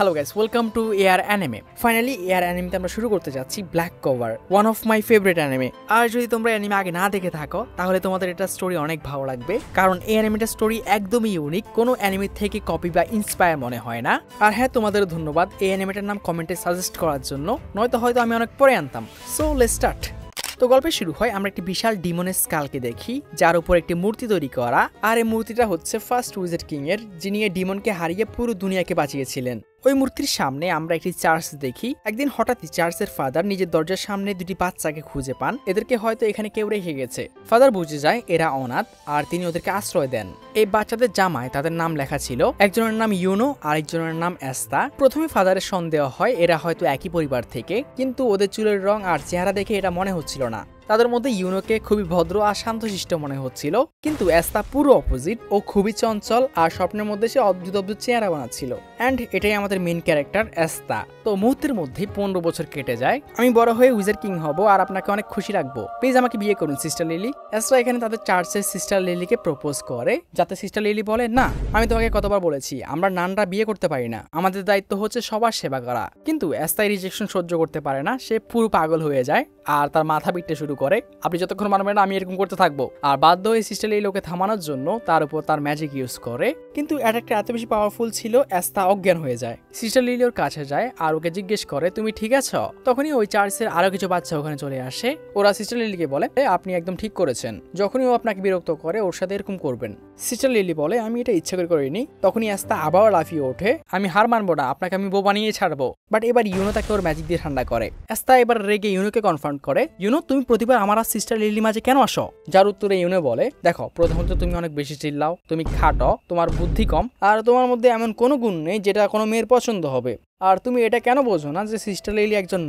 Hello guys, welcome to air anime. Finally air অ্যানিমেতে আমরা শুরু করতে যাচ্ছি Black Clover, one of my favourite anime. আর যদি তোমরা অ্যানিমে আগে না দেখে থাকো তাহলে তোমাদের এটা স্টোরি অনেক ভালো লাগবে, কারণ এই অ্যানিমেটার স্টোরি একদমই ইউনিক, কোনো অ্যানিমে থেকে কপি বা ইন্সপায়ার মনে হয় না। আর হ্যাঁ, তোমাদের ধন্যবাদ এই অ্যানিমেটার নাম কমেন্টে সাজেস্ট করার জন্য, নয়তো হয়তো আমি অনেক পরে আনতাম। So let's start. তো গল্পে শুরু হয় আমরা একটি বিশাল ডিমনের স্কালকে দেখি, যার উপর একটি মূর্তি তৈরি করা। আর এই মূর্তিটা হচ্ছে ফার্স্ট উইজার্ড কিং এর, যিনি এই ডিমনকে হারিয়ে পুরো দুনিয়াকে বাঁচিয়েছিলেন। ওই মূর্তির সামনে আমরা একটি চার্চ দেখি। একদিন হঠাৎই চার্চের ফাদার নিজের দরজার সামনে দুটি বাচ্চাকে খুঁজে পান। এদেরকে হয়তো এখানে কেউ রেখে গেছে। ফাদার বুঝে যায় এরা অনাথ, আর তিনি ওদেরকে আশ্রয় দেন। এই বাচ্চাদের জামায় তাদের নাম লেখা ছিল, একজনের নাম ইউনো আর একজনের নাম এস্তা। প্রথমে ফাদারের সন্দেহ হয় এরা হয়তো একই পরিবার থেকে, কিন্তু ওদের চুলের রং আর চেহারা দেখে এটা মনে হচ্ছিল না। তাদের মধ্যে ইউনোকে খুবই ভদ্র আর শান্তশিষ্ট মনে হচ্ছিল, কিন্তু এস্তা পুরো অপোজিট। ও খুবই চঞ্চল আর স্বপ্নের মধ্যে সে অদ্ভুত অদ্ভুত চেহারা বানাচ্ছিল। অ্যান্ড এটাই আমাদের মেইন ক্যারেক্টার এস্তা। তো মুহূর্তের মধ্যেই 15 বছর কেটে যায়। আমি বড় হয়ে উইজার্ড কিং হব আর আপনাকে অনেক খুশি রাখবো, প্লিজ আমাকে বিয়ে করুন সিস্টার লিলি। এস্তা এখানে তাদের চার্চের সিস্টার লিলিকে প্রপোজ করে, যাতে সিস্টার লিলি বলে, না, আমি তোমাকে কতবার বলেছি আমরা নানরা বিয়ে করতে পারি না, আমাদের দায়িত্ব হচ্ছে সবার সেবা করা। কিন্তু এস্তা রিজেকশন সহ্য করতে পারে না, সে পুরো পাগল হয়ে যায় আর তার মাথা পিটতে শুরু করে, আপনি যতক্ষণ মানবেন না আমি এরকম করতে থাকবো। আর বাধ্য হয়ে সিস্টার লিলি ওকে থামানোর জন্য তার উপর তার ম্যাজিক ইউজ করে, কিন্তু অ্যাটাকটা এত বেশি পাওয়ারফুল ছিল এস্তা অজ্ঞান হয়ে যায়। সিস্টার লিলি ওর কাছে যায় আর ওকে জিজ্ঞেস করে, তুমি ঠিক আছো? তখনই ওই চার্চের আরো কিছু বাচ্চা ওখানে চলে আসে। ওরা সিস্টার লিলিকে বলে, আপনি একদম ঠিক করেছেন, যখনই ও আপনাকে বিরক্ত করে ওর সাথে এরকম করবেন। সিস্টার লিলি বলে, আমি এটা ইচ্ছা করে করিনি। তখনই এস্তা আবার লাফিয়ে ওঠে, আমি হার মানবো না, আপনাকে আমি বউ বানিয়ে ছাড়বো। বাট এবার ইউনো তাকে ওর ম্যাজিক দিয়ে ঠান্ডা করে। এস্তা এবার রেগে ইউনোকে কনফ্রন্ট করে, ইউনো তুমি প্রতিবার আমার আর সিস্টার লিলি মাঝে কেন আসো? যার উত্তরে ইউনো বলে, দেখো, প্রথমত তুমি অনেক বেশি চিল্লাও, তুমি খাটো, তোমার বুদ্ধি কম, আর তোমার মধ্যে এমন কোনো গুণ নেই যেটা কোনো মেয়ের পছন্দ হবে। আর তুমি এটা কেন বোঝো না যে সিস্টার লিলি একজন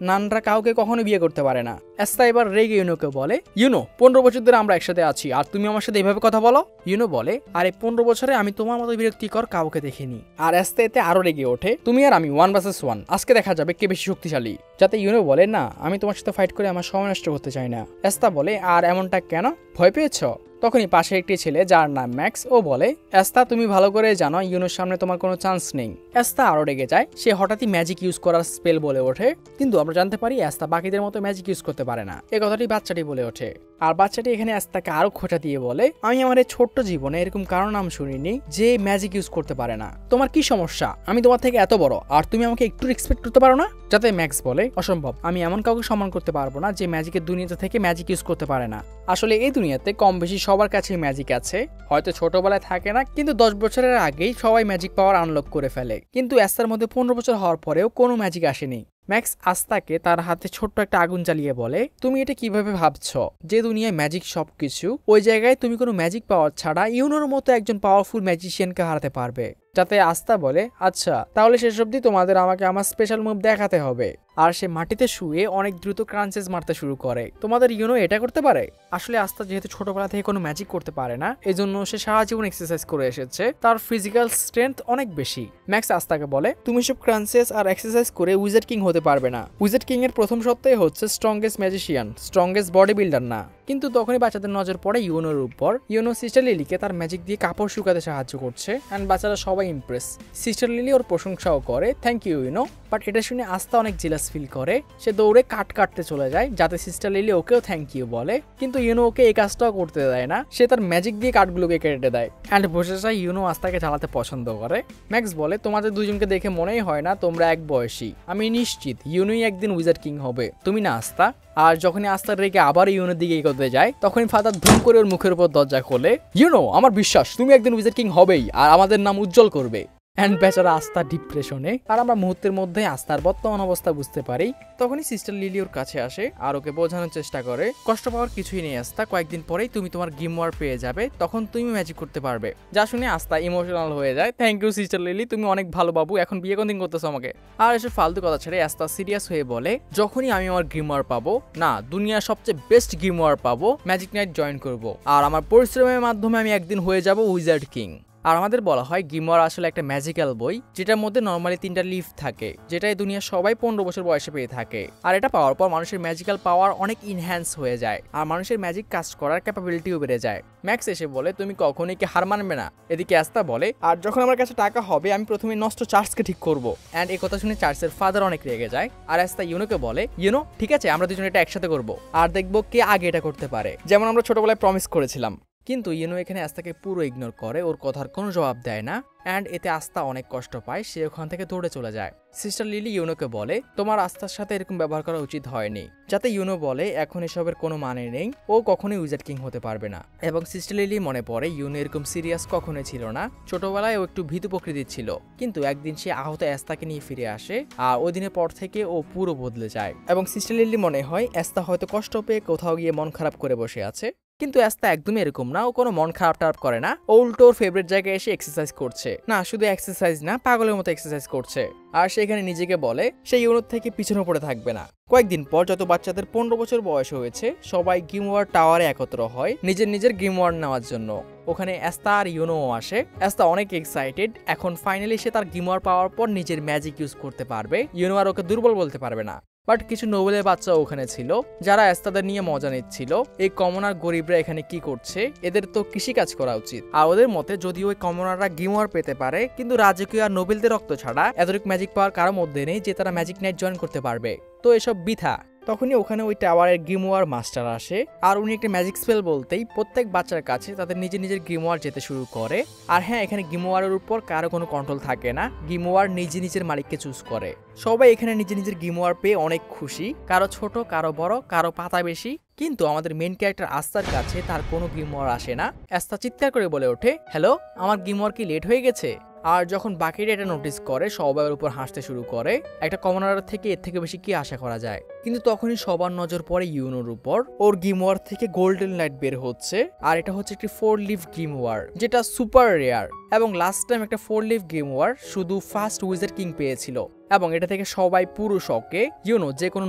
নানরা কাউকে কখনো বিয়ে করতে পারে না। এস্তা এবার রেগে ইউনোকে বলে, ইউনো 15 বছর ধরে আমরা একসাথে আছি আর তুমি আমার সাথে এইভাবে কথা বলো? ইউনো বলে, আরে 15 বছরে আমি তোমার মতো বিরক্তিকর কাউকে দেখিনি। আর এস্তা এতে আরো রেগে ওঠে, তুমি আর আমি 1 vs 1, আজকে দেখা যাবে কে বেশি শক্তিশালী। যাতে ইউনো বলে, না, আমি তোমার সাথে ফাইট করে আমার সময় নষ্ট করতে চাই না। এস্তা বলে, আর এমনটা কেন, ভয় পেয়েছ? তখনই পাশে একটি ছেলে যার নাম ম্যাক্স, ও বলে, এস্তা তুমি ভালো করে জানো ইউনোর সামনে তোমার কোনো চান্স নেই। এস্তা আরো রেগে যায়, সে হঠাৎই ম্যাজিক ইউজ করার স্পেল বলে ওঠে, কিন্তু আমরা জানতে পারি এস্তা বাকিদের মতো ম্যাজিক ইউজ করতে পারে না। এই কথাটি বাচ্চাটি বলে ওঠে। আর বাচ্চাটি এখানে এস্তাকে আরো খোঁটা দিয়ে বলে, আমি আমার এই ছোট্ট জীবনে এরকম কারো নাম শুনিনি যে ম্যাজিক ইউজ করতে পারে না। তোমার কি সমস্যা? আমি তোমার থেকে এত বড় আর তুমি আমাকে একটু রেসপেক্ট করতে পারো না? যাতে ম্যাক্স বলে, অসম্ভব, আমি এমন কাউকে সম্মান করতে পারবো না যে ম্যাজিকের দুনিয়াতে থেকে ম্যাজিক ইউজ করতে পারে না। আসলে এই দুনিয়াতে কম বেশি সবার কাছে ম্যাজিক আছে, হয়তো ছোটবেলায় থাকে না, কিন্তু 10 বছরের আগেই সবাই ম্যাজিক পাওয়ার আনলক করে ফেলে। কিন্তু এস্তার মধ্যে 15 বছর হওয়ার পরেও কোনো ম্যাজিক আসেনি। ম্যাক্স আস্তাকে তার হাতে ছোট্ট একটা আগুন জ্বালিয়ে বলে, তুমি এটা কিভাবে ভাবছো যে দুনিয়ায় ম্যাজিক সবকিছু, ওই জায়গায় তুমি কোনো ম্যাজিক পাওয়ার ছাড়া ইউনোর মতো একজন পাওয়ারফুল ম্যাজিশিয়ানকে হারাতে পারবে? যাতে আস্তা বলে, আচ্ছা তাহলে শেষ অবধি তোমাদের আমাকে আমার স্পেশাল মুভ দেখাতে হবে। আর সে মাটিতে শুয়ে অনেক দ্রুত ক্রাঞ্চেস মারতে শুরু করে। তোমাদের ইউনো এটা করতে পারে? আসলে আস্তা যেহেতু ছোটবেলা থেকে কোনো ম্যাজিক করতে পারে না, এজন্য সে সারা জীবন এক্সারসাইজ করে এসেছে, তার ফিজিক্যাল স্ট্রেংথ অনেক বেশি। ম্যাক্স আস্তাকে বলে, তুমি সব ক্রাঞ্চেস আর এক্সারসাইজ করে উইজার্ড কিং হতে পারবে না। উইজার্ড কিং এর প্রথম সত্ত্বাই হচ্ছে strongest magician, strongest body builder না। কিন্তু তখনই বাচ্চাদের নজর পড়ে ইউনোর উপর। ইউনো সিস্টার লিলিকে তার ম্যাজিক দিয়ে কাপড় শুকাতে সাহায্য করছে, এন্ড বাচ্চারা সবাই ইমপ্রেস। সিস্টার লিলি ওর প্রশংসাও করে, থ্যাংক ইউ ইউনো। বাট এটা শুনে আস্তা অনেক জেলাস ফিল করে, সে দৌড়ে কাটতে চলে যায় যাতে সিস্টার লিলি ওকেও থ্যাংক ইউ বলে। কিন্তু ইউনো ওকে এই কাজটাও করতে দেয় না, সে তার ম্যাজিক দিয়ে কাঠগুলোকে কেটে দেয় অ্যান্ড বসে যায়। ইউনো আস্তাকে জ্বালাতে পছন্দ করে। ম্যাক্স বলে, তোমাদের দুজনকে দেখে মনেই হয় না তোমরা এক বয়সী, আমি নিশ্চিত ইউনোই একদিন উইজার্ড কিং হবে, তুমি না আস্তা। আর যখনই আস্তার রেগে আবার ইউনোর দিকে এগোতে যায়, তখনই ফাদার ধুম করে ওর মুখের উপর দরজা খোলে, ইউনো আমার বিশ্বাস তুমি একদিন উইজার্ড কিং হবেই আর আমাদের নাম উজ্জ্বল করবে। অ্যান্ড বেচারা আস্থা ডিপ্রেশনে। আর আমরা মুহূর্তের মধ্যে আস্থার বর্তমান অবস্থা বুঝতে পারি। তখনই সিস্টার লিলি ওর কাছে আসে আর ওকে বোঝানোর চেষ্টা করে, কষ্ট পাওয়ার কিছুই নেই আস্থা, কয়েকদিন পরেই তুমি তোমার গ্রিমওয়ার পেয়ে যাবে, তখন তুমি ম্যাজিক করতে পারবে। যা শুনে আস্থা ইমোশনাল হয়ে যায়, থ্যাংক ইউ সিস্টার লিলি, তুমি অনেক ভালো বাবু, এখন বিয়ে কোনদিন করতেছো আমাকে? আর এসব ফালতু কথা ছেড়ে আস্থা সিরিয়াস হয়ে বলে, যখনই আমি আমার গ্রিমওয়ার পাবো, না দুনিয়ার সবচেয়ে বেস্ট গ্রিমওয়ার পাবো, ম্যাজিক নাইট জয়েন করব, আর আমার পরিশ্রমের মাধ্যমে আমি একদিন হয়ে যাব উইজার্ড কিং। আর আমাদের বলা হয় গ্রিমওয়ার আসলে একটা ম্যাজিক্যাল বই, যেটার মধ্যে নর্মালি 3টা লিফ থাকে, যেটা এই দুনিয়া সবাই 15 বছর বয়সে পেয়ে থাকে। আর এটা পাওয়ার পর মানুষের ম্যাজিক্যাল পাওয়ার অনেক ইনহ্যান্স হয়ে যায়, আর মানুষের ম্যাজিক কাজ করার ক্যাপাবিলিটিও বেড়ে যায়। ম্যাক্স এসে বলে তুমি কখনোই কি হার মানবে না। এদিকে অ্যাস্তা বলে আর যখন আমার কাছে টাকা হবে আমি প্রথমে নষ্ট চার্চকে ঠিক করব। অ্যান্ড এই কথা শুনে চার্চের ফাদার অনেক রেগে যায়, আর অ্যাস্তা ইউনোকে বলে ইউনো ঠিক আছে, আমরা দুজনে এটা একসাথে করব, আর দেখবো কে আগে এটা করতে পারে, যেমন আমরা ছোটবেলায় প্রমিস করেছিলাম। কিন্তু ইউনো এখানে আস্তাকে পুরো ইগনোর করে, ওর কথার কোনো জবাব দেয় না। অ্যান্ড এতে আস্তা অনেক কষ্ট পায়, সে ওখান থেকে দৌড়ে চলে যায়। সিস্টার লিলি ইউনোকে বলে তোমার আস্তার সাথে এরকম ব্যবহার করা উচিত হয়নি, যাতে ইউনো বলে এখন এসবের কোনো মানে নেই, ও কখনোই উইজার্ড কিং হতে পারবে না। এবং সিস্টার লিলি মনে পড়ে ইউনো এরকম সিরিয়াস কখনোই ছিল না, ছোটবেলায় ও একটু ভীতু প্রকৃতির ছিল, কিন্তু একদিন সে আহত অ্যাস্তাকে নিয়ে ফিরে আসে, আর ওই দিনের পর থেকে ও পুরো বদলে যায়। এবং সিস্টার লিলি মনে হয় অ্যাস্তা হয়তো কষ্ট পেয়ে কোথাও গিয়ে মন খারাপ করে বসে আছে, কিন্তু অ্যাস্তা একদমই এরকম না, ও কোনো মন খারাপ টারাপ করে না, ও উল্টো ওর ফেভারিট জায়গায় এসে এক্সারসাইজ করছে, না শুধু এক্সারসাইজ না পাগলের মতো এক্সারসাইজ করছে। আর সেখানে নিজেকে বলে সে ইউনোর থেকে পিছনে পড়ে থাকবে না। কয়েকদিন পর যত বাচ্চাদের 15 বছর বয়স হয়েছে সবাই গ্রিমওয়ার টাওয়ারে একত্র হয় নিজের নিজের গ্রিমওয়ার নেওয়ার জন্য। ওখানে অ্যাস্তা আর ইউনোও আসে। অ্যাস্তা অনেক এক্সাইটেড, এখন ফাইনালি সে তার গ্রিমওয়ার পাওয়ার পর নিজের ম্যাজিক ইউজ করতে পারবে, ইউনো আর ওকে দুর্বল বলতে পারবে না। বাট কিছু নোবেলের বাচ্চা ওখানে ছিল যারা অ্যাস্তাদের নিয়ে মজা নিচ্ছিল, এই কমনার গরিবরা এখানে কি করছে, এদের তো কৃষিকাজ করা উচিত। আর ওদের মতে যদিও ওই কমনাররা গ্রিমওয়ার পেতে পারে, কিন্তু রাজকীয় আর নোবেলদের রক্ত ছাড়া এতটুকু ম্যাজিক পাওয়ার কারো মধ্যে নেই যে তারা ম্যাজিক নাইট জয়েন করতে পারবে, তো এসব বৃথা। তখনই ওখানে ওই টাওয়ারের গ্রিমওয়ার মাস্টার আসে, আর উনি একটা ম্যাজিক স্পেল বলতেই প্রত্যেক বাচ্চার কাছে তাদের নিজের নিজের গ্রিমওয়ার যেতে শুরু করে। আর হ্যাঁ, এখানে গ্রিমওয়ারের উপর কারো কোনো কন্ট্রোল থাকে না, গ্রিমওয়ার নিজের মালিককে চুজ করে। সবাই এখানে নিজের গ্রিমওয়ার পেয়ে অনেক খুশি, কারো ছোট কারো বড় কারো পাতা বেশি। কিন্তু আমাদের মেন ক্যারেক্টার আস্তার কাছে তার কোনো গ্রিমওয়ার আসে না। আস্তা চিৎকার করে বলে ওঠে হ্যালো, আমার গ্রিমওয়ার কি লেট হয়ে গেছে? আর যখন বাকিরা এটা নোটিস করে সবাই ওর উপর হাসতে শুরু করে, একটা কমনার থেকে এর থেকে বেশি কি আশা করা যায়। কিন্তু তখনই সবার নজর পড়ে ইউনোর উপর, ওর গ্রিমওয়ার থেকে গোল্ডেন লাইট বের হচ্ছে, আর এটা হচ্ছে একটি 4 লিফ গ্রিমওয়ার যেটা সুপার রেয়ার। এবং লাস্ট টাইম একটা 4 লিফ গ্রিমওয়ার শুধু ফার্স্ট উইজার্ড কিং পেয়েছিল, এবং এটা থেকে সবাই পুরো শকে। ইউনো যে কোনো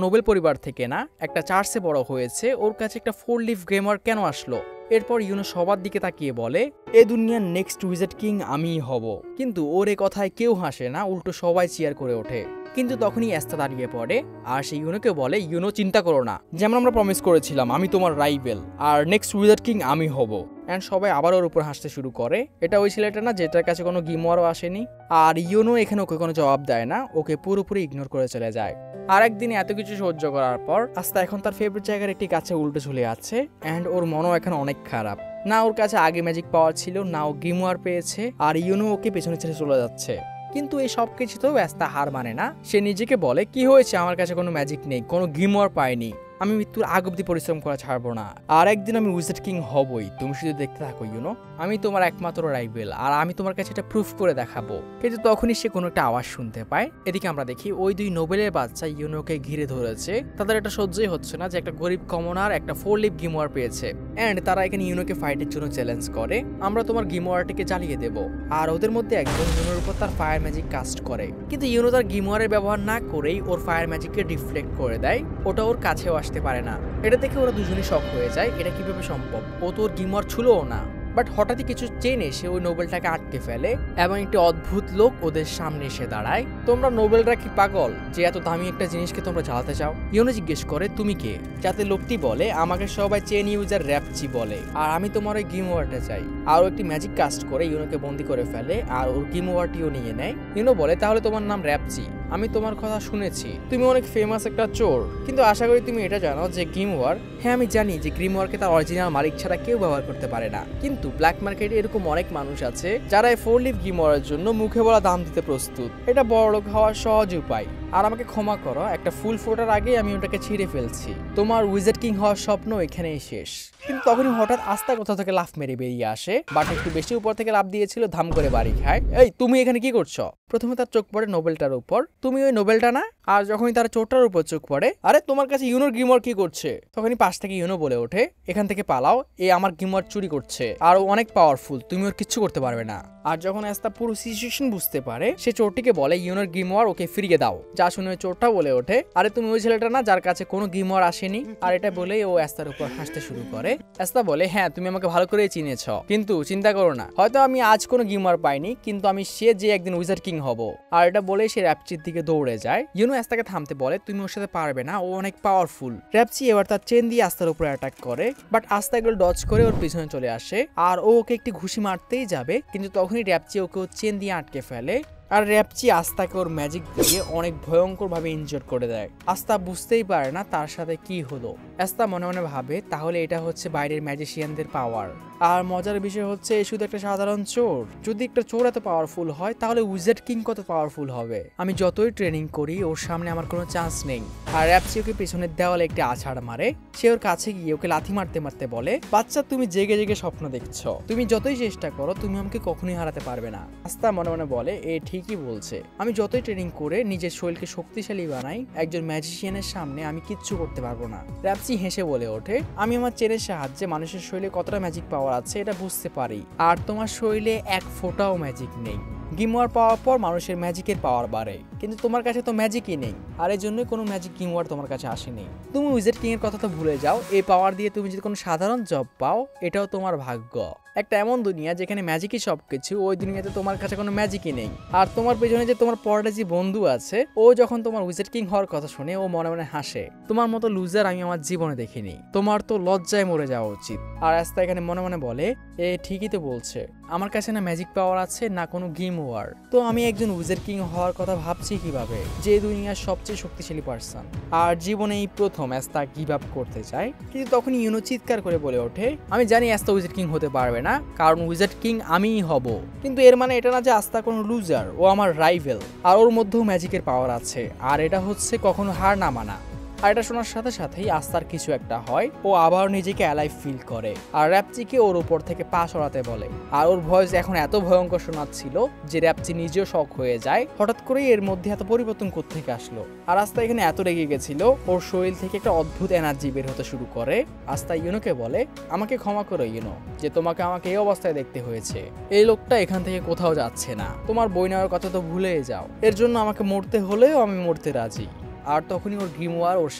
নোবেল পরিবার থেকে না, একটা চার্চে বড় হয়েছে, ওর কাছে একটা 4 লিফ গ্রিমওয়ার কেন আসলো? এরপর ইউনো সবার দিকে তাকিয়ে বলে এ দুনিয়ার নেক্সট উইজার্ড কিং আমিই হব। কিন্তু ওর এ কথায় কেউ হাসে না, উল্টো সবাই চিয়ার করে ওঠে। কিন্তু তখনই অ্যাস্তা দাঁড়িয়ে পড়ে, আর সে ইউনোকে বলে ইউনো চিন্তা করো না, যেমন আমরা প্রমিস করেছিলাম আমি তোমার রাইভেল, আর নেক্সট উইজার্ড কিং আমি হব। অ্যান্ড সবাই আবার ওর উপর হাসতে শুরু করে। এটা ওই ছেলেটা না যেটার কাছে কোনো গ্রিমওয়ারও আসেনি। আর ইউনো এখানে ওকে কোনো জবাব দেয় না, ওকে পুরোপুরি ইগনোর করে চলে যায়। আর একদিনে এত কিছু সহ্য করার পর আস্তা এখন তার ফেভারিট জায়গার একটি গাছে উল্টে ঝুলে আছে, অ্যান্ড ওর মনও এখন অনেক খারাপ। না ওর কাছে আগে ম্যাজিক পাওয়ার ছিল, না ও গ্রিমওয়ার পেয়েছে, আর ইউনো ওকে পেছনে ছেড়ে চলে যাচ্ছে। কিন্তু এই সব কিছুতেও অ্যাস্তা হার মানে না, সে নিজেকে বলে কি হয়েছে, আমার কাছে কোনো ম্যাজিক নেই, কোনো গ্রিমওয়ার পাইনি, আমি মৃত্যুর আগ অব্দি পরিশ্রম করা ছাড়বো না, আর একদিন আমি উইজার্ড কিং হবই, তুমি শুধু দেখতে থাকো ইউনো, আমি তোমার একমাত্র রাইভেল, আর আমি তোমার কাছে এটা প্রুফ করে দেখাবো। কিন্তু তখনই সে কোনো একটা আওয়াজ শুনতে পায়। এদিকে আমরা দেখি ওই দুই নোবেলের বাচ্চা ইউনোকে ঘিরে ধরেছে, তাদের এটা সহ্যই হচ্ছে না যে একটা গরিব কমনার একটা 4 লিফ গ্রিমওয়ার পেয়েছে। এন্ড তারা এখানে ইউনোকে ফাইটের জন্য চ্যালেঞ্জ করে, আমরা তোমার গ্রিমওয়ারটিকে জ্বালিয়ে দেব। আর ওদের মধ্যে একজন ইউনোর উপর তার ফায়ার ম্যাজিক কাস্ট করে, কিন্তু ইউনো তার গ্রিমওয়ারের ব্যবহার না করেই ওর ফায়ার ম্যাজিককে ডিফ্লেক্ট করে দেয়, ওটা ওর কাছেও আসতে পারে না। এটা দেখে ওরা দুজনেই শক হয়ে যায়, এটা কিভাবে সম্ভব, ও তো ওর গ্রিমওয়ার ছুলোও না। বাট হঠাৎই কিছু চেন এসে ওই নোবেলটাকে আটকে ফেলে, এবং একটি অদ্ভুত লোক ওদের সামনে এসে দাঁড়ায়। তোমরা নোবেলরা কি পাগল যে এত দামি একটা জিনিসকে তোমরা জ্বালাতে চাও? ইউনো জিজ্ঞেস করে তুমি কে? যাতে লোকটি বলে আমাকে সবাই চেন ইউজার র্যাপচি বলে, আর আমি তোমার ওই গ্রিমওয়ারটা চাই। আর ও একটি ম্যাজিক কাস্ট করে ইউনোকে বন্দি করে ফেলে, আর ওর গ্রিমওয়ারটিও নিয়ে নেয়। ইউনো বলে তাহলে তোমার নাম র্যাপচি, আমি তোমার কথা শুনেছি, তুমি অনেক ফেমাস একটা চোর, কিন্তু আশা করি তুমি এটা জানো যে গ্রিমওয়ার, হ্যাঁ আমি জানি যে গ্রিমওয়ারকে তার অরিজিনাল মালিক ছাড়া কেউ ব্যবহার করতে পারে না, কিন্তু ব্ল্যাক মার্কেটে এরকম অনেক মানুষ আছে যারা এই 4 লিফ গ্রিমওয়ারের জন্য মুখে বলা দাম দিতে প্রস্তুত। এটা বড়লোক হওয়ার সহজ উপায়। আর আমাকে ক্ষমা করো, একটা ফুল ফোটার আগে আমি ওটাকে ছিঁড়ে ফেলছি, তোমার উইজার্ড কিং হওয়ার স্বপ্ন এখানেই শেষ। কিন্তু তখনই হঠাৎ আস্তা কোথা থেকে লাফ মেরে বেরিয়ে আসে, বাট একটু বেশি উপর থেকে লাফ দিয়েছিল, ধাম করে বাড়ি খায়। এই তুমি এখানে কি করছো? প্রথমে তার চোখ পড়ে নোবেলটার উপর, তুমি ওই নোবেলটা না? আর যখনই তার চোরটার উপর চোখ পড়ে, আরে তোমার কাছে ইউনোর গ্রিমওয়ার কি করছে, তখনই পাশ থেকে ইউনো বলে ওঠে, এখান থেকে পালাও, এ আমার গ্রিমওয়ার চুরি করছে আর ও অনেক পাওয়ারফুল, তুমি ওর কিচ্ছু করতে পারবে না। আর যখন অ্যাস্তা পুরো সিচুয়েশন বুঝতে পারে, সে চোরটিকে বলে ইউনোর গ্রিমওয়ার ওকে ফিরিয়ে দাও। যা শুনে ওই চোরটা বলে ওঠে, আরে তুমি ওই ছেলেটা না যার কাছে কোনো গ্রিমওয়ার আসেনি? আর এটা বলেই ও অ্যাস্তার উপর হাসতে শুরু করে। অ্যাস্তা বলে, হ্যাঁ তুমি আমাকে ভালো করেই চিনেছ, কিন্তু চিন্তা করো না, হয়তো আমি আজ কোনো গ্রিমওয়ার পাইনি, কিন্তু আমি সে যে একদিন উইজার্ড কিং হব। আর এটা বলে সে র্যাপচির দিকে দৌড়ে যায়। ইউনো অ্যাস্তাকে থামতে বলে, তুমি ওর সাথে পারবে না, ও অনেক পাওয়ারফুল। র্যাপচি এবার তার চেন দিয়ে আস্তার উপরে অ্যাটাক করে, বাট আস্তা এগুলো ডজ করে ওর পিছনে চলে আসে আর ও ওকে একটি ঘুষি মারতেই যাবে, কিন্তু তখনই র্যাপচি ওকে চেন দিয়ে আটকে ফেলে। আর র্যাপচি আস্তাকে ওর ম্যাজিক দিয়ে অনেক ভয়ঙ্কর ভাবে ইনজোর করে দেয়। আস্তা বুঝতেই পারে না তার সাথে কি হলো। আস্তা মনে মনে ভাবে, তাহলে এটা হচ্ছে বাইরের ম্যাজিশিয়ানদের পাওয়ার। আর মজার বিষয় হচ্ছে এ শুধু একটা সাধারণ চোর। যদি একটা চোর এত পাওয়ারফুল হয়, তাহলে উইজার্ড কিং কত পাওয়ারফুল হবে। আমি যতই ট্রেনিং করি, ওর সামনে আমার কোনো চান্স নেই। আর র্যাপচি ওকে পেছনের দেওয়ালে একটি আছাড় মারে। সে ওর কাছে গিয়ে ওকে লাথি মারতে মারতে বলে, বাচ্চা তুমি জেগে জেগে স্বপ্ন দেখছো, তুমি যতই চেষ্টা করো তুমি আমাকে কখনোই হারাতে পারবে না। আস্তা মনে মনে বলে, এ ঠিকই বলছে, আমি যতই ট্রেনিং করে নিজের শরীরকে শক্তিশালী বানাই, একজন ম্যাজিশিয়ানের সামনে আমি কিচ্ছু করতে পারবো না। র্যাপচি হেসে বলে ওঠে, আমি আমার চেনের সাহায্যে মানুষের শরীরে কতটা ম্যাজিক পাওয়ার আছে এটা বুঝতে পারি, আর তোমার শরীরে এক ফোঁটাও ম্যাজিক নেই। গ্রিমওয়ার পাওয়ার পর মানুষের ম্যাজিকের পাওয়ার বাড়ে, কিন্তু তোমার কাছে তো ম্যাজিকই নেই, আর এই জন্যই কোনো ম্যাজিক গ্রিমওয়ার তোমার কাছে আসেনি। তুমি উইজার্ড কিং এর কথা তো ভুলে যাও, এই পাওয়ার দিয়ে তুমি যদি কোনো সাধারণ জব পাও, এটাও তোমার ভাগ্য। একটা এমন দুনিয়া যেখানে ম্যাজিকই সবকিছু, ওই দুনিয়াতে তোমার কাছে কোনো ম্যাজিকই নেই। আর তোমার পেছনে যে তোমার পরটা যে বন্ধু আছে, ও যখন তোমার উইজার্ড কিং হওয়ার কথা শুনে ও মনে মনে হাসে। তোমার মতো লুজার আমি আমার জীবনে দেখিনি, তোমার তো লজ্জায় মরে যাওয়া উচিত। আর আস্তা এখানে মনে মনে বলে, এ ঠিকই তো বলছে, আমার কাছে না ম্যাজিক পাওয়ার আছে না কোনো গ্রিমওয়ার, তো আমি একজন উইজার্ড কিং হওয়ার কথা ভাবছি কিভাবে, যে দুনিয়ার সবচেয়ে শক্তিশালী পার্সন। আর জীবনে এই প্রথম অ্যাস্তা গিভ আপ করতে চায়, কিন্তু তখন ইউনো চিৎকার করে বলে ওঠে, আমি জানি অ্যাস্তা উইজার্ড কিং হতে পারবে না, কারণ উইজার্ড কিং আমিই হব। কিন্তু এর মানে এটা না যে আস্তা কোনো লুজার, ও আমার রাইভেল, আর ওর মধ্যেও ম্যাজিকের পাওয়ার আছে, আর এটা হচ্ছে কখনো হার না মানা। আর এটা শোনার সাথে সাথেই আস্তার কিছু একটা হয়, ও আবার নিজেকে অ্যালাইভ ফিল করে, আর র্যাপচিকে ওর উপর থেকে পা সরাতে বলে। আর ওর ভয়েস এখন এত ভয়ঙ্কর শোনাচ্ছিল যে র্যাপচি নিজেও শক হয়ে যায়, হঠাৎ করেই এর মধ্যে এত পরিবর্তন কোত্থেকে আসলো। আর আস্তা এখানে এত রেগে গেছিল, ওর শরীর থেকে একটা অদ্ভুত এনার্জি বের হতে শুরু করে। আস্তা ইউনোকে বলে, আমাকে ক্ষমা করো ইউনো, যে তোমাকে আমাকে এই অবস্থায় দেখতে হয়েছে। এই লোকটা এখান থেকে কোথাও যাচ্ছে না, তোমার বই নেওয়ার কথা তো ভুলেই যাও, এর জন্য আমাকে মরতে হলেও আমি মরতে রাজি। আর তখনই ওর গ্রিমওয়ার ওর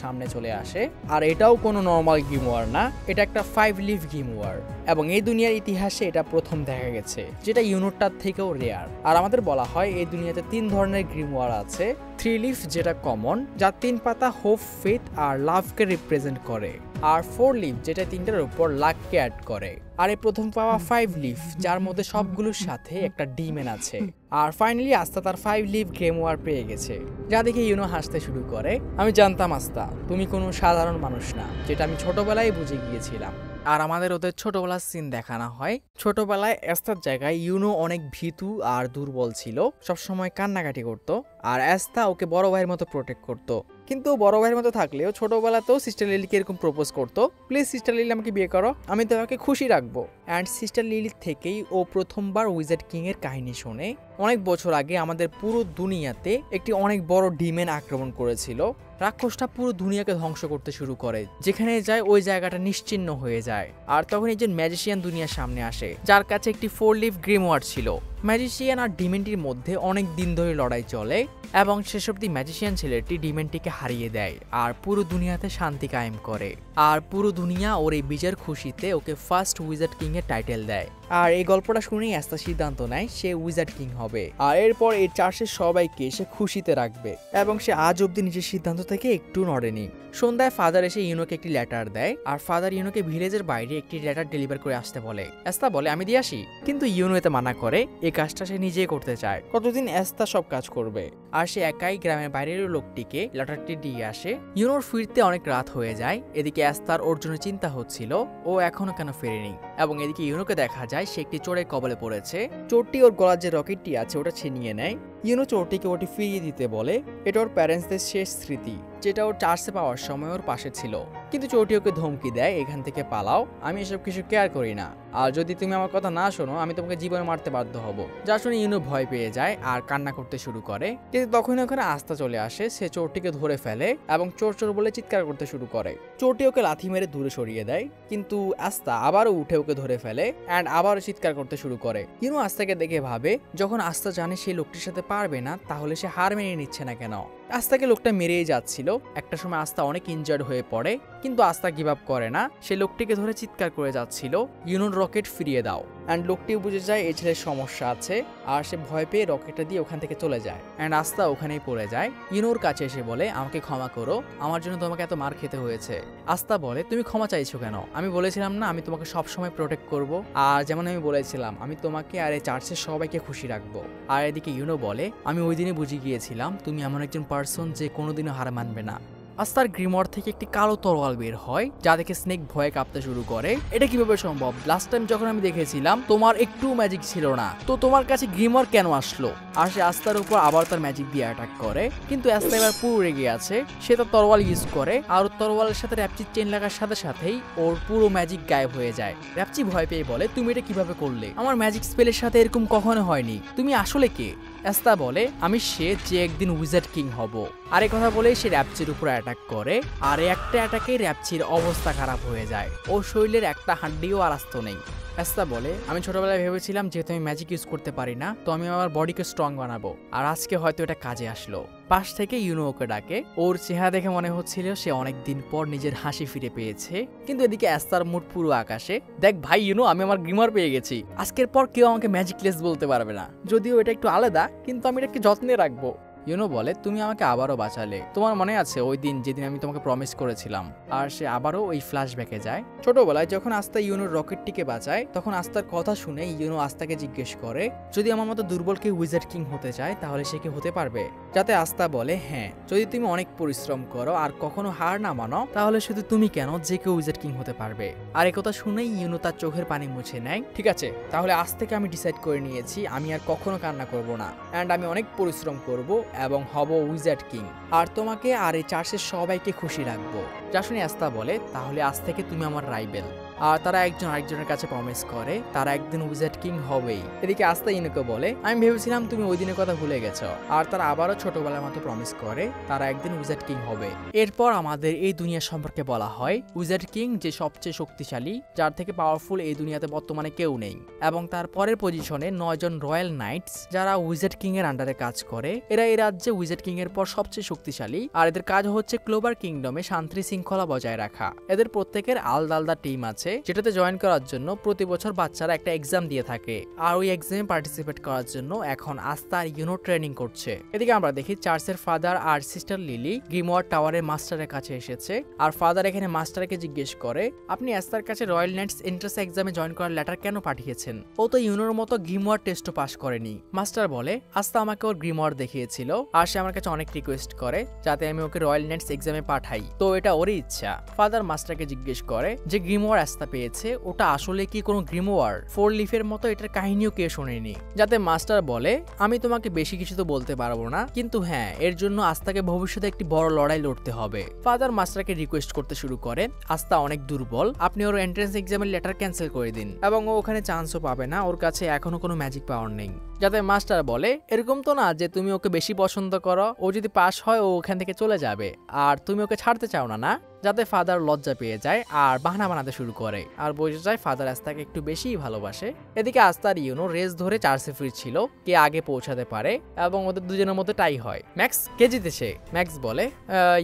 সামনে চলে আসে, আর এটাও কোনো নর্মাল গ্রিমওয়ার না, এটা একটা 5 লিফ গ্রিমওয়ার, এবং এই দুনিয়ার ইতিহাসে এটা প্রথম দেখা গেছে, যেটা ইউনোটার থেকেও রেয়ার। আর আমাদের বলা হয় এই দুনিয়াতে 3 ধরনের গ্রিমওয়ার আছে। 3 লিফ যেটা কমন, যার 3 পাতা হোপ, ফেথ আর লাভকে রিপ্রেজেন্ট করে, আর 4 লিফ যেটা 3টার উপর লাককে অ্যাড করে, আর এই প্রথম পাওয়া 5 লিফ যার মধ্যে সবগুলোর সাথে একটা ডিমেন আছে। আর ফাইনালি আস্তা তার 5 লিফ গ্রিমওয়ার পেয়ে গেছে, যা দেখে ইউনো হাসতে শুরু করে। আমি জানতাম আস্তা তুমি কোনো সাধারণ মানুষ না, যেটা আমি ছোটবেলায় বুঝে গিয়েছিলাম। আর আমাদের ওদের ছোটবেলার সিন দেখানো হয়। ছোটবেলায় অ্যাস্তার জায়গায় ইউনো অনেক ভীতু আর দুর্বল ছিল, সবসময় কান্নাকাটি করতো, আর অ্যাস্তা ওকে বড় ভাইয়ের মতো প্রোটেক্ট করতো। কিন্তু বড় ভাইয়ের মতো থাকলেও ছোটবেলাতেও সিস্টার লিলিকে এরকম প্রপোজ করতো, প্লিজ সিস্টার লিলি আমাকে বিয়ে করো, আমি তোমাকে খুশি রাখবো। অ্যান্ড সিস্টার লিলির থেকেই ও প্রথমবার উইজার্ড কিং এর কাহিনী শোনে। অনেক বছর আগে আমাদের পুরো দুনিয়াতে একটি অনেক বড় ডিমেন আক্রমণ করেছিল। রাক্ষসটা পুরো দুনিয়াকে ধ্বংস করতে শুরু করে, যেখানে যায় ওই জায়গাটা নিশ্চিহ্ন হয়ে যায়। আর তখন একজন ম্যাজিশিয়ান দুনিয়ার সামনে আসে, যার কাছে একটি 4 লিফ গ্রিমওয়ার ছিল। ম্যাজিশিয়ান আর ডিমেনটির মধ্যে অনেক দিন ধরে লড়াই চলে, এবং শেষ অবধি ম্যাজিশিয়ান ছেলেটি ডিমেনটিকে হারিয়ে দেয় আর পুরো দুনিয়াতে শান্তি কায়েম করে। আর পুরো দুনিয়া ওর এই বিজয়ের খুশিতে ওকে ফার্স্ট উইজার্ড কিং এর টাইটেল দেয়। আর এই গল্পটা শুনেই অ্যাস্তা সিদ্ধান্ত নেয় সে উইজার্ড কিং হবে, আর এরপর এই চার্চের সবাইকে সে খুশিতে রাখবে, এবং সে আজ অব্দি নিজের সিদ্ধান্ত থেকে একটু নড়েনি। সন্ধ্যায় ফাদার এসে ইউনোকে একটি লেটার দেয়, আর ফাদার ইউনোকে ভিলেজের বাইরে একটি লেটার ডেলিভার করে আসতে বলে। অ্যাস্তা বলে আমি দিয়ে আসি, কিন্তু ইউনো এতে মানা করে, এই কাজটা সে নিজেই করতে চায়। কতদিন অ্যাস্তা সব কাজ করবে, আর সে একাই গ্রামের বাইরের লোকটিকে লেটারটি দিয়ে আসে। ইউনোর ফিরতে অনেক রাত হয়ে যায়। এদিকে অ্যাস্তার ওর জন্য চিন্তা হচ্ছিল ও এখনো কেন ফেরেনি, এবং এদিকে ইউনোকে দেখা যায় সে একটি চোরের কবলে পড়েছে। চোরটি ওর গলার যে রকেটটি আছে ওটা ছিনিয়ে নেয়। ইউনো চোরটিকে ওটি ফিরিয়ে দিতে বলে। এটা ওর প্যারেন্টসদের শেষ স্মৃতি, যেটা ওর চার্চে পাওয়ার সময় ওর পাশে ছিল। কিন্তু চোরটি ওকে ধমকি দেয়, এখান থেকে পালাও, আমি এসব কিছু কেয়ার করি না, আর যদি তুমি আমার কথা না শোনো আমি তোমাকে জীবনে মারতে বাধ্য হব। যা শুনে ইউনো ভয় পেয়ে যায় আর কান্না করতে শুরু করে। কিন্তু তখন ওখানে আস্থা চলে আসে, সে চোরটিকে ধরে ফেলে এবং চোর চোর বলে চিৎকার করতে শুরু করে। চোরটি ওকে লাথি মেরে দূরে সরিয়ে দেয়, কিন্তু আস্থা আবারও উঠে ওকে ধরে ফেলে অ্যান্ড আবারও চিৎকার করতে শুরু করে। ইউনো আস্থাকে দেখে ভাবে, যখন আস্থা জানে সেই লোকটির সাথে পারবে না, তাহলে সে হার মেনে নিচ্ছে না কেন। আস্থাকে লোকটা মেরেই যাচ্ছিল। একটা সময় আস্থা অনেক ইনজার্ড হয়ে পড়ে, কিন্তু আস্থা গিভ আপ করে না। সে লোকটিকে ধরে চিৎকার করে যাচ্ছিল, ইউনোর রকেট ফিরিয়ে দাও। অ্যান্ড লোকটিও বুঝে যায় এই ছেলের সমস্যা আছে, আর সে ভয় পেয়ে রকেটটা দিয়ে ওখান থেকে চলে যায়। অ্যান্ড আস্থা ওখানেই পড়ে যায়। ইউনোর কাছে এসে বলে, আমাকে ক্ষমা করো, আমার জন্য তোমাকে এত মার খেতে হয়েছে। আস্থা বলে, তুমি ক্ষমা চাইছো কেন? আমি বলেছিলাম না আমি তোমাকে সবসময় প্রোটেক্ট করব, আর যেমন আমি বলেছিলাম আমি তোমাকে আর এই চার্চের সবাইকে খুশি রাখবো। আর এদিকে ইউনো বলে, আমি ওই দিনই বুঝে গিয়েছিলাম তুমি এমন একজন পার্সন যে কোনোদিনও হার মানবে না। আস্থার গ্রিমওয়ার থেকে একটি কালো তরোয়াল বের হয়, যা দেখে স্নেক ভয়ে কাঁপতে শুরু করে। এটা কিভাবে সম্ভব? লাস্ট টাইম যখন আমি দেখেছিলাম তোমার একটু ম্যাজিক ছিল না, তো তোমার কাছে গ্রিমওয়ার কেন আসলো? আর সে আস্থার উপর আবার তার ম্যাজিক দিয়ে অ্যাটাক করে, কিন্তু আস্থা এবার পুরো রেগে আছে। সে তার তরোয়াল ইউজ করে, আর তরোয়ালের সাথে র্যাপচির চেন লাগার সাথে সাথেই ওর পুরো ম্যাজিক গায়েব হয়ে যায়। র্যাপচি ভয় পেয়ে বলে, তুমি এটা কিভাবে করলে? আমার ম্যাজিক স্পেলের সাথে এরকম কখনো হয়নি, তুমি আসলে কে? আস্থা বলে, আমি সে যে একদিন উইজার্ড কিং হব। আর এই কথা বলেই সে র্যাপচির উপর অ্যাটাক করে, আর একটা অ্যাটাকে র্যাপচির অবস্থা খারাপ হয়ে যায়। ওর শরীরের একটা হাড্ডিও আর আস্ত নেই। আস্থা বলে, আমি ছোটবেলায় ভেবেছিলাম যেহেতু আমি ম্যাজিক ইউজ করতে পারি না, তো আমি আমার বডিকে স্ট্রং বানাবো, আর আজকে হয়তো এটা কাজে আসলো। পাশ থেকে ইউনো ওকে ডাকে। ওর চেহারা দেখে মনে হচ্ছিল সে অনেকদিন পর নিজের হাসি ফিরে পেয়েছে। কিন্তু এদিকে আস্থার মুড পুরো আকাশে। দেখ ভাই ইউনো, আমি আমার গ্রিমার পেয়ে গেছি, আজকের পর কেউ আমাকে ম্যাজিকলেস বলতে পারবে না। যদিও এটা একটু আলাদা, কিন্তু আমি এটাকে যত্নে রাখবো। ইউনো বলে, তুমি আমাকে আবারও বাঁচালে, তোমার মনে আছে ওই দিন যেদিন আমি তোমাকে প্রমিস করেছিলাম? আর সে আবারও ওই ফ্ল্যাশব্যাকে যায়। ছোটবেলায় যখন আস্থা ইউনোর রকেটটিকে বাঁচায়, তখন আস্থার কথা শুনে ইউনো আস্থাকে জিজ্ঞেস করে, যদি আমার মতো দুর্বল কেউ উইজার্ড কিং হতে চায় তাহলে সে কি হতে পারবে? যাতে আস্থা বলে, হ্যাঁ, যদি তুমি অনেক পরিশ্রম করো আর কখনো হার না মানো, তাহলে শুধু তুমি কেন, যে কেউ উইজার্ড কিং হতে পারবে। আর এই কথা শুনেই ইউনো তার চোখের পানি মুছে নেয়। ঠিক আছে, তাহলে আজ থেকে আমি ডিসাইড করে নিয়েছি আমি আর কখনো কান্না করব না, অ্যান্ড আমি অনেক পরিশ্রম করব এবং হব উইজার্ড কিং, আর তোমাকে আর এই চার্চের সবাইকে খুশি রাখবো। যা শুনে আস্থা বলে, তাহলে আজ থেকে তুমি আমার রাইভেল। আর তারা একজন আরেকজনের কাছে প্রমিস করে তারা একদিন উইজার্ড কিং হবেই। এদিকে আস্থা ইউনোকে বলে, আমি ভেবেছিলাম তুমি ওই দিনের কথা ভুলে গেছো। আর তারা আবারও ছোটবেলার মতো প্রমিস করে তারা একদিন উইজার্ড কিং হবে। এরপর আমাদের এই দুনিয়া সম্পর্কে বলা হয়, উইজার্ড কিং যে সবচেয়ে শক্তিশালী, যার থেকে পাওয়ারফুল এই দুনিয়াতে বর্তমানে কেউ নেই। এবং তার পরের পজিশনে 9 জন রয়্যাল নাইটস, যারা উইজার্ড কিং এর আন্ডারে কাজ করে। এরা এই রাজ্যে উইজার্ড কিং এর পর সবচেয়ে শক্তিশালী, আর এদের কাজ হচ্ছে ক্লোভার কিংডমে শান্তি শৃঙ্খলা বজায় রাখা। এদের প্রত্যেকের আলাদা আলাদা টিম আছে, যেটাতে জয়েন করার জন্য প্রতি বছর বাচ্চারা একটা এক্সাম দিয়ে থাকে। আর ওই এক্সামে পার্টিসিপেট করার জন্য এখন আস্থা আর ইউনো ট্রেনিং করছে। এদিকে আমরা দেখি চার্চের ফাদার আর সিস্টার লিলি গ্রিমওয়ার টাওয়ারের মাস্টারের কাছে এসেছে। আর ফাদার এখানে মাস্টারকে জিজ্ঞেস করে, আপনি আস্থার কাছে রয়্যাল নাইটস এন্ট্রান্স এক্সামে জয়েন করার লেটার কেন পাঠিয়েছেন? ও তো ইউনোর মতো গ্রিমওয়ার টেস্টও পাস করেনি। মাস্টার বলে, আস্থা আমাকে ওর গ্রিমওয়ার দেখিয়েছিল, আর সে আমার কাছে অনেক রিকোয়েস্ট করে যাতে আমি ওকে রয়্যাল নাইটস এক্সামে পাঠাই, তো এটা ওরই ইচ্ছা। ফাদার মাস্টারকে জিজ্ঞেস করে, যে গ্রিমওয়ার আস্থা পেয়েছে ওটা আসলে কি কোনো গ্রিমওয়ার? 4 লিফের মতো এটার কাহিনীও কে শোনেনি। যাতে মাস্টার বলে, আমি তোমাকে বেশি কিছু তো বলতে পারবো না, কিন্তু হ্যাঁ, এর জন্য আস্থাকে ভবিষ্যতে একটি বড় লড়াই লড়তে হবে। ফাদার মাস্টারকে রিকোয়েস্ট করতে শুরু করে, আস্থা অনেক দুর্বল, আপনি ওর এন্ট্রান্স এক্সামের লেটার ক্যান্সেল করে দিন, এবং ও ওখানে চান্সও পাবে না, ওর কাছে এখনো কোনো ম্যাজিক পাওয়ার নেই। যাতে মাস্টার বলে, এরকম তো না যে তুমি ওকে বেশি পছন্দ করো, ও যদি পাস হয় ও ওখান থেকে চলে যাবে, আর তুমি ওকে ছাড়তে চাও না, না? যাতে ফাদার লজ্জা পেয়ে যায় আর বাহানা বানাতে শুরু করে, আর বোঝা যায় ফাদার আস্থাকে একটু বেশিই ভালোবাসে। এদিকে আস্থার ইউনো রেস ধরে চার্চে ফিরছিল, কে আগে পৌঁছাতে পারে, এবং ওদের দুজনের মধ্যে টাই হয়। ম্যাক্স, কে জিতেছে? ম্যাক্স বলে,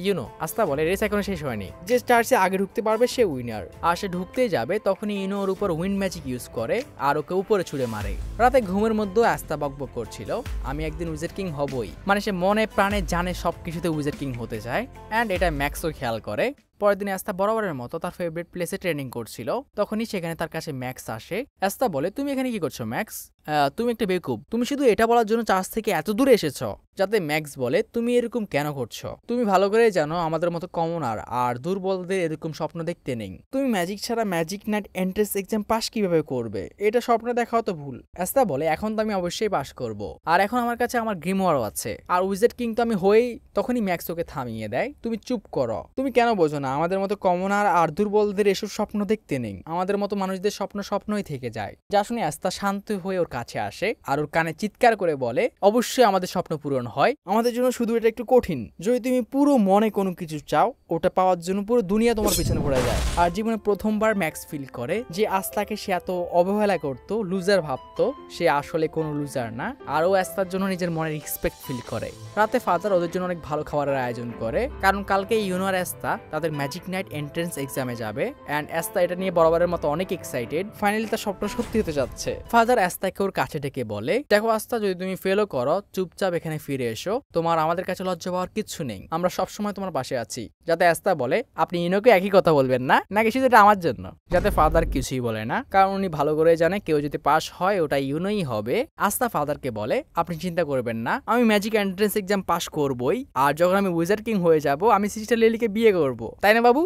ইউনো। আস্থা বলে, রেস এখনো শেষ হয়নি, যে চার্চে আগে ঢুকতে পারবে সে উইনার। আর সে ঢুকতেই যাবে, তখনই ইউনো ওর উপর উইন্ড ম্যাজিক ইউজ করে আর ওকে উপরে ছুড়ে মারে। রাতে ঘুমের মধ্যে আস্থা বকবক করছিল, আমি একদিন উইজার্ড কিং হবই, মানে সে মনে প্রাণে জানে সবকিছুতে উইজার্ড কিং হতে চায়, অ্যান্ড এটা ম্যাক্সও খেয়াল করে। পরের দিনে আস্থা বরাবরের মতো তার ফেভারিট প্লেসে ট্রেনিং করছিল, তখনই সেখানে তার কাছে ম্যাক্স আসে। আস্থা বলে, তুমি এখানে কি করছো ম্যাক্স? তুমি একটা বেকুব, তুমি শুধু এটা বলার জন্য চার্চ থেকে এত দূরে এসেছো। যাতে ম্যাক্স বলে, তুমি এরকম কেন করছো? তুমি ভালো করে জানো আমাদের মতো কমনার আর দুর্বলদের এরকম স্বপ্ন দেখতে নেই। তুমি ম্যাজিক ছাড়া magic night entrance exam pass কিভাবে করবে? এটা স্বপ্ন দেখাও তো ভুল। অ্যাস্তা বলে, এখন তো আমি অবশ্যই পাস করব, আর এখন আমার কাছে আমার গ্রিমওয়ারও আছে, আর উইজার্ড কিং তো আমি হয়েই। তখনই ম্যাক্স ওকে থামিয়ে দেয়, তুমি চুপ করো, তুমি কেন বোঝো না আমাদের মতো কমনার আর দুর্বলদের এসব স্বপ্ন দেখতে নেই। আমাদের মতো মানুষদের স্বপ্নই থেকে যায়। যা শুনে অ্যাস্তা শান্ত হয়ে ওর কাছে আসে আর ওর কানে চিৎকার করে বলে, অবশ্যই আমাদের স্বপ্ন পূরণ হয়, আমাদের জন্য শুধু এটা একটু কঠিন। যদি তুমি পুরো মনে কোনো কিছু চাও, ওটা পাওয়ার জন্য পুরো দুনিয়া তোমার পিছনে পড়ে যায়। আর জীবনে প্রথমবার ম্যাক্স ফিল করে যে আস্তাকে সে এত অবহেলা করতো, লুজার ভাবতো, সে আসলে কোনো লুজার না। আর ও অ্যাস্তার জন্য নিজের মনে রেসপেক্ট ফিল করে। রাতে ফাদার ওদের জন্য অনেক ভালো খাবারের আয়োজন করে, কারণ কালকে ইউনো আর অ্যাস্তা তাদের ম্যাজিক নাইট এন্ট্রান্স এক্সামে যাবে। অ্যান্ড অ্যাস্তা এটা নিয়ে বরাবরের মতো অনেক এক্সাইটেড, ফাইনালি তার স্বপ্ন সত্যি হতে যাচ্ছে। ফাদার অ্যাস্তাকে ওর কাছে ডেকে বলে, দেখো আস্তা, যদি তুমি ফেলও করো, চুপচাপ এখানে ফিরে এসো, তোমার আমাদের কাছে লজ্জা পাওয়ার কিচ্ছু নেই, আমরা সবসময় তোমার পাশে আছি। যাতে অ্যাস্তা বলে, আপনি ইনোকে একই কথা বলবেন না নাকি শুধু এটা আমার জন্য? যাতে ফাদার কিছুই বলে না, কারণ উনি ভালো করে জানে কেউ যদি পাস হয় ওটা ইউনোই হবে। আস্তা ফাদারকে বলে, আপনি চিন্তা করবেন না, আমি ম্যাজিক এন্ট্রান্স এক্সাম পাস করবই, আর যখন আমি উইজার্ড কিং হয়ে যাব আমি সিস্টার লিলিকে বিয়ে করব, তাই না বাবু?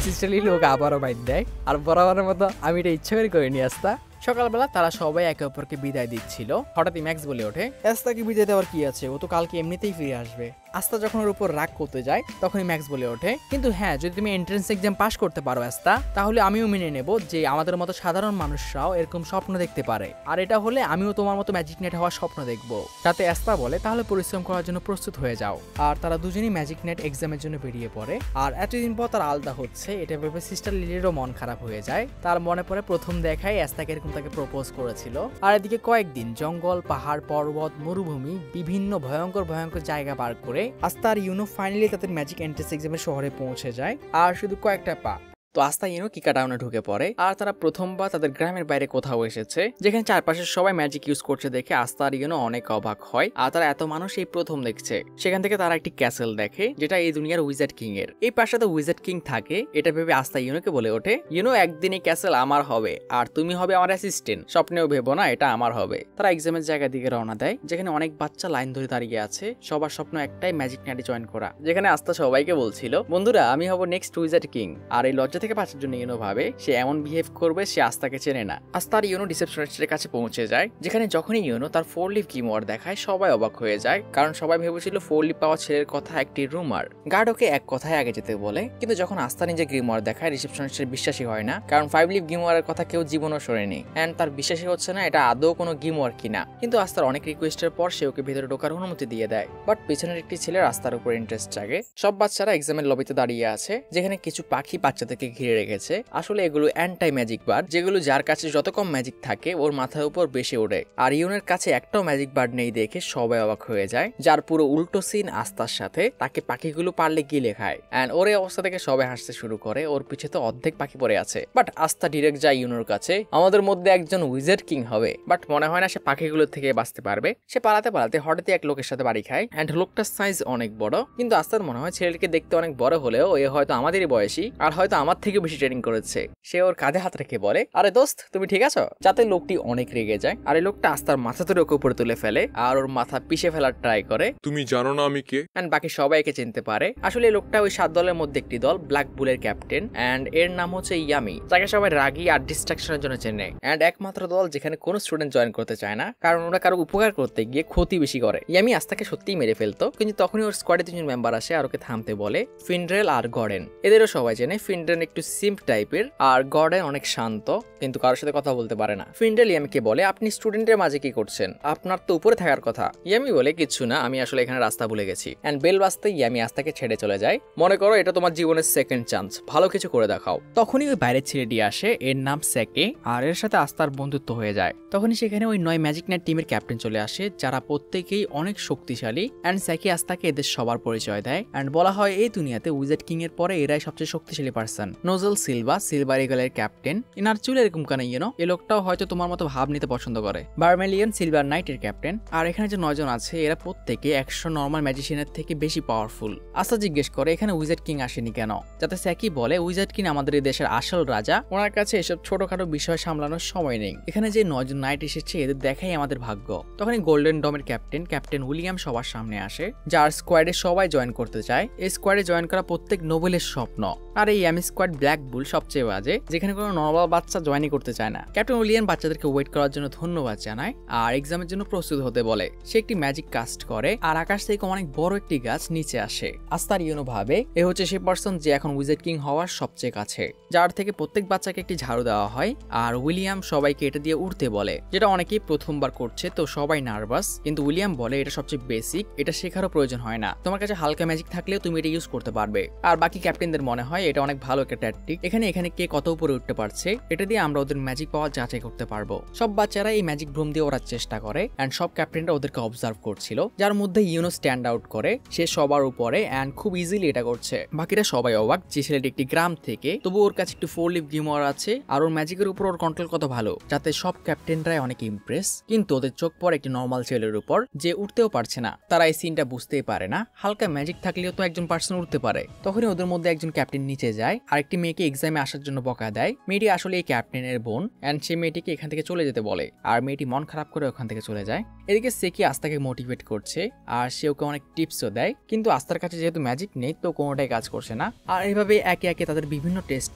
সিস্টার লিলি ওকে আবারও বাইট দেয়, আর বরাবরের মতো আমি এটা ইচ্ছা করে নিয়ে আসতা। সকালবেলা তারা সবাই একে অপরকে বিদায় দিচ্ছিল, হঠাৎই ম্যাক্স বলে ওঠে, অ্যাস্তাকে বিদায় দেওয়ার কি আছে, ও তো কালকে এমনিতেই ফিরে আসবে। আস্তা যখন ওর উপর রাগ করতে যায়, তখনই ম্যাক্স বলে ওঠে, কিন্তু হ্যাঁ, যদি তুমি এন্ট্রান্স এক্সাম পাস করতে পারো আস্তা, তাহলে আমিও মেনে নেব যে আমাদের মতো সাধারণ মানুষরাও এরকম স্বপ্ন দেখতে পারে, আর এটা হলে আমিও তোমার মতো ম্যাজিক নাইট হওয়ার স্বপ্ন দেখব। যাতে আস্তা বলে, তাহলে পরিশ্রম করার জন্য প্রস্তুত হয়ে যাও। আর তারা দুজনেই ম্যাজিক নাইট এক্সামের জন্য বেরিয়ে পড়ে। আর এতদিন পর তার আলাদা হচ্ছে, এটা ভেবে সিস্টার লিলিরও মন খারাপ হয়ে যায়। তার মনে পড়ে প্রথম দেখায় অ্যাস্তাকে এরকম তাকে প্রপোজ করেছিল। আর এদিকে কয়েকদিন জঙ্গল, পাহাড়, পর্বত, মরুভূমি, বিভিন্ন ভয়ঙ্কর জায়গা পার করে আস্তা আর ইউনো ফাইনালি তাদের ম্যাজিক এন্ট্রান্স এক্সামের শহরে পৌঁছে যায়। আর শুধু কয়েকটা পা তো আস্তা ইউনো কিকা টাউনে ঢুকে পড়ে। আর তারা প্রথমবার তাদের গ্রামের বাইরে কোথাও এসেছে, যেখানে চারপাশে সবাই ম্যাজিক ইউজ করছে দেখে আস্তা আর ইউনো অনেক অবাক হয়। আর তারা এত মানুষ এই প্রথম দেখছে। সেখান থেকে তারা একটি ক্যাসেল দেখে, যেটা এই দুনিয়ার উইজার্ড কিং এর। এই পাশে উইজার্ড কিং থাকে, এটা ভেবে আস্তা ইউনোকে বলে ওঠে, ইউনো, একদিন এই ক্যাসেল আমার হবে, আর তুমি হবে আমার অ্যাসিস্ট্যান্ট। স্বপ্নেও ভেবো না এটা আমার হবে। তারা এক্সামের জায়গার দিকে রওনা দেয়, যেখানে অনেক বাচ্চা লাইন ধরে দাঁড়িয়ে আছে। সবার স্বপ্ন একটাই, ম্যাজিক নাইটে জয়েন করা। যেখানে আস্তা সবাইকে বলছিল, বন্ধুরা, আমি হব নেক্সট উইজার্ড কিং। আর এই লজ্জা থেকে বাঁচার জন্য ইউনো ভাবে সে এমন বিহেভ করবে, সে আস্তাকে চেনে না। আস্তার ইউনো রিসেপশনিস্টের কাছে পৌঁছে যায়, যেখানে যখনই ইউনো তার 4 লিভ গ্রিমওয়ার দেখায়, সবাই অবাক হয়ে যায়, কারণ সবাই ভেবেছিল 4 লিভ পাওয়া ছেলের কথা একটি রুমার। গার্ড ওকে এক কথায় আগে যেতে বলে, কিন্তু যখন আস্তা নিজে গ্রিমওয়ার দেখায়, রিসেপশনিস্টের বিশ্বাসই হয় না, কারণ 5 লিভ গ্রিমওয়ারের কথা কেউ জীবনও শোনেনি। এন্ড তার বিশ্বাসই হচ্ছে না এটা আদৌ কোনো গ্রিমওয়ার কিনা। কিন্তু আস্তার অনেক রিকোয়েস্টের পর সে ওকে ভেতরে ঢোকার অনুমতি দিয়ে দেয়। বাট পিছনের একটি ছেলের আস্তার উপর ইন্টারেস্ট জাগে। সব বাচ্চারা এক্সামের লবিতে দাঁড়িয়ে আছে, যেখানে কিছু পাখি বাচ্চাদেরকে ঘিরে রেখেছে। আসলে এগুলো অ্যান্টাই ম্যাজিক বার্ড, যেগুলো যার কাছে যত কম ম্যাজিক থাকে ওর মাথার উপর বেশি ওড়ে। আর ইউনের কাছে একটাও ম্যাজিক বার্ড নেই দেখে সবাই অবাক হয়ে যায়। যার পুরো উল্টো সিন আস্তার সাথে, তাকে পাখিগুলো পারলে গিলে খায়। এন্ড ওর এই অবস্থা থেকে সবাই হাসতে শুরু করে, ওর পিছে তো অর্ধেক পাখি পড়ে আছে। বাট আস্তা ডিরেক্ট যায় ইউনোর কাছে, আমাদের মধ্যে একজন উইজার্ড কিং হবে। বাট মনে হয় না সে পাখিগুলোর থেকে বাঁচতে পারবে। সে পালাতে পালাতে হঠাৎই এক লোকের সাথে বাড়ি খায়। এন্ড লোকটার সাইজ অনেক বড়, কিন্তু আস্তার মনে হয় ছেলেটিকে দেখতে অনেক বড় হলেও এ হয়তো আমাদেরই বয়সী, আর হয়তো আমার থেকে বেশি ট্রেনিং করেছে। সে ওর কাঁধে হাত রেখে বলে, আরে দোস্ত, তুমি ঠিক আছো? যাতে লোকটি অনেক রেগে যায়, আর এই লোকটা আস্তার মাথা ধরে ওকে উপরে তুলে ফেলে, আর ওর মাথা পিষে ফেলার ট্রাই করে। তুমি জানো না আমি কে? এন্ড বাকি সবাইকে চিনতে পারে। আসলে এই লোকটা ওই 7 দলের মধ্যে একটি দল, ব্ল্যাক বুলের ক্যাপ্টেন। এন্ড এর নাম হচ্ছে ইয়ামি, যাকে সবাই রাগী আর ডিস্ট্রাকশনের জন্য চেনে। এন্ড একমাত্র দল যেখানে কোনো স্টুডেন্ট জয়েন করতে চায় না, কারণ ওরা কারো উপকার করতে গিয়ে ক্ষতি বেশি করে। ইয়ামি আস্তাকে সত্যিই মেরে ফেলতো, কিন্তু তখনই ওর স্কোয়াডে 3 জন মেম্বার আসে আর ওকে থামতে বলে। ফিনড্রেল আর গর্ডেন, এদেরও সবাই চেনে। ফিনড্রেল একটু সিম্প টাইপের, আর গর্ডেন অনেক শান্ত, কিন্তু কারোর সাথে কথা বলতে পারে না। ফিনড্রেল ইয়ামিকে বলে, আপনি স্টুডেন্টের মাঝে কি করছেন? আপনার তো উপরে থাকার কথা। ইয়ামি বলে, কিচ্ছু না, আমি আসলে এখানে রাস্তা ভুলে গেছি। এন্ড বেল বাজতে ইয়ামি আস্তাকে ছেড়ে চলে যায়। মনে করো এটা তোমার জীবনের সেকেন্ড চান্স, ভালো কিছু করে দেখাও। তখনই ওই বাইরের ছেলেটি আসে, এর নাম সেকে, আর এর সাথে আস্তার বন্ধুত্ব হয়ে যায়। তখনই সেখানে ওই 9 ম্যাজিক নাইট টিমের ক্যাপ্টেন চলে আসে, যারা প্রত্যেকেই অনেক শক্তিশালী। এন্ড সেকে আস্তাকে এদের সবার পরিচয় দেয়। এন্ড বলা হয় এই দুনিয়াতে উইজার্ড কিং এর পরে এরাই সবচেয়ে শক্তিশালী পার্সন। নোজেল সিলভা, সিলভার ইগলের ক্যাপ্টেন। ইনার চুল এরকম কেন এই লোকটাও হয়তো তোমার মতো ভাব নিতে পছন্দ করে। ভার্মেলিয়ন সিলভার নাইটের ক্যাপ্টেন। আর এখানে যে 9 জন আছে এরা প্রত্যেকে 100 নর্মাল ম্যাজিশিয়ানের থেকে বেশি পাওয়ারফুল। আস্থা জিজ্ঞেস করে এখানে উইজার্ড কিং আসেনি কেন, যাতে স্যাকি বলে উইজার্ড কিং আমাদের এই দেশের আসল রাজা, ওনার কাছে এসব ছোটখাটো বিষয় সামলানোর সময় নেই। এখানে যে 9 জন নাইট এসেছে এদের দেখাই আমাদের ভাগ্য। তখনই গোল্ডেন ডমের ক্যাপ্টেন উইলিয়াম সবার সামনে আসে, যার স্কোয়াডে সবাই জয়েন করতে চায়। এই স্কোয়াডে জয়েন করা প্রত্যেক নোবেলের স্বপ্ন। আর এই ইয়ামি স্কোয়াড ব্ল্যাক বুল সবচেয়ে বাজে, যেখানে কোনো নর্মাল বাচ্চা জয়েনই করতে চায় না। ক্যাপ্টেন উইলিয়াম বাচ্চাদেরকে ওয়েট করার জন্য ধন্যবাদ জানায় আর এক্সামের জন্য প্রস্তুত হতে বলে। সে একটি ম্যাজিক কাস্ট করে আর আকাশ থেকে অনেক বড় একটি গাছ নিচে আসে। আস্তার ইউনো ভাবে এ হচ্ছে সে পার্সন যে এখন উইজার্ড কিং হওয়ার সবচেয়ে কাছে, যার থেকে প্রত্যেক বাচ্চাকে একটি ঝাড়ু দেওয়া হয়। আর উইলিয়াম সবাইকে এটা দিয়ে উঠতে বলে, যেটা অনেকেই প্রথমবার করছে তো সবাই নার্ভাস। কিন্তু উইলিয়াম বলে এটা সবচেয়ে বেসিক, এটা শেখারও প্রয়োজন হয় না, তোমার কাছে হালকা ম্যাজিক থাকলেও তুমি এটা ইউজ করতে পারবে। আর বাকি ক্যাপ্টেনদের মনে হয় এটা অনেক ভালো একটা ট্যাকটিক, এখানে কে কত উপরে উঠতে পারছে এটা দিয়ে আমরা ওদের ম্যাজিক পাওয়ার যাচাই করতে পারবো। সব বাচ্চারা এই ম্যাজিক ব্রুম দিয়ে ওড়ার চেষ্টা করে এন্ড সব ক্যাপ্টেনরা ওদেরকে অবজার্ভ করছিল, যার মধ্যে ইউনো স্ট্যান্ড আউট করে। সে সবার উপরে এন্ড খুব ইজিলি এটা করছে। বাকিরা সবাই অবাক যে ছেলেটি একটি গ্রাম থেকে, তবু ওর কাছে একটু 4 লিভ গ্রিমওয়ার আছে আর ওর ম্যাজিকের উপর ওর কন্ট্রোল কত ভালো, যাতে সব ক্যাপ্টেনরাই অনেক ইমপ্রেস। কিন্তু ওদের চোখ পড়ে একটি নর্মাল ছেলের উপর যে উঠতেও পারছে না। তারা এই সিনটা বুঝতেই পারে না, হালকা ম্যাজিক থাকলেও তো একজন পার্সন উঠতে পারে। তখনই ওদের মধ্যে একজন ক্যাপ্টেন নিচে যায় আর একটি মেয়েকে এক্সামে আসার জন্য বকা দেয়। মেয়েটি আসলে এই ক্যাপ্টেনের বোন এন্ড সে মেয়েটিকে এখান থেকে চলে যেতে বলে আর মেয়েটি মন খারাপ করে ওখান থেকে চলে যায়। এদিকে সেকি আস্তাকে মোটিভেট করছে আর সে ওকে অনেক টিপসও দেয়, কিন্তু আস্তার কাছে যেহেতু ম্যাজিক নেই তো কোনোটাই কাজ করছে না। আর এইভাবে একে একে তাদের বিভিন্ন টেস্ট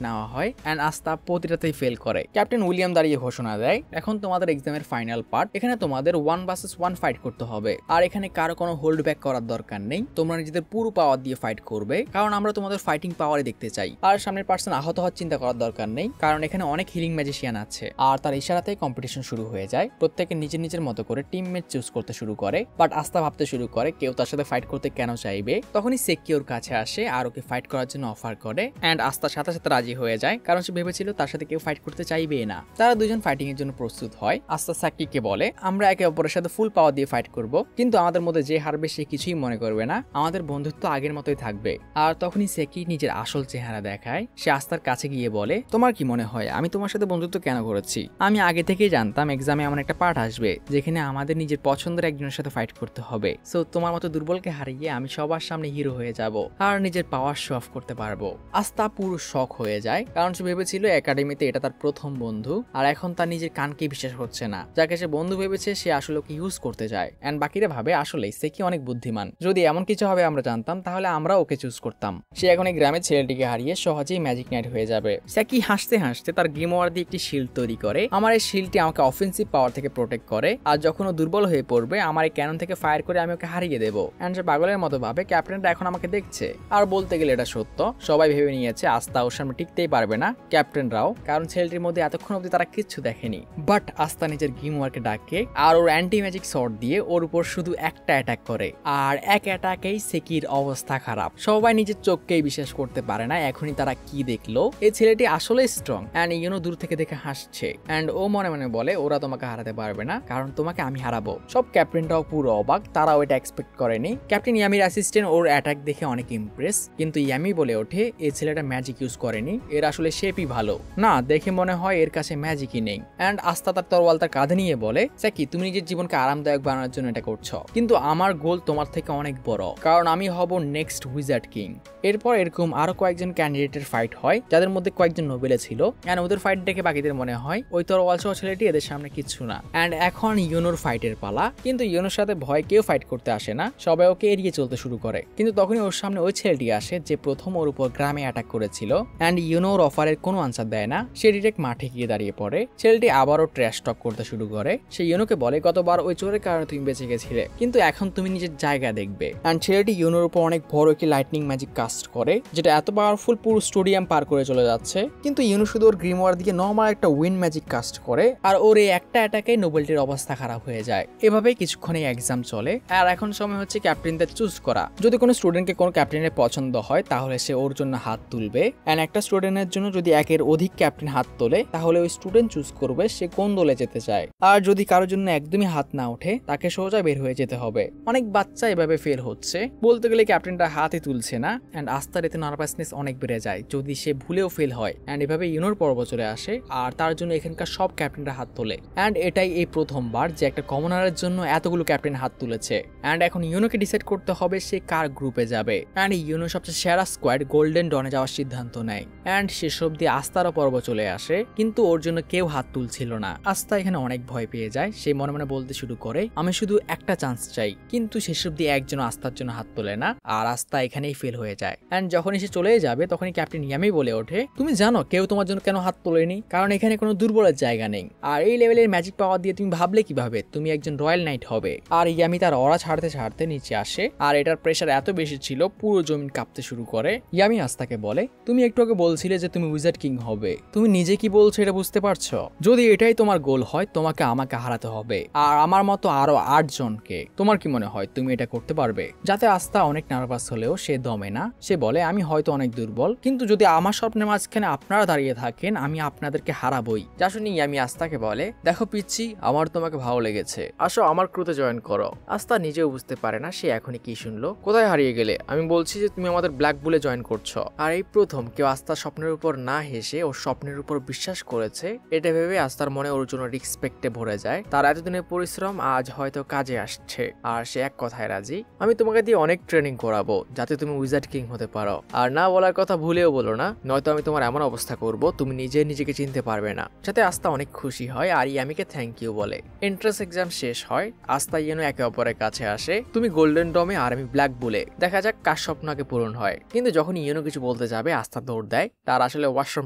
নেওয়া হয় এন্ড আস্তা প্রতিটাতেই ফেল করে। ক্যাপ্টেন উইলিয়াম দাঁড়িয়ে ঘোষণা দেয়, এখন তোমাদের এক্সামের ফাইনাল পার্ট, এখানে তোমাদের 1 ভার্সেস 1 ফাইট করতে হবে। আর এখানে কারো কোনো হোল্ড ব্যাক করার দরকার নেই, তোমরা নিজেদের পুরো পাওয়ার দিয়ে ফাইট করবে, কারণ আমরা তোমাদের ফাইটিং পাওয়ারে দেখতে চাই। আর সামনের পার্সন আহত হওয়ার চিন্তা করার দরকার নেই, কারণ এখানে অনেক হিলিং ম্যাজিশিয়ান আছে। আর তার ইশারাতেই কম্পিটিশন শুরু হয়ে যায়। প্রত্যেকে নিজের মতো করে টিমমেট চুজ করতে শুরু করে, বাট আস্থা ভাবতে শুরু করে কেউ তার সাথে ফাইট করতে কেন চাইবে। তখনই সেকি ওর কাছে আসে আর ওকে ফাইট করার জন্য অফার করে এন্ড আস্থার সাথে সাথে রাজি হয়ে যায়, কারণ সে ভেবেছিল তার সাথে কেউ ফাইট করতে চাইবে না। তারা দুজন ফাইটিং এর জন্য প্রস্তুত হয়। আস্থা সাকিকে বলে আমরা একে অপরের সাথে ফুল পাওয়ার দিয়ে ফাইট করব, কিন্তু আমাদের মধ্যে যে হারবে সে কিছুই মনে করবে না, আমাদের বন্ধুত্ব আগের মতোই থাকবে। আর তখনই সেকি নিজের আসল চেহারা দেখায়। সে আস্থার কাছে গিয়ে বলে তোমার কি মনে হয় আমি তোমার সাথে বন্ধুত্ব কেন করেছি? আমি আগে থেকেই জানতাম এক্সামে এমন একটা পার্ট আসবে যেখানে আমাদের নিজের পছন্দের একজনের সাথে ফাইট করতে হবে। সো তোমার মতো দুর্বলকে হারিয়ে আমি সবার সামনে হিরো হয়ে যাব আর নিজের পাওয়ার শো অফ করতে পারবো। আস্থা পুরো শক হয়ে যায়, কারণ সে ভেবেছিল একাডেমিতে এটা তার প্রথম বন্ধু আর এখন তার নিজের কানকে বিশ্বাস হচ্ছে না। যাকে সে বন্ধু ভেবেছে সে আসলে ওকে ইউজ করতে যায় এন্ড বাকিরা ভাবে আসলে সে কি অনেক বুদ্ধিমান, যদি এমন কিছু হবে আমরা জানতাম তাহলে আমরা ওকে চুজ করতাম। সে এখন এই গ্রামের ছেলেটিকে হারিয়ে সহজেই ম্যাজিক নাইট হয়ে যাবে। সেকি হাসতে হাসতে তার গ্রিমওয়ার দিয়ে একটি শিল্ড তৈরি করে। আমার এই শিল্ডটি আমাকে অফেন্সিভ পাওয়ার থেকে প্রোটেক্ট করে আর যখন ও দুর্বল হয়ে পড়বে আমার এই ক্যানন থেকে ফায়ার করে আমি ওকে হারিয়ে দেবো। এন্ড সে পাগলের মতো ভাবে ক্যাপ্টেনটা এখন আমাকে দেখছে। আর বলতে গেলে এটা সত্য, সবাই ভেবে নিয়েছে আস্থা ওর সামনে টিকতেই পারবে না, ক্যাপ্টেনরাও, কারণ ছেলেটির মধ্যে এতক্ষণ অব্দি তারা কিচ্ছু দেখেনি। বাট আস্থা নিজের গ্রিমওয়ারকে ডাকে আর ওর অ্যান্টি ম্যাজিক শট দিয়ে ওর উপর শুধু একটা অ্যাটাক করে আর এক অ্যাটাকেই সেকির অবস্থা খারাপ। সবাই নিজের চোখকেই বিশ্বাস করতে পারে না এখনই তারা কি দেখলো। এই ছেলেটি আসলে স্ট্রং এন্ড ইউনো দূর থেকে দেখে হাসছে এন্ড ও মনে মনে বলে ওরা তোমাকে হারাতে পারবে না, কারণ তোমাকে আমি হারাবো। সব ক্যাপ্টেনটাও পুরো অবাক, তারাও এটা এক্সপেক্ট করেনি। ক্যাপ্টেন ইয়ামির অ্যাসিস্ট্যান্ট ওর অ্যাটাক দেখে অনেক ইমপ্রেস, কিন্তু ইয়ামি বলে ওঠে এই ছেলেটা ম্যাজিক ইউজ করেনি, এর আসলে শেপই ভালো না, দেখে মনে হয় এর কাছে ম্যাজিকই নেই। এন্ড আস্থা তার তরোয়াল তার কাঁধে নিয়ে বলে সাকি তুমি নিজের জীবনকে আরামদায়ক বানানোর জন্য এটা করছো, কিন্তু আমার গোল তোমার থেকে অনেক বড়, কারণ আমি হব নেক্সট উইজার্ড কিং। এরপর এরকম আরো কয়েকজন ক্যান্ডিডেটের ফাইট হয়, যাদের মধ্যে কয়েকজন নোবেলে ছিল এন্ড ওদের ফাইট দেখে বাকিদের মনে হয় ওই তরোয়াল সহ ছেলেটি এদের সামনে কিচ্ছু না। এন্ড এখন ইউনোর ফাইটের পালা, কিন্তু ইউনোর সাথে ভয় কেউ ফাইট করতে আসে না, সবাই ওকে এড়িয়ে চলতে শুরু করে। কিন্তু তখনই ওর সামনে ওই ছেলেটি আসে যে প্রথম ওর উপর গ্রামে অ্যাটাক করেছিল এন্ড ইউনোর অফারের কোনো আনসার দেয় না। সে ডিরেক্ট মাঠে গিয়ে দাঁড়িয়ে পড়ে। ছেলেটি আবারও ট্র্যাশ টক করতে শুরু করে। সে ইউনোকে বলে গতবার ওই চোরের কারণে তুমি বেঁচে গেছিলে, কিন্তু এখন তুমি নিজের জায়গা দেখবে। এন্ড ছেলেটি ইউনোর উপর অনেক বড় একটি লাইটনিং ম্যাজিক কাস্ট করে, যেটা এত পাওয়ারফুল পুরো স্টেডিয়াম পার করে চলে যাচ্ছে। কিন্তু ইউনো শুধু ওর গ্রিমওয়ার দিয়ে নর্মাল একটা উইন্ড ম্যাজিক কাস্ট করে আর ওর এই একটা অ্যাটাকেই নোবেলটির অবস্থা খারাপ হয়ে যায়। এভাবেই কিছুক্ষণ এই এক্সাম চলে আর এখন সময় হচ্ছে ক্যাপ্টেনদের চুজ করা। যদি কোনো স্টুডেন্টকে কোনো ক্যাপ্টেনের পছন্দ হয় তাহলে সে ওর জন্য হাত তুলবে এন্ড একটা স্টুডেন্টের জন্য যদি একের অধিক ক্যাপ্টেন হাত তোলে তাহলে ওই স্টুডেন্ট চুজ করবে সে কোন দলে যেতে চায়। আর যদি কারোর জন্য একদমই হাত না ওঠে তাকে সোজা বের হয়ে যেতে হবে। অনেক বাচ্চা এভাবে ফেল হচ্ছে, বলতে গেলে ক্যাপ্টেনটা হাতই তুলছে না এন্ড আস্থার এতে নার্ভাসনেস অনেক বেড়ে যায় যদি সে ভুলেও ফেল হয়। অ্যান্ড এভাবে ইউনোর পর্ব চলে আসে আর তার জন্য এখানকার সব ক্যাপ্টেনরা হাত তোলে। অ্যান্ড এটাই এই প্রথমবার যে একটা কমনারের জন্য এতগুলো ক্যাপ্টেন হাত তুলেছে। অ্যান্ড এখন ইউনোকে ডিসাইড করতে হবে সে কার গ্রুপে যাবে। অ্যান্ড ইউনো সবচেয়ে সেরা স্কোয়াড গোল্ডেন ডনে যাওয়ার সিদ্ধান্ত নেয়। অ্যান্ড শেষ অব্দি আস্তারও পর্ব চলে আসে, কিন্তু ওর জন্য কেউ হাত তুলছিল না। আস্তা এখানে অনেক ভয় পেয়ে যায়। সে মনে মনে বলতে শুরু করে আমি শুধু একটা চান্স চাই, কিন্তু শেষ অব্দি একজন আস্তার জন্য হাত তোলে না আর আস্তা এখানেই ফেল হয়ে যায়। অ্যান্ড যখনই সে চলে যাবে তখনই ক্যাপ্টেন ইয়ামি বলে ওঠে তুমি জানো কেউ তোমার জন্য কেন হাত তোলেনি? কারণ এখানে কোনো দুর্বলের জায়গা নেই। আর এই লেভেলের ম্যাজিক পাওয়ার দিয়ে তুমি ভাবলে কিভাবে তুমি একজন রয়্যাল নাইট হবে? আর ইয়ামি তার অরা ছাড়তে ছাড়তে নিচে আসে আর এটার প্রেশার এত বেশি ছিল পুরো জমিন কাঁপতে শুরু করে। ইয়ামি আস্তাকে বলে তুমি একটু আগে বলছিলে যে তুমি উইজার্ড কিং হবে, তুমি নিজে কি বলছো এটা বুঝতে পারছো? যদি এটাই তোমার গোল হয় তোমাকে আমাকে হারাতে হবে আর আমার মতো আরো 8 জনকে। তোমার কি মনে হয় তুমি এটা করতে পারবে? যাতে আস্তা অনেক নার্ভাস হলেও সে দমে না। সে বলে আমি হয়তো অনেক দুর্বল, কিন্তু যদি আমার স্বপ্নের মাঝখানে আপনারা দাঁড়িয়ে থাকেন আমি আপনাদেরকে হারাবই। যা শুনি ইয়ামি আস্তাকে বলে দেখো পিচ্ছি, আমার তোমাকে ভালো লেগেছে, আসো আমার ক্রুতে জয়েন করো। আস্তা নিজেও বুঝতে পারে না সে এখনই কি শুনলো। কোথায় হারিয়ে গেলে? আমি বলছি যে তুমি আমাদের ব্ল্যাক বুলে জয়েন করছো। আর এই প্রথম কেউ আস্তার স্বপ্নের উপর না হেসে ওর স্বপ্নের উপর বিশ্বাস করেছে। এটা ভেবে আস্তার মনে ওর জন্য রিসপেক্টে ভরে যায়। তার এতদিনের পরিশ্রম আজ হয়তো কাজে আসছে। আর সে এক কথায় রাজি, আমি তোমাকে দিয়ে অনেক ট্রেনিং করাবো যাতে তুমি উইজার্ড কিং হতে পারো। আর না বলার কথা ভুলেও বলো না, নয়তো আমি তোমার এমন অবস্থা করব তুমি নিজেকে চিনতে পারবে না। যাতে আস্তা অনেক খুশি হয় আর ইয়ামিকে থ্যাংক ইউ বলে। এন্ট্রান্স এক্সাম শেষ হয়, আস্তা ইয়েনো একে অপরের কাছে আসে। তুমি গোল্ডেন ডমে আর আমি ব্ল্যাক বুলে, দেখা যাক কার স্বপ্ন আগে পূরণ হয়। কিন্তু যখন ইয়েনো কিছু বলতে যাবে আস্তা দৌড় দেয়, তার আসলে ওয়াশরুম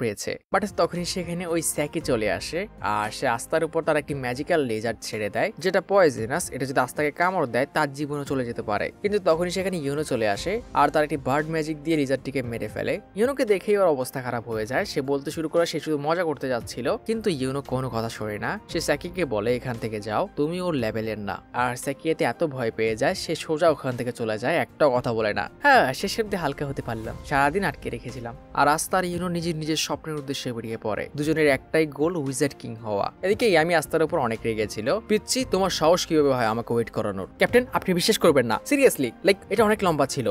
পেয়েছে। বাট তখনই সেখানে ওই স্যাকি চলে আসে আর সে আস্তার উপর তার একটি ম্যাজিক্যাল লেজার ছেড়ে দেয় যেটা পয়জনাস। এটা যদি আস্তাকে কামড় দেয় তার জীবনও চলে যেতে পারে। কিন্তু তখনই সেখানে ইয়েনো চলে আসে আর তার একটি বার্ড ম্যাজিক দিয়ে লেজারটিকে মেরে ফেলে। ইয়েনোকে দেখেই ওর অবস্থা খারাপ হয়ে যায়। সে বলতে শুরু করে সে শুধু মজা করতে যাচ্ছিল, কিন্তু ইয়েনো কোনো কথা শোনে না। সে স্যাকিকে বলে এখান থেকে যাও, তুমি ওর লেভেলের না। আর স্যাকি এতে এত ভয় পেয়ে যায় সে সোজা ওখান থেকে চলে যায়, একটাও কথা বলে না। হ্যাঁ, শেষের দিকে হালকা হতে পারলাম, সারাদিন আটকে রেখেছিলাম। আর আস্তার ইয়েনো নিজের স্বপ্নের উদ্দেশ্যে বেরিয়ে পড়ে। দুজনের একটাই গোল, উইজার্ড কিং হওয়া। এদিকে ইয়ামি আস্তার উপর অনেক রেগেছিল। পিচ্ছি, তোমার সাহস কিভাবে হয় আমাকে ওয়েট করানোর? ক্যাপ্টেন আপনি বিশ্বাস করবেন না, সিরিয়াসলি এটা অনেক লম্বা ছিল,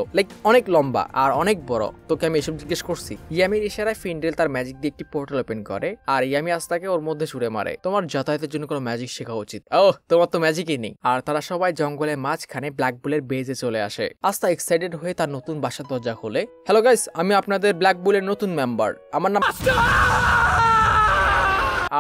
অনেক লম্বা আর অনেক বড়। তোকে আমি এসব জিজ্ঞেস করছি? ইয়ামির ইশারায় ফিন্ডেল তার ম্যাজিক দিয়ে একটি পোর্টাল ওপেন করে আর ইয়ামি আস্তাকে ওর মধ্যে ছুড়ে মারে। তোমার যাতায়াতের জন্য কোনো ম্যাজিক শেখা উচিত। তোমার তো ম্যাজিকই নেই। আর তারা সবাই জঙ্গলের মাঝখানে ব্ল্যাক বুলের বেজে চলে আসে। আস্তা এক্সাইটেড হয়ে তার নতুন বাসার দরজা খোলে। হ্যালো গাইস, আমি আপনাদের ব্ল্যাক বুলের নতুন মেম্বার, আমার নাম।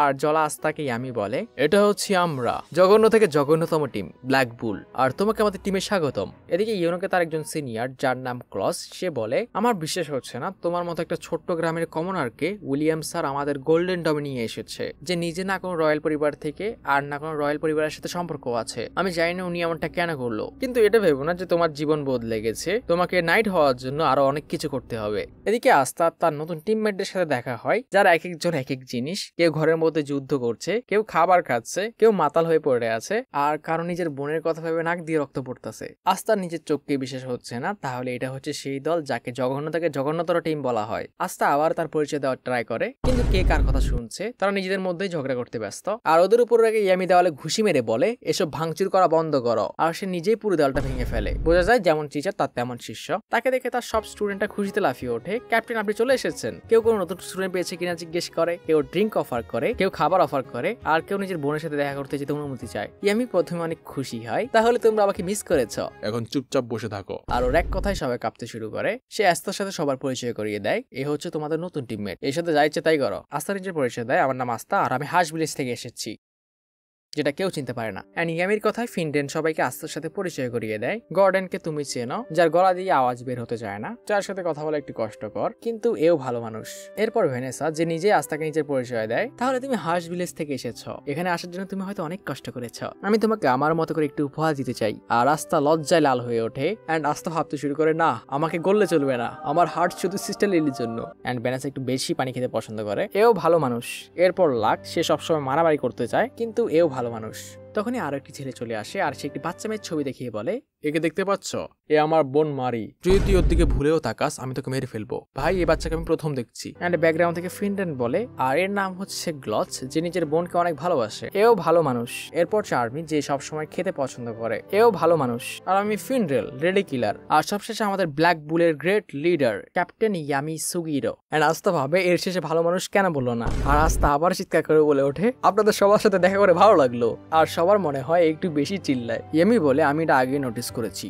আর জলা আস্তাকে ইয়ামি বলে এটা হচ্ছে আমরা জঘন্য থেকে জঘন্যতম টিম ব্ল্যাক বুল, আর তোমাকে আমাদের টিমে স্বাগতম। এদিকে ইউনোকে তার একজন সিনিয়র যার নাম ক্লস, সে বলে আমার বিশ্বাস হচ্ছে না তোমার মতো একটা ছোট্ট গ্রামের কমনারকে উইলিয়াম স্যার আমাদের গোল্ডেন ডমে নিয়ে এসেছে, যে নিজে না কোনো রয়্যাল পরিবার থেকে আর না কোনো রয়্যাল পরিবারের সাথে সম্পর্ক আছে। আমি জানি না উনি এমনটা কেন করলো, কিন্তু এটা ভেবো না যে তোমার জীবন বদলে গেছে। তোমাকে নাইট হওয়ার জন্য আরো অনেক কিছু করতে হবে। এদিকে আস্তা তার নতুন টিমমেটদের সাথে দেখা হয়, যারা এক একজন এক এক জিনিস। কেউ ঘরের মধ্যে যুদ্ধ করছে, কেউ খাবার খাচ্ছে, কেউ মাতাল হয়ে পড়ে আছে, আর কারণ নিজের বোনের কথা ভেবে নাক দিয়ে রক্ত পড়তেছে। আস্তার নিজের চোখকে বিশ্বাস হচ্ছে না, তাহলে এটা হচ্ছে সেই দল যাকে জঘন্য থেকে জঘন্যতর টিম বলা হয়। আস্তা আবার তার পরিচয় দেওয়ার ট্রাই করে, কিন্তু কে কার কথা শুনছে? তারা নিজেদের মধ্যেই ঝগড়া করতে ব্যস্ত। আর ওদের উপর রেখে ইয়ামি দেওয়ালে ঘুষি মেরে বলে এসব ভাঙচুর করা বন্ধ করো। আর সে নিজেই পুরো দেওয়ালটা ভেঙে ফেলে। বোঝা যায় যেমন টিচার তার তেমন শিষ্য। তাকে দেখে তার সব স্টুডেন্টরা খুশিতে লাফিয়ে ওঠে। ক্যাপ্টেন আপনি চলে এসেছেন। কেউ কোনো নতুন স্টুডেন্ট পেয়েছে কিনা জিজ্ঞেস করে, কেউ ড্রিঙ্ক অফার করে, কেউ খাবার অফার করে, আর কেউ নিজের বোনের সাথে দেখা করতে যেতে অনুমতি চায়। ইয়ামি প্রথমে অনেক খুশি হয়, তাহলে তোমরা আমাকে মিস করেছো, এখন চুপচাপ বসে থাকো। আর ওর এক কথায় সবাই কাঁপতে শুরু করে। সে আস্তার সাথে সবার পরিচয় করিয়ে দেয়, এ হচ্ছে তোমাদের নতুন টিমমেট, এর সাথে যা ইচ্ছে তাই করো। আস্তা নিজের পরিচয় দেয়, আমার নাম আস্তা আর আমি হাস ভিলেজ থেকে এসেছি, যেটা কেউ চিনতে পারে না। অ্যান্ড ইয়ামির কথায় ফিনডেন সবাইকে আস্তার সাথে পরিচয় করিয়ে দেয়। গর্ডেনকে তুমি চেনো, যার গলা দিয়ে আওয়াজ বের হতে চায় না, যার সাথে কথা বলা একটু কষ্টকর, কিন্তু এও ভালো মানুষ। এরপর ভেনেসা, যে নিজে আস্তাকে নিজের পরিচয় দেয়। তাহলে তুমি হাস ভিলেজ থেকে এসেছো, এখানে আসার জন্য তুমি হয়তো অনেক কষ্ট করেছো, আমি তোমাকে আমার মতো করে একটু উপহার দিতে চাই। আর আস্তা লজ্জায় লাল হয়ে ওঠে। অ্যান্ড আস্তা ভাবতে শুরু করে, না আমাকে গললে চলবে না, আমার হার্ট শুধু সিস্টার লিলির জন্য। অ্যান্ড ভেনেসা একটু বেশি পানি খেতে পছন্দ করে, এও ভালো মানুষ। এরপর লাক, সে সবসময় মারামারি করতে চায়, কিন্তু এও ভালো মানুষ। তখনই আরো একটি ছেলে চলে আসে আর সে একটি বাচ্চা মেয়ের ছবি দেখিয়ে বলে একে দেখতে পাচ্ছ? এ আমার বোন মারি। যদি তুই ওর দিকে ভুলেও তাকাস আমি তোকে মেরে ফেলবো। ভাই এই বাচ্চাকে আমি প্রথম দেখছি। এন্ড ব্যাকগ্রাউন্ড থেকে ফিনডেন বলে, আর এর নাম হচ্ছে গ্লচ, যে নিজের বোনকে অনেক ভালোবাসে। এও ভালো মানুষ। এরপর চার্মি, যে সবসময় খেতে পছন্দ করে, এও ভালো মানুষ। আর আমি ফিনডেল, রেডি কিলার। আর সবশেষে আমাদের ব্ল্যাক বুলের great leader captain Yami Sukehiro. And Asta ভাবে এর শেষে ভালো মানুষ কেন বললো না। আর আস্তা আবার চিৎকার করে বলে ওঠে, আপনাদের সবার সাথে দেখা করে ভালো লাগলো। আর সবার মনে হয় একটু বেশি চিল্লায়। ইয়ামি বলে, আমি এটা আগে নোটিস করেছি।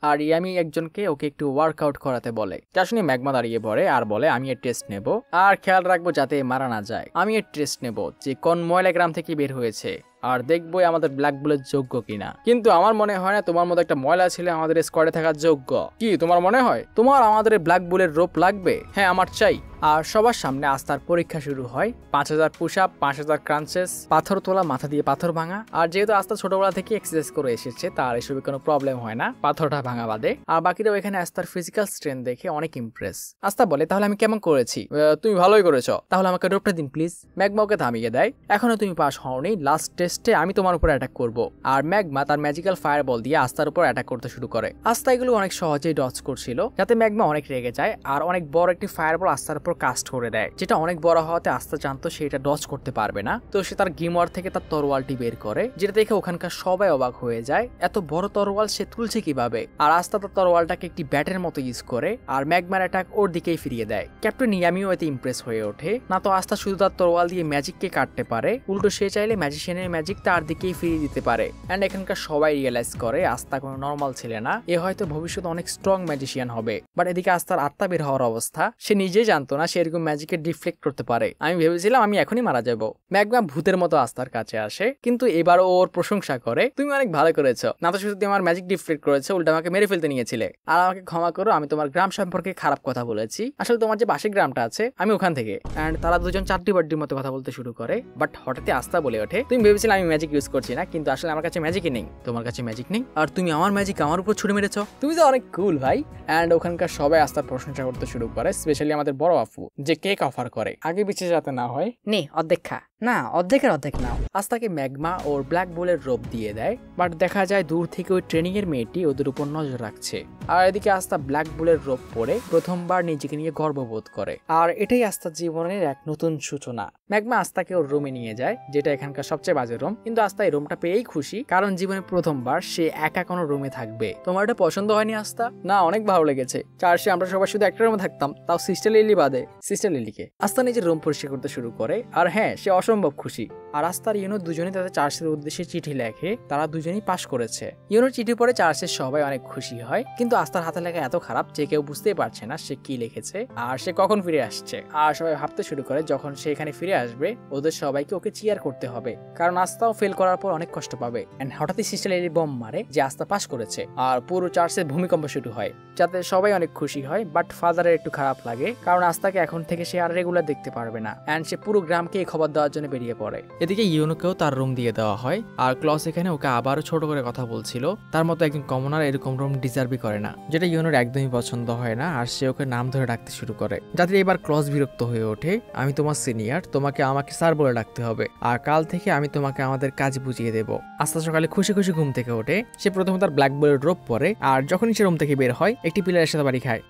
আর ইয়ামি একজনকে ওকে একটু ওয়ার্কআউট করাতে বলে। যা শুনে ম্যাগমা দাঁড়িয়ে পড়ে আর বলে, আমি এর টেস্ট নেব আর খেয়াল রাখবো যাতে মারা না যায়। আমি এর টেস্ট নেব যে কোন ময়লা গ্রাম থেকে বের হয়েছে, আর দেখবো আমাদের ব্ল্যাক বুলের যোগ্য কিনা। কিন্তু আমার মনে হয় না তোমার মতো একটা ময়লা ছেলে আমাদের স্কোয়াডে থাকার যোগ্য। কি তোমার মনে হয় তোমার আমাদের ব্ল্যাক বুলের রোপ লাগবে? হ্যাঁ আমার চাই। আর সবার সামনে আস্তার পরীক্ষা শুরু হয়। 5000 পুশ আপ, 5000 ক্রাঞ্চেস, পাথর তোলা, মাথা দিয়ে পাথর ভাঙা। আর যেহেতু আস্তা ছোটবেলা থেকে এক্সারসাইজ করে এসেছে, তার এসবে কোনো প্রবলেম হয় না, পাথরটা ভাঙা বাদে। আর বাকিরাও এখানে আস্তার ফিজিক্যাল স্ট্রেংথ দেখে অনেক ইমপ্রেস। আস্তা বলে, তাহলে আমি কেমন করেছি? তুমি ভালোই করেছো, তাহলে আমাকে রোপটা দিন প্লিজ। ম্যাগমা ওকে থামিয়ে দেয়, এখনো তুমি পাস হওনি, লাস্ট টেস্টে আমি তোমার উপর অ্যাটাক করব। আর ম্যাগমা তার ম্যাজিক্যাল ফায়ার বল দিয়ে আস্তার উপর অ্যাটাক করতে শুরু করে। আস্তা এগুলো অনেক সহজেই ডজ করছিল, যাতে ম্যাগমা অনেক রেগে যায় আর অনেক বড় একটি ফায়ার বল আস্তার উপর কাস্ট করে দেয়, যেটা অনেক বড় হওয়াতে আস্তা জানতো সে এটা ডজ করতে পারবে না। তো সে তার গিমওয়ার থেকে তার তরোয়ালটি বের করে, যেটা দেখে ওখানকার সবাই অবাক হয়ে যায়, এত বড় তরোয়াল সে তুলছে কিভাবে। আর আস্তা তার তরোয়ালটাকে একটি ব্যাটের মতো ইউজ করে আর ম্যাগমার অ্যাটাক ওর দিকেই ফিরিয়ে দেয়। ক্যাপ্টেন ইয়ামিও এতে ইমপ্রেস হয়ে ওঠে। না তো আস্তা শুধু তার তরোয়াল দিয়ে ম্যাজিককে কাটতে পারে, উল্টো সে চাইলে ম্যাজিশিয়ানের ম্যাজিক তার দিকেই ফিরিয়ে দিতে পারে। এন্ড এখানকার সবাই রিয়েলাইজ করে আস্তা কোনো নর্মাল ছেলে না, এ হয়তো ভবিষ্যতে অনেক স্ট্রং ম্যাজিশিয়ান হবে। বাট এদিকে আস্তার আত্মা বের হওয়ার অবস্থা, সে নিজেই জানতো না সে এরকম ম্যাজিকে ডিফ্লেক্ট করতে পারে। আমি ভেবেছিলাম আমি এখনই মারা যাবো। ম্যাগমা ভূতের মতো আস্তার কাছে আসে, কিন্তু এবার ওর প্রশংসা করে, তুমি অনেক ভালো করেছো, না তো শুধু তুমি আমার ম্যাজিক ডিফ্লেক্ট করেছো, উল্টা আমাকে মেরে ফেলতে নিয়েছিলে। আর আমাকে ক্ষমা করো, আমি তোমার গ্রাম সম্পর্কে খারাপ কথা বলেছি, আসলে তোমার যে পাশের গ্রামটা আছে আমি ওখান থেকে। এন্ড তারা দুজন চারটি বাড্ডির মতো কথা বলতে শুরু করে। বাট হঠাৎই আস্তা বলে ওঠে, তুমি ভেবেছিলে আমি ম্যাজিক ইউজ করছি না, কিন্তু আসলে আমার কাছে ম্যাজিকই নেই, তোমার কাছে ম্যাজিক নেই, আর তুমি আমার ম্যাজিক আমার উপর ছুড়ে মেরেছো, তুমি তো অনেক কুল ভাই। এন্ড ওখানকার সবাই আস্তার প্রশংসা করতে শুরু করে, স্পেশালি আমাদের বড় আপু, যে কেক অফার করে, আগে পিছিয়ে যাতে না হয়। নে অর্ধেক খা, না অর্ধেকের অর্ধেক নাও। আস্তাকে ম্যাগমা ওর ব্ল্যাক বোলের রোপ দিয়ে দেয়। বাট দেখা যায় দূর থেকে ওই ট্রেনিং এর মেয়েটি ওদের উপর নজর রাখছে। আর এদিকে আস্তা ব্ল্যাক বুলের রোপ পরে প্রথমবার নিজেকে নিয়ে গর্ববোধ করে। আর এটাই আস্তার জীবনের এক নতুন সূচনা। ম্যাগমা আস্তাকে ওর রুমে নিয়ে যায়, যেটা এখানকার সবচেয়ে বাজে রুম, কিন্তু আস্তা এই রুমটা পেয়েই খুশি, কারণ জীবনে প্রথমবার সে একা কোনো রুমে থাকবে। তোমার এটা পছন্দ হয়নি আস্তা? না অনেক ভালো লেগেছে, চার্চে আমরা সবাই শুধু একটা রুমে থাকতাম, তাও সিস্টার লিলি বাদে। সিস্টার লিলিকে আস্তা নিজের রুম পরিষ্কার করতে শুরু করে। আর হ্যাঁ, সে অসম্ভব খুশি। আর আস্তার ইউনো দুজনেই তাদের চার্চের উদ্দেশ্যে চিঠি লেখে, তারা দুজনেই পাশ করেছে। ইউনোর চিঠি পড়ে চার্চের সবাই অনেক খুশি হয়, কিন্তু আস্তার হাতে লেখা এত খারাপ যে কেউ বুঝতেই পারছে না সে কি লিখেছে আর সে কখন ফিরে আসছে। আর সবাই ভাবতে শুরু করে যখন সে এখানে ফিরে আসবে ওদের সবাইকে ওকে চিয়ার করতে হবে, কারণ আস্তাও ফেল করার পর অনেক কষ্ট পাবে। এন্ড হঠাৎই সিস্টার লিলি বম মারে যে আস্তা পাশ করেছে, আর পুরো চার্চের ভূমিকম্প শুরু হয়, যাতে সবাই অনেক খুশি হয়। বাট ফাদারের একটু খারাপ লাগে, কারণ আস্তাকে এখন থেকে সে আর রেগুলার দেখতে পারবে না। এন্ড সে পুরো গ্রামকে খবর দেওয়ার জন্য বেরিয়ে পড়ে। এদিকে ইউনোকেও তার রুম দিয়ে দেওয়া হয়, আর ক্লস এখানে ওকে আবারও ছোট করে কথা বলছিল, তার মতো একজন কমনার এরকম রুম ডিজার্ভই করে না, যেটা ইউনোর একদমই পছন্দ হয় না। আর সে ওকে নাম ধরে ডাকতে শুরু করে, যাতে এবার ক্লস বিরক্ত হয়ে ওঠে। আমি তোমার সিনিয়র, তোমাকে আমাকে স্যার বলে ডাকতে হবে, আর কাল থেকে আমি তোমাকে আমাদের কাজ বুঝিয়ে দেবো। আস্তা সকালে খুশি খুশি ঘুম থেকে ওঠে। সে প্রথমে তার ব্ল্যাক বোর্ড ড্রপ পরে, আর যখনই সে রুম থেকে বের হয় একটি পিলারের সাথে বাড়ি খায়।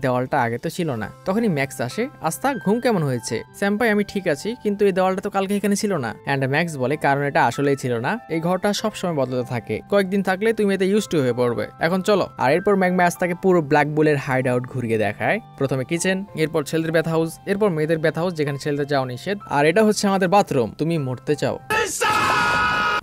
দেওয়ালটা আগে তো ছিল না। তখনই ম্যাক্স আসে, আস্তা ঘুম কেমন হয়েছে? স্যাম্পাই, আমি ঠিক আছি, কিন্তু এই দেওয়ালটা তো কালকে এখানে ছিল না। এন্ড ম্যাক্স বলে, কারণ এটা আসলেই ছিল না, এই ঘরটা সবসময় বদলাতে থাকে, কয়েকদিন থাকলে তুমি এতে ইউজ টু হয়ে পড়বে, এখন চলো। আর এরপর ম্যাগমা আস্তাকে পুরো ব্ল্যাক বুলের হাইড আউট ঘুরিয়ে দেখায়। প্রথমে কিচেন, এরপর ছেলেদের ব্যথা হাউস, এরপর মেয়েদের ব্যথা হাউস যেখানে ছেলেদের যাওয়া নিষেধ, আর এটা হচ্ছে আমাদের বাথরুম, তুমি মরতে চাও।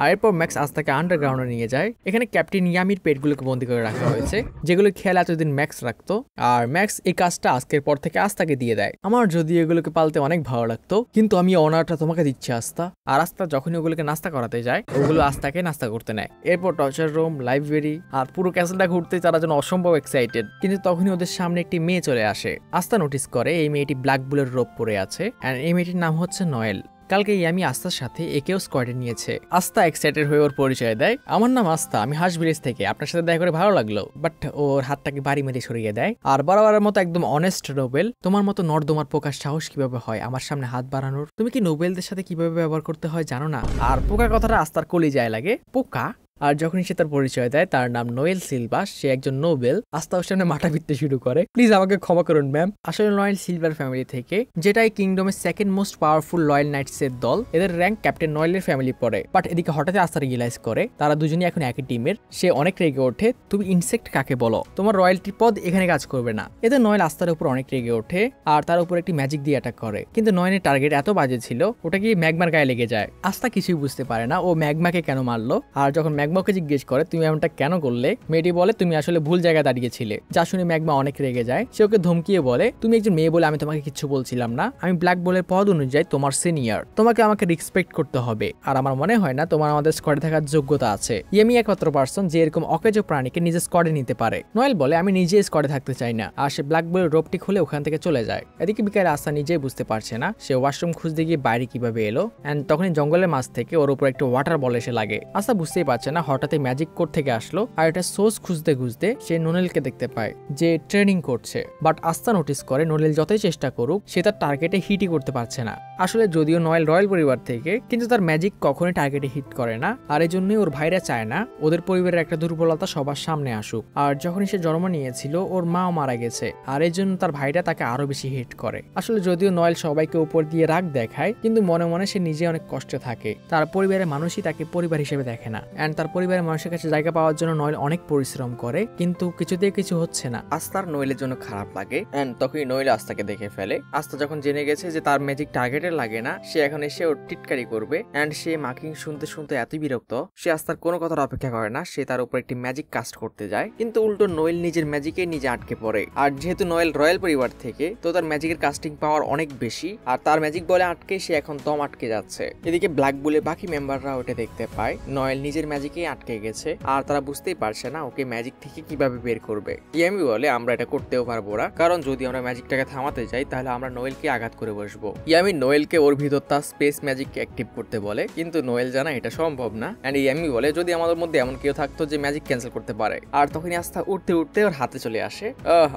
আর এরপর ম্যাক্স আস্তাকে আন্ডারগ্রাউন্ডে নিয়ে যায়। এখানে ক্যাপ্টেন ইয়ামির পেটগুলোকে বন্দী করে রাখা হয়েছে, যেগুলো খেয়াল এতদিন ম্যাক্স রাখতো। আর ম্যাক্স এই কাজটা আজকের পর থেকে আস্তাকে দিয়ে দেয়। আমার যদি এগুলোকে পালতে অনেক ভালো লাগতো, কিন্তু আমি অনারটা তোমাকে দিচ্ছি আস্তা। আর আস্তা যখনই ওগুলোকে নাস্তা করাতে যায়, ওগুলো আস্তাকে নাস্তা করতে নেয়। এরপর টর্চার রুম, লাইব্রেরি আর পুরো ক্যাসেলটা ঘুরতে তারা যেন অসম্ভব এক্সাইটেড। কিন্তু তখনই ওদের সামনে একটি মেয়ে চলে আসে। আস্তা নোটিস করে এই মেয়েটি ব্ল্যাক বুলের রোপ পরে আছে, আর এই মেয়েটির নাম হচ্ছে নয়েল। কালকে ইয়ামি আস্তার সাথে একেও স্কোয়াডে নিয়েছে। আস্তা এক্সাইটেড হয়ে ওর পরিচয় দেয়, আমার নাম আস্তা, আমি হাঁস ভিলেজ থেকে, আপনার সাথে দেখা করে ভালো লাগলো। বাট ওর হাতটাকে বাড়ি মেরে সরিয়ে দেয়। আর বরাবরের মতো একদম অনেস্ট নোবেল, তোমার মতো নর্দমার পোকার সাহস কিভাবে হয় আমার সামনে হাত বাড়ানোর? তুমি কি নোবেলদের সাথে কিভাবে ব্যবহার করতে হয় জানো না? আর পোকা কথাটা আস্তার কলিজায় লাগে। পোকা? আর যখনই সে তার পরিচয় দেয় তার নাম নোয়েল সিলভা, সে একজন নোবেল, আস্তে ওর সামনে মাথা পিটতে শুরু করে। প্লিজ আমাকে ক্ষমা করুন ম্যাম। আসলে নোয়েল সিলভার ফ্যামিলি থেকে, যেটা এই কিংডমের second most powerful loyal knights এর দল, এদের র্যাঙ্ক ক্যাপ্টেন নোয়েলের ফ্যামিলি পড়ে। বাট এদিকে হঠাৎ আস্থা রিয়েলাইজ করে তারা দুজনই এখন একই টিমের। সে অনেক রেগে ওঠে, তুমি ইনসেক্ট কাকে বলো, তোমার রয়্যালটি পদ এখানে কাজ করবে না। এতে নোয়েল আস্থার উপর অনেক রেগে ওঠে আর তার উপর একটি ম্যাজিক দিয়ে অ্যাটাক করে, কিন্তু নয়নের টার্গেট এত বাজে ছিল ওটা গিয়ে ম্যাগমার গায়ে লেগে যায়। আস্থা কিছুই বুঝতে পারে না ও ম্যাগমাকে কেন মারলো। আর যখন ম্যাগমাকে জিজ্ঞেস করে তুমি এমনটা কেন করলে, মেয়েটি বলে তুমি আসলে ভুল জায়গায় দাঁড়িয়েছিলে। যা শুনে ম্যাগমা অনেক রেগে যায়। সে ওকে ধমকিয়ে বলে তুমি একজন মেয়ে বলে আমি তোমাকে কিছু বলছিলাম না, আমি ব্ল্যাক বলের পদ অনুযায়ী তোমার সিনিয়র, তোমাকে আমাকে রেসপেক্ট করতে হবে। আর আমার মনে হয় না তোমার আমাদের স্কোয়াডে থাকার যোগ্যতা আছে। ইয়ামি একমাত্র পার্সন যে এরকম অকেজো প্রাণীকে নিজের স্কোয়াডে নিতে পারে। নোয়েল বলে আমি নিজে স্কোয়াডে থাকতে চাই না, আর সে ব্ল্যাক বলের রোপটি খুলে ওখান থেকে চলে যায়। এদিকে বিকালে আস্থা নিজেই বুঝতে পারছে না সে ওয়াশরুম খুঁজতে গিয়ে বাইরে কিভাবে এলো। এন্ড তখনই জঙ্গলের মাছ থেকে ওর উপর একটা ওয়াটার বল এসে লাগে। আস্থা বুঝতেই পারছে না হঠাৎই ম্যাজিক কোড থেকে আসলো। আর এটা সোর্স খুঁজতে খুঁজতে সে নোনেলকে দেখতে পায় যে ট্রেনিং করছে। বাট আস্থা নোটিস করে নোনেল যতই চেষ্টা করুক সে তার টার্গেটে হিটই করতে পারছে না। আসলে যদিও নোয়েল রয়্যাল পরিবার থেকে, কিন্তু তার ম্যাজিক কখনোই টার্গেটে হিট করে না। আর এই জন্যই ওর ভাইরা চায় না ওদের পরিবারের একটা দুর্বলতা সবার সামনে আসুক। আর যখনই সে জন্ম নিয়েছিল ওর মাও মারা গেছে, আর এই জন্য তার ভাইরা তাকে আরো বেশি হিট করে। আসলে যদিও নোয়েল সবাইকে উপর দিয়ে রাগ দেখায়, কিন্তু মনে মনে সে নিজে অনেক কষ্টে থাকে। তার পরিবারের মানুষই তাকে পরিবার হিসেবে দেখে না। এন্ড তার পরিবারের মানুষের কাছে জায়গা পাওয়ার জন্য নোয়েল অনেক পরিশ্রম করে, কিন্তু কিছুতেই কিছু হচ্ছে না। আস্থার নোয়েলের জন্য খারাপ লাগে। এন্ড তখনই নোয়েল আস্থাকে দেখে ফেলে। আস্থা যখন জেনে গেছে যে তার ম্যাজিক টার্গেটে লাগে না, সে এখন এসে ওর টিটকারি করবে। এন্ড সে মার্কিং শুনতে শুনতে এতই বিরক্ত সে আস্থার কোনো কথার অপেক্ষা করে না, সে তার উপর একটি ম্যাজিক কাস্ট করতে যায়। কিন্তু উল্টো নোয়েল নিজের ম্যাজিকে নিজে আটকে পড়ে। আর যেহেতু নোয়েল রয়্যাল পরিবার থেকে, তো তার ম্যাজিকের কাস্টিং পাওয়ার অনেক বেশি, আর তার ম্যাজিক বলে আটকে সে এখন দম আটকে যাচ্ছে। এদিকে ব্ল্যাক বুলে বাকি মেম্বাররা ওটা দেখতে পায় নোয়েল নিজের ম্যাজিকেই আটকে গেছে, আর তারা বুঝতেই পারছে না ওকে ম্যাজিক থেকে কিভাবে বের করবে। ইয়ামি বলে আমরা এটা করতেও পারবো না, কারণ যদি আমরা ম্যাজিকটাকে থামাতে যাই তাহলে আমরা নোয়েলকে আঘাত করে বসবো। ইয়ামি নোয়েলকে ওর ভিতর তার স্পেস ম্যাজিক অ্যাক্টিভ করতে বলে, কিন্তু নোয়েল জানা এটা সম্ভব না। এন্ড ইয়ামি বলে যদি আমাদের মধ্যে এমন কেউ থাকতো যে ম্যাজিক ক্যান্সেল করতে পারে। আর তখনই আস্থা উঠতে উঠতে ওর হাতে চলে আসে।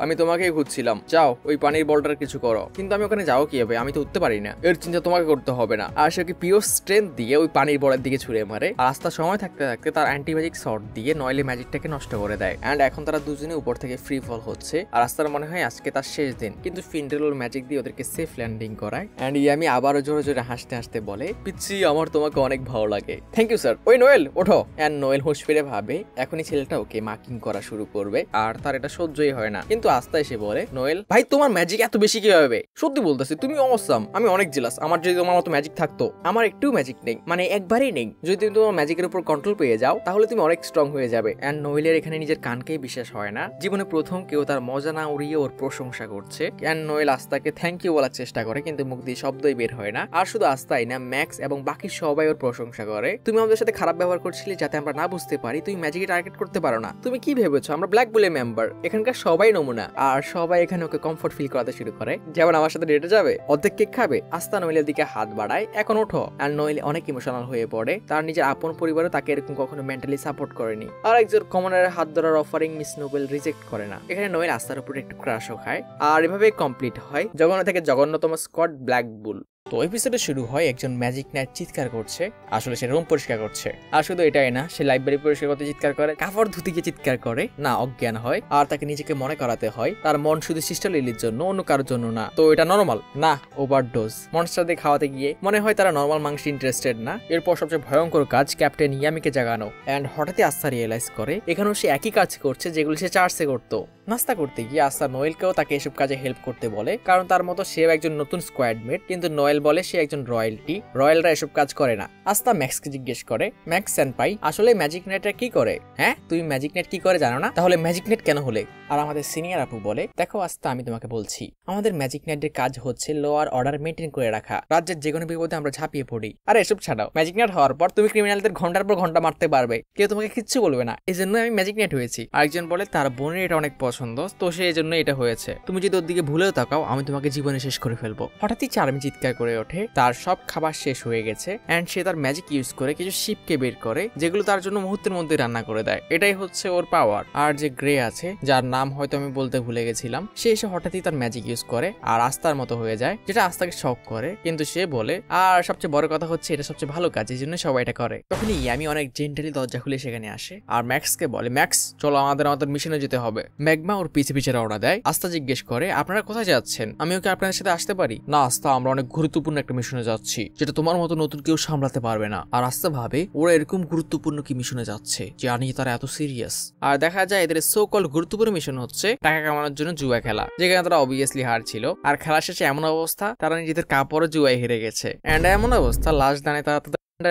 আমি তোমাকেই খুঁজছিলাম, যাও ওই পানির বলটার কিছু করো। কিন্তু আমি ওখানে যাও কি হবে, আমি তো উঠতে পারি না, এর চিন্তা তোমাকে করতে হবে না। আর সে পিওর স্ট্রেংথ দিয়ে ওই পানির বলের দিকে ছুড়ে মারে। আর আস্থা সময় থাকতে থাকতে তার অ্যান্টি ম্যাজিক শট দিয়ে নয়েলের ম্যাজিকটাকে নষ্ট করে দেয়। এন্ড এখন তারা দুজনে উপর থেকে ফ্রি ফল হচ্ছে। আর আস্থার মনে হয় আজকে তার শেষ দিন, কিন্তু ফিন্ডেল ওর ম্যাজিক দিয়ে ওদেরকে সেফ ল্যান্ডিং করায়। এন্ড ইয়ামি আবারও জোরে জোরে হাসতে হাসতে বলে পিচ্ছি আমার তোমাকে অনেক ভালো লাগে। Thank you sir. ওই নোয়েল ওঠো। এন্ড নোয়েল হুঁশ ফিরে ভাবে এখনই ছেলেটা ওকে মার্কিং করা শুরু করবে, আর তার এটা সহ্যই হয় না। কিন্তু আস্থা এসে বলে নোয়েল ভাই তোমার ম্যাজিক এত বেশি কিভাবে, সত্যি বলতেছি তুমি অসম, আমি অনেক জেলাস। আমার যদি তোমার মতো ম্যাজিক থাকতো। আমার একটু ম্যাজিক নেই, মানে একবারই নেই। যদি তুমি তোমার ম্যাজিকের উপর কন্ট্রোল পেয়ে যাও তাহলে তুমি অনেক স্ট্রং হয়ে যাবে। এন্ড নোয়েলের এখানে নিজের কানকেই বিশ্বাস হয় না, জীবনে প্রথম কেউ তার মজা না উড়িয়ে ওর প্রশংসা করছে। এন্ড নোয়েল আস্থাকে থ্যাংক ইউ বলার চেষ্টা করে, কিন্তু মুখ দিয়ে শব্দই বের হয় না। আর শুধু আস্থাই না, ম্যাক্স এবং বাকি সবাই ওর প্রশংসা করে। তুমি আমাদের সাথে খারাপ ব্যবহার করছিলে যাতে আমরা না বুঝতে পারি তুমি ম্যাজিকে টার্গেট করতে পারো না। তুমি কি ভেবেছো আমরা ব্ল্যাক বুলে মেম্বার, এখানকার সবাই নমুনা। আর সবাই এখানে ওকে কমফোর্ট ফিল করাতে শুরু করে, যেমন আমার সাথে ডেটে যাবে, অর্ধেক কেক খাবে। আস্থা নোয়েলের দিকে হাত বাড়ায় এখন ওঠো। আর নোয়েল অনেক ইমোশনাল হয়ে পড়ে, তার নিজের আপন পরিবারও তাকে এরকম কখনো মেন্টালি সাপোর্ট করেনি। আর একজন কমনারের হাত ধরার অফারিং মিস নোবেল রিজেক্ট করে না। এখানে নোয়েল আস্থার উপর একটু ক্রাশও খায়। আর এভাবে কমপ্লিট হয় জঘন্য থেকে জঘন্যতম স্কোয়াড ব্ল্যাক বুল। তো এপিসোডে শুরু হয় একজন ম্যাজিক নাইট চিৎকার করছে, আসলে সে রুম পরিষ্কার করছে। আর শুধু এটাই না, সে লাইব্রেরি পরিষ্কার করতে চিৎকার করে, কাপড় ধুতিকে চিৎকার করে, না অজ্ঞান হয়। আর তাকে নিজেকে মনে করাতে হয় তার মন শুধু সিস্টার লিলির জন্য, অন্য কারোর জন্য না। তো এটা নরমাল না, ওভারডোজ। মনস্টারদের খাওয়াতে গিয়ে মনে হয় তারা নরমাল মাংসে ইন্টারেস্টেড না। এরপর সবচেয়ে ভয়ঙ্কর কাজ ক্যাপ্টেন ইয়ামিকে জাগানো। এন্ড হঠাৎই আস্থা রিয়েলাইজ করে এখানেও সে একই কাজ করছে যেগুলো সে চার্চে করতো। নাস্তা করতে গিয়ে আস্থা নোয়েলকেও তাকে এসব কাজে হেল্প করতে বলে, কারণ তার মতো সেও একজন নতুন স্কোয়াডমেট। কিন্তু নোয়েল বলে সে একজন রয়্যালটি, রয়্যালরা এসব কাজ করে না। আস্থা ম্যাক্সকে জিজ্ঞেস করে ম্যাক্স সেনপাই আসলে ম্যাজিক নেটটা কি করে? হ্যাঁ তুমি ম্যাজিক নেট কি করে জানো না? তাহলে ম্যাজিক নেট কেন হলে? আর আমাদের সিনিয়র আপু বলে দেখো আস্থা আমি তোমাকে বলছি, আমাদের ম্যাজিক নেটের কাজ হচ্ছে লোয়ার অর্ডার মেনটেন করে রাখা। রাজ্যের যে কোনো বিপদে আমরা ঝাঁপিয়ে পড়ি। আর এসব ছাড়াও ম্যাজিক নেট হওয়ার পর তুমি ক্রিমিনালদের ঘন্টার পর ঘন্টা মারতে পারবে, কেউ তোমাকে কিচ্ছু বলবে না। এই জন্য আমি ম্যাজিক নেট হয়েছি। আরেকজন বলে তার বোনের এটা অনেক পছন্দ, পছন্দ, তো সেই জন্য এটা হয়েছে। তুমি যদি ওর দিকে ভুলেও তাকাও আমি তোমাকে জীবনে শেষ করে ফেলবো। হঠাৎই চার্মি চিৎকার করে ওঠে, তার সব খাবার শেষ হয়ে গেছে এন্ড সে তার ম্যাজিক ইউজ করে কিছু শিপকে বের করে যেগুলো তার জন্য মুহূর্তের মধ্যে রান্না করে দেয়। এটাই হচ্ছে ওর পাওয়ার। আর যে গ্রে আছে, যার নাম হয়তো আমি বলতে ভুলে গেছিলাম, সে এসে হঠাৎই তার ম্যাজিক ইউজ করে আর আস্তার মতো হয়ে যায়, যেটা আস্তাকে শক করে। কিন্তু সে বলে, আর সবচেয়ে বড় কথা হচ্ছে এটা সবচেয়ে ভালো কাজ, এই জন্য সবাই এটা করে। তখনই ইয়ামি অনেক জেন্টালি দরজা খুলে সেখানে আসে আর ম্যাক্সকে বলে, ম্যাক্স চলো আমাদের মিশনে যেতে হবে। ম্যাগমা ওর পিছে পিছে রওনা দেয়। আস্তা জিজ্ঞেস করে, আপনারা কোথায় যাচ্ছেন? আমি ওকে আপনাদের সাথে আসতে পারি? না আস্তা, আমরা অনেক গুরুত্বপূর্ণ একটা মিশনে যাচ্ছি যেটা তোমার মতো নতুন কেউ সামলাতে পারবে না। আর আস্তা ভাবে ওরা এরকম গুরুত্বপূর্ণ কি মিশনে যাচ্ছে যে আনি তারা এত সিরিয়াস। আর দেখা যায় এদের সো কল গুরুত্বপূর্ণ মিশন হচ্ছে টাকা কামানোর জন্য জুয়া খেলা, যেখানে তারা অবভিয়াসলি হারছিল। আর খেলা শেষে এমন অবস্থা তারা নিজেদের কাপড়ে জুয়ায় হেরে গেছে এন্ড এমন অবস্থা লাস্ট দানে তারা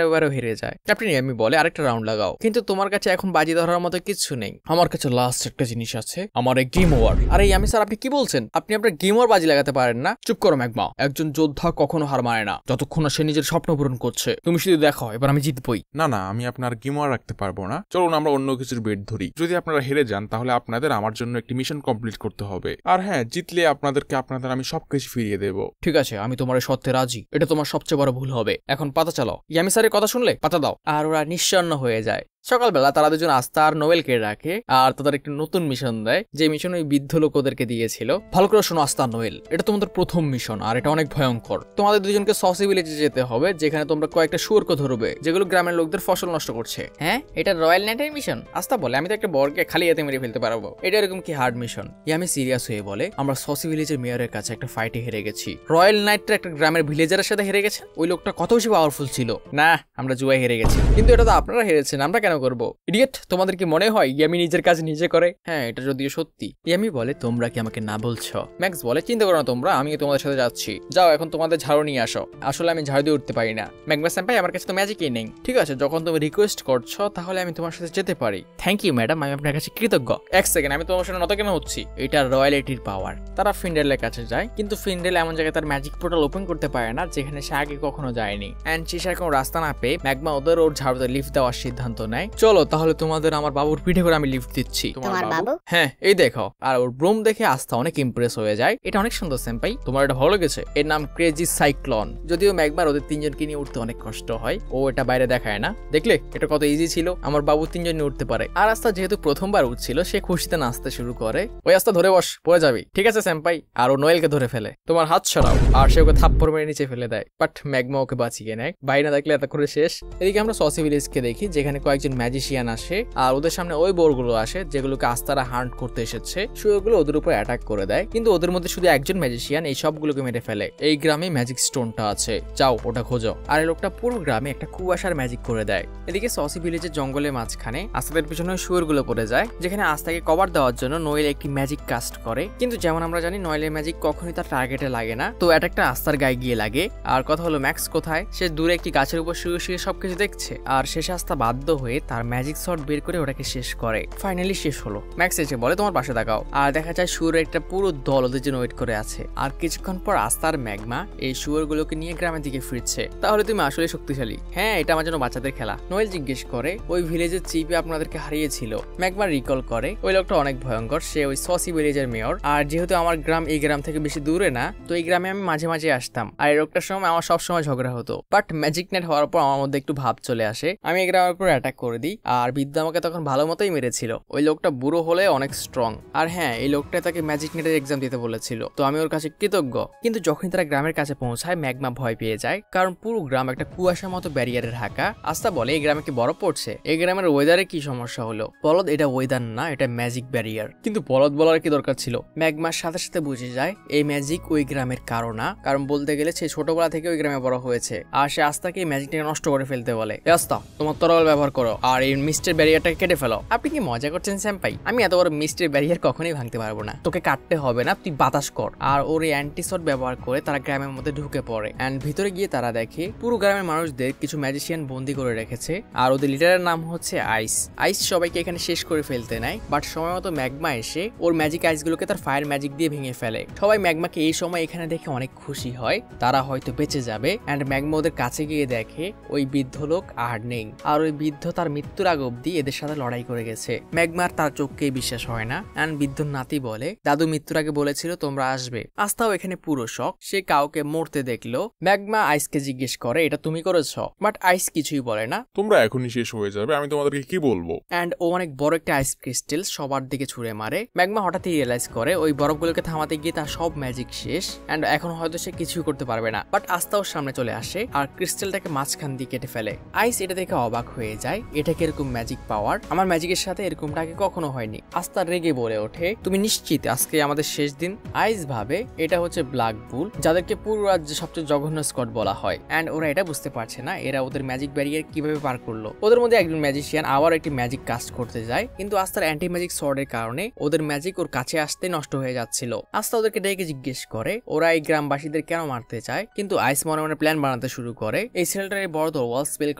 এবারও হেরে যায়। ক্যাপ্টেন ইয়ামি বলে, আরেকটা রাউন্ড লাগাও, কিন্তু তোমার কাছে এখন বাজি ধরার মতো কিছু নেই। আমার কাছে লাস্ট একটা জিনিস আছে, আমার এই গেম ওভার। আরে ইয়ামি স্যার, আপনি কি বলছেন? আপনি আপনার গেম ওভার বাজি লাগাতে পারেন না? চুপ করো ম্যাগমা, একজন যোদ্ধা কখনো হার মানে না যতক্ষণ না সে নিজের স্বপ্ন পূরণ করছে। তুমি শুধু দেখো এবার আমি জিতবই। না না, আমি আপনার গেম ওভার রাখতে পারবো না। চলুন আমরা অন্য কিছুর বেট ধরি। যদি আপনারা হেরে যান তাহলে আপনাদের আমার জন্য একটি মিশন কমপ্লিট করতে হবে। আর হ্যাঁ, জিতলে আপনাদের আমি সবকিছু ফিরিয়ে দেবো। ঠিক আছে, আমি তোমার সত্যে রাজি। এটা তোমার সবচেয়ে বড় ভুল হবে। এখন পাতা চালাও। ইয়ামি স্যারের কথা শুনলে পাতা দাও। আর ওরা নিঃসন্ন হয়ে যায়। সকালবেলা তারা দুজন আস্থা আর নোয়েলকে রাখে আর তাদের একটি নতুন মিশন দেয়, যে মিশন ওই বৃদ্ধ লোক ওদেরকে দিয়েছিল। ভালো করে শোনো আস্থা, নোয়েল, এটা তোমাদের প্রথম মিশন আর এটা অনেক ভয়ঙ্কর। তোমাদের দুজনকে সসি ভিলেজে যেতে হবে, যেখানে তোমরা কয়েকটা শুয়োরকে ধরবে যেগুলো গ্রামের লোকদের ফসল নষ্ট করছে। হ্যাঁ, এটা রয়্যাল নাইটের মিশন? আস্থা বলে, আমি তো একটা বরকে খালি হাতে মেরে ফেলতে পারবো। এটা এরকম কি হার্ড মিশন? আমি সিরিয়াস হয়ে বলে, আমরা সসি ভিলেজের মেয়রের কাছে একটা ফাইটে হেরে গেছি। রয়্যাল নাইটটা একটা গ্রামের ভিলেজারের সাথে হেরে গেছে। ওই লোকটা কত বেশি পাওয়ারফুল ছিল। না, আমরা জুয়ায় হেরে গেছি। কিন্তু এটা তো আপনারা হেরেছেন, আমরা কেন করবো? ইডিয়েট, তোমাদের কি মনে হয় ইয়ামি নিজের কাজ নিজে করে? হ্যাঁ, এটা যদিও সত্যি। ইয়ামি বলে, তোমরা কি আমাকে না বলছো? ম্যাক্স বলে, চিন্তা করো না তোমরা, আমি তোমাদের সাথে যাচ্ছি। যাও এখন তোমাদের ঝাড়ু নিয়ে আসো। আসলে আমি ঝাড়ু দিয়ে উঠতে পারি না। ম্যাগমা সেম্পাই, আমার কাছে তো ম্যাজিকই নেই। ঠিক আছে, যখন তুমি রিকোয়েস্ট করছো তাহলে আমি তোমার সাথে যেতে পারি। থ্যাংক ইউ ম্যাডাম, আমি আপনার কাছে কৃতজ্ঞ। এক সেকেন্ড, আমি তোমার সাথে নত কেন হচ্ছি? এটা রয়্যালিটির পাওয়ার। তারা ফিন্ডেলের কাছে যায়, কিন্তু ফিন্ডেল এমন জায়গায় তার ম্যাজিক পোর্টাল ওপেন করতে পারে না যেখানে সে আগে কখনো যায়নি। এন্ড সে কোনো রাস্তা না পেয়ে ম্যাগমা ওদের ওর ঝাড়ুতে লিফট দেওয়ার সিদ্ধান্ত নেয়। চলো তাহলে তোমাদের আমার বাবুর পিঠে করে আমি লিফট দিচ্ছি। তোমার বাবু? হ্যাঁ, এই দেখো। আর ওর ব্রুম দেখে আস্থা অনেক ইমপ্রেস হয়ে যায়। এটা অনেক সুন্দর সেম্পাই, তোমার এটা ভালো লেগেছে? এর নাম ক্রেজি সাইক্লন। যদিও ম্যাগমার ওদের তিনজনকে নিয়ে উঠতে অনেক কষ্ট হয়, ও এটা বাইরে দেখায় না। দেখলে এটা কত ইজি ছিল, আমার বাবু তিনজন নিয়ে উঠতে পারে। আর আস্থা যেহেতু প্রথমবার উঠছিল, সে খুশিতে নাচতে শুরু করে। ওই আস্থা ধরে বস, পড়ে যাবি। ঠিক আছে সেম্পাই। আর ও নোয়েলকে ধরে ফেলে, তোমার হাত সরাও। আর সে ওকে থাপ্পড় মেরে নিচে ফেলে দেয়। বাট ম্যাগমা ওকে বাঁচিয়ে নেয়। বাইরে দেখলে এত করে শেষ। এদিকে আমরা সসি ভিলেজকে দেখি, যেখানে কয়েকজন ম্যাজিশিয়ান আসে আর ওদের সামনে ওই বোরগুলো আসে যেগুলোকে আস্তারা হান্ট করতে এসেছে। শুয়োরগুলো ওদের উপর অ্যাটাক করে দেয়, কিন্তু ওদের মধ্যে শুধু একজন ম্যাজিশিয়ান এই সবগুলোকে মেরে ফেলে। এই গ্রামে ম্যাজিক স্টোনটা আছে, যাও ওটা খোঁজো। আর এই লোকটা পুরো গ্রামে একটা কুয়াশার ম্যাজিক করে দেয়। এদিকে সসি ভিলেজের জঙ্গলের মাঝখানে আস্তাদের পিছনে শুয়োরগুলো পড়ে যায়, যেখানে আস্তাকে কভার দেওয়ার জন্য নোয়েল একটি ম্যাজিক কাস্ট করে। কিন্তু যেমন আমরা জানি নোয়েলের ম্যাজিক কখনোই তার টার্গেটে লাগে না, তো অ্যাটাকটা আস্তার গায়ে গিয়ে লাগে। আর কথা হলো ম্যাক্স কোথায়? সে দূরে একটি গাছের উপর শুয়ে শুয়ে সবকিছু দেখছে। আর শেষে আস্তা বাধ্য হয়ে তার ম্যাজিক শট বের করে ওটাকে শেষ করে। ফাইনালি শেষ হলো। ম্যাক্স এসে বলে, তোমার পাশে তাকাও। আর দেখা যায় শুয়োরের একটা পুরো দল ওদের জন্য ওয়েট করে আছে। আর কিছুক্ষণ পর আস্তা আর ম্যাগমা এই শুয়োরগুলোকে নিয়ে গ্রামের দিকে ফিরছে। তাহলে তুমি আসলে শক্তিশালী? হ্যাঁ, এটা আমার জন্য বাচ্চাদের খেলা। নোয়েল জিজ্ঞেস করে, ওই ভিলেজের চিপে আপনাদেরকে হারিয়েছিল? ম্যাগমা রিকল করে, ওই লোকটা অনেক ভয়ঙ্কর, সে ওই সসি ভিলেজের মেয়র। আর যেহেতু আমার গ্রাম এই গ্রাম থেকে বেশি দূরে না, তো এই গ্রামে আমি মাঝে মাঝে আসতাম। আর এই লোকটার সময় আমার সবসময় ঝগড়া হতো। বাট ম্যাজিক নেট হওয়ার পর আমার মধ্যে একটু ভাব চলে আসে, আমি এই গ্রামের উপর অ্যাটাক করে দিই। আর বিদ্যা আমাকে তখন ভালো মতোই মেরেছিল। ওই লোকটা বুড়ো হলে অনেক স্ট্রং। আর হ্যাঁ, এই লোকটা তাকে ম্যাজিক নেটের এক্সাম দিতে বলেছিল, তো আমি ওর কাছে কৃতজ্ঞ। কিন্তু যখন তারা গ্রামের কাছে পৌঁছায়, ম্যাগমা ভয় পেয়ে যায়, কারণ পুরো গ্রাম একটা কুয়াশার মতো ব্যারিয়ারে ঢাকা। আস্তা বলে, এই গ্রামে কি বরফ পড়ছে? এই গ্রামের ওয়েদারে কি সমস্যা হলো? বলদ, এটা ওয়েদার না, এটা ম্যাজিক ব্যারিয়ার। কিন্তু বলদ বলার কি দরকার ছিল? ম্যাগমার সাথে সাথে বুঝে যায় এই ম্যাজিক ওই গ্রামের কারণ না, কারণ বলতে গেলে সে ছোটবেলা থেকে ওই গ্রামে বড় হয়েছে। আর সে আস্তাকে এই ম্যাজিকটাকে নষ্ট করে ফেলতে বলে। আস্তা, তোমার তরল ব্যবহার করো আর এই মিস্টের ব্যারিয়ারটাকে কেটে ফেলো। আপনি কি মজা করছেন সেম্পাই? আমি এত বড় মিস্টের ব্যারিয়ার কখনোই ভাঙতে পারবো না। তোকে কাটতে হবে না, তুই বাতাস কর। আর ওর এই অ্যান্টিসট ব্যবহার করে তারা গ্রামের মধ্যে ঢুকে পড়ে। এন্ড ভিতরে গিয়ে তারা দেখে পুরো গ্রামের মানুষদের কিছু ম্যাজিশিয়ান বন্দি করে রেখেছে। আর ওদের লিডারের নাম হচ্ছে আইস। আইস সবাইকে এখানে শেষ করে ফেলতে নেয়, বাট সময় মতো ম্যাগমা এসে ওর ম্যাজিক আইসগুলোকে তার ফায়ার ম্যাজিক দিয়ে ভেঙে ফেলে। সবাই ম্যাগমাকে এই সময় এখানে দেখে অনেক খুশি হয়, তারা হয়তো বেঁচে যাবে। এন্ড ম্যাগমা ওদের কাছে গিয়ে দেখে ওই বৃদ্ধ লোক আর নেই। আর ওই বৃদ্ধ তার তার মৃত্যুর আগ অব্দি এদের সাথে লড়াই করে গেছে। ম্যাগমার তার চোখকেই বিশ্বাস হয় না। অ্যান্ড বৃদ্ধ নাতি বলে দাদু মৃত্যুর আগে বলেছিল তোমরা আসবে। আস্তাও এখানে পুরো শক, সে কাউকে মরতে দেখলো। ম্যাগমা আইসকে জিজ্ঞেস করে এটা তুমি করেছ, বাট আইস কিছুই বলে না। তোমরা এখনই শেষ হয়ে যাবে, আমি তোমাদেরকে কি বলবো। অ্যান্ড ও অনেক বড় একটা আইস ক্রিস্টাল সবার দিকে ছুঁড়ে মারে। ম্যাগমা হঠাৎই রিয়েলাইজ করে ওই বরফগুলোকে থামাতে গিয়ে তার সব ম্যাজিক শেষ। অ্যান্ড এখন হয়তো সে কিছুই করতে পারবে না। বাট আস্তা ওর সামনে চলে আসে আর ক্রিস্টালটাকে মাঝখান দিয়ে কেটে ফেলে। আইস এটা দেখে অবাক হয়ে যায়, এটা কি এরকম ম্যাজিক পাওয়ার? আমার ম্যাজিকের সাথে এরকমটা আগে কখনো হয়নি। আস্তা রেগে বলে ওঠে তুমি নিশ্চিত আজকে আমাদের শেষ দিন? আইস ভাবে এটা হচ্ছে ব্ল্যাক বুল, যাদেরকে পুরো রাজ্যে সবচেয়ে জঘন্য স্কট বলা হয়। অ্যান্ড ওরা এটা বুঝতে পারছে না এরা ওদের ম্যাজিক ব্যারিয়ার কিভাবে পার করলো। ওদের মধ্যে একজন ম্যাজিশিয়ান আবার একটি ম্যাজিক কাস্ট করতে যায়, কিন্তু আস্তার অ্যান্টি ম্যাজিক সর্ডের কারণে ওদের ম্যাজিক ওর কাছে আসতে নষ্ট হয়ে যাচ্ছিল। আস্তা ওদেরকে ডেকে জিজ্ঞেস করে ওরা এই গ্রামবাসীদের কেন মারতে চায়, কিন্তু আইস মনে মনে প্ল্যান বানাতে শুরু করে এই ছেলেটার বড় তো ওয়াল স্পেল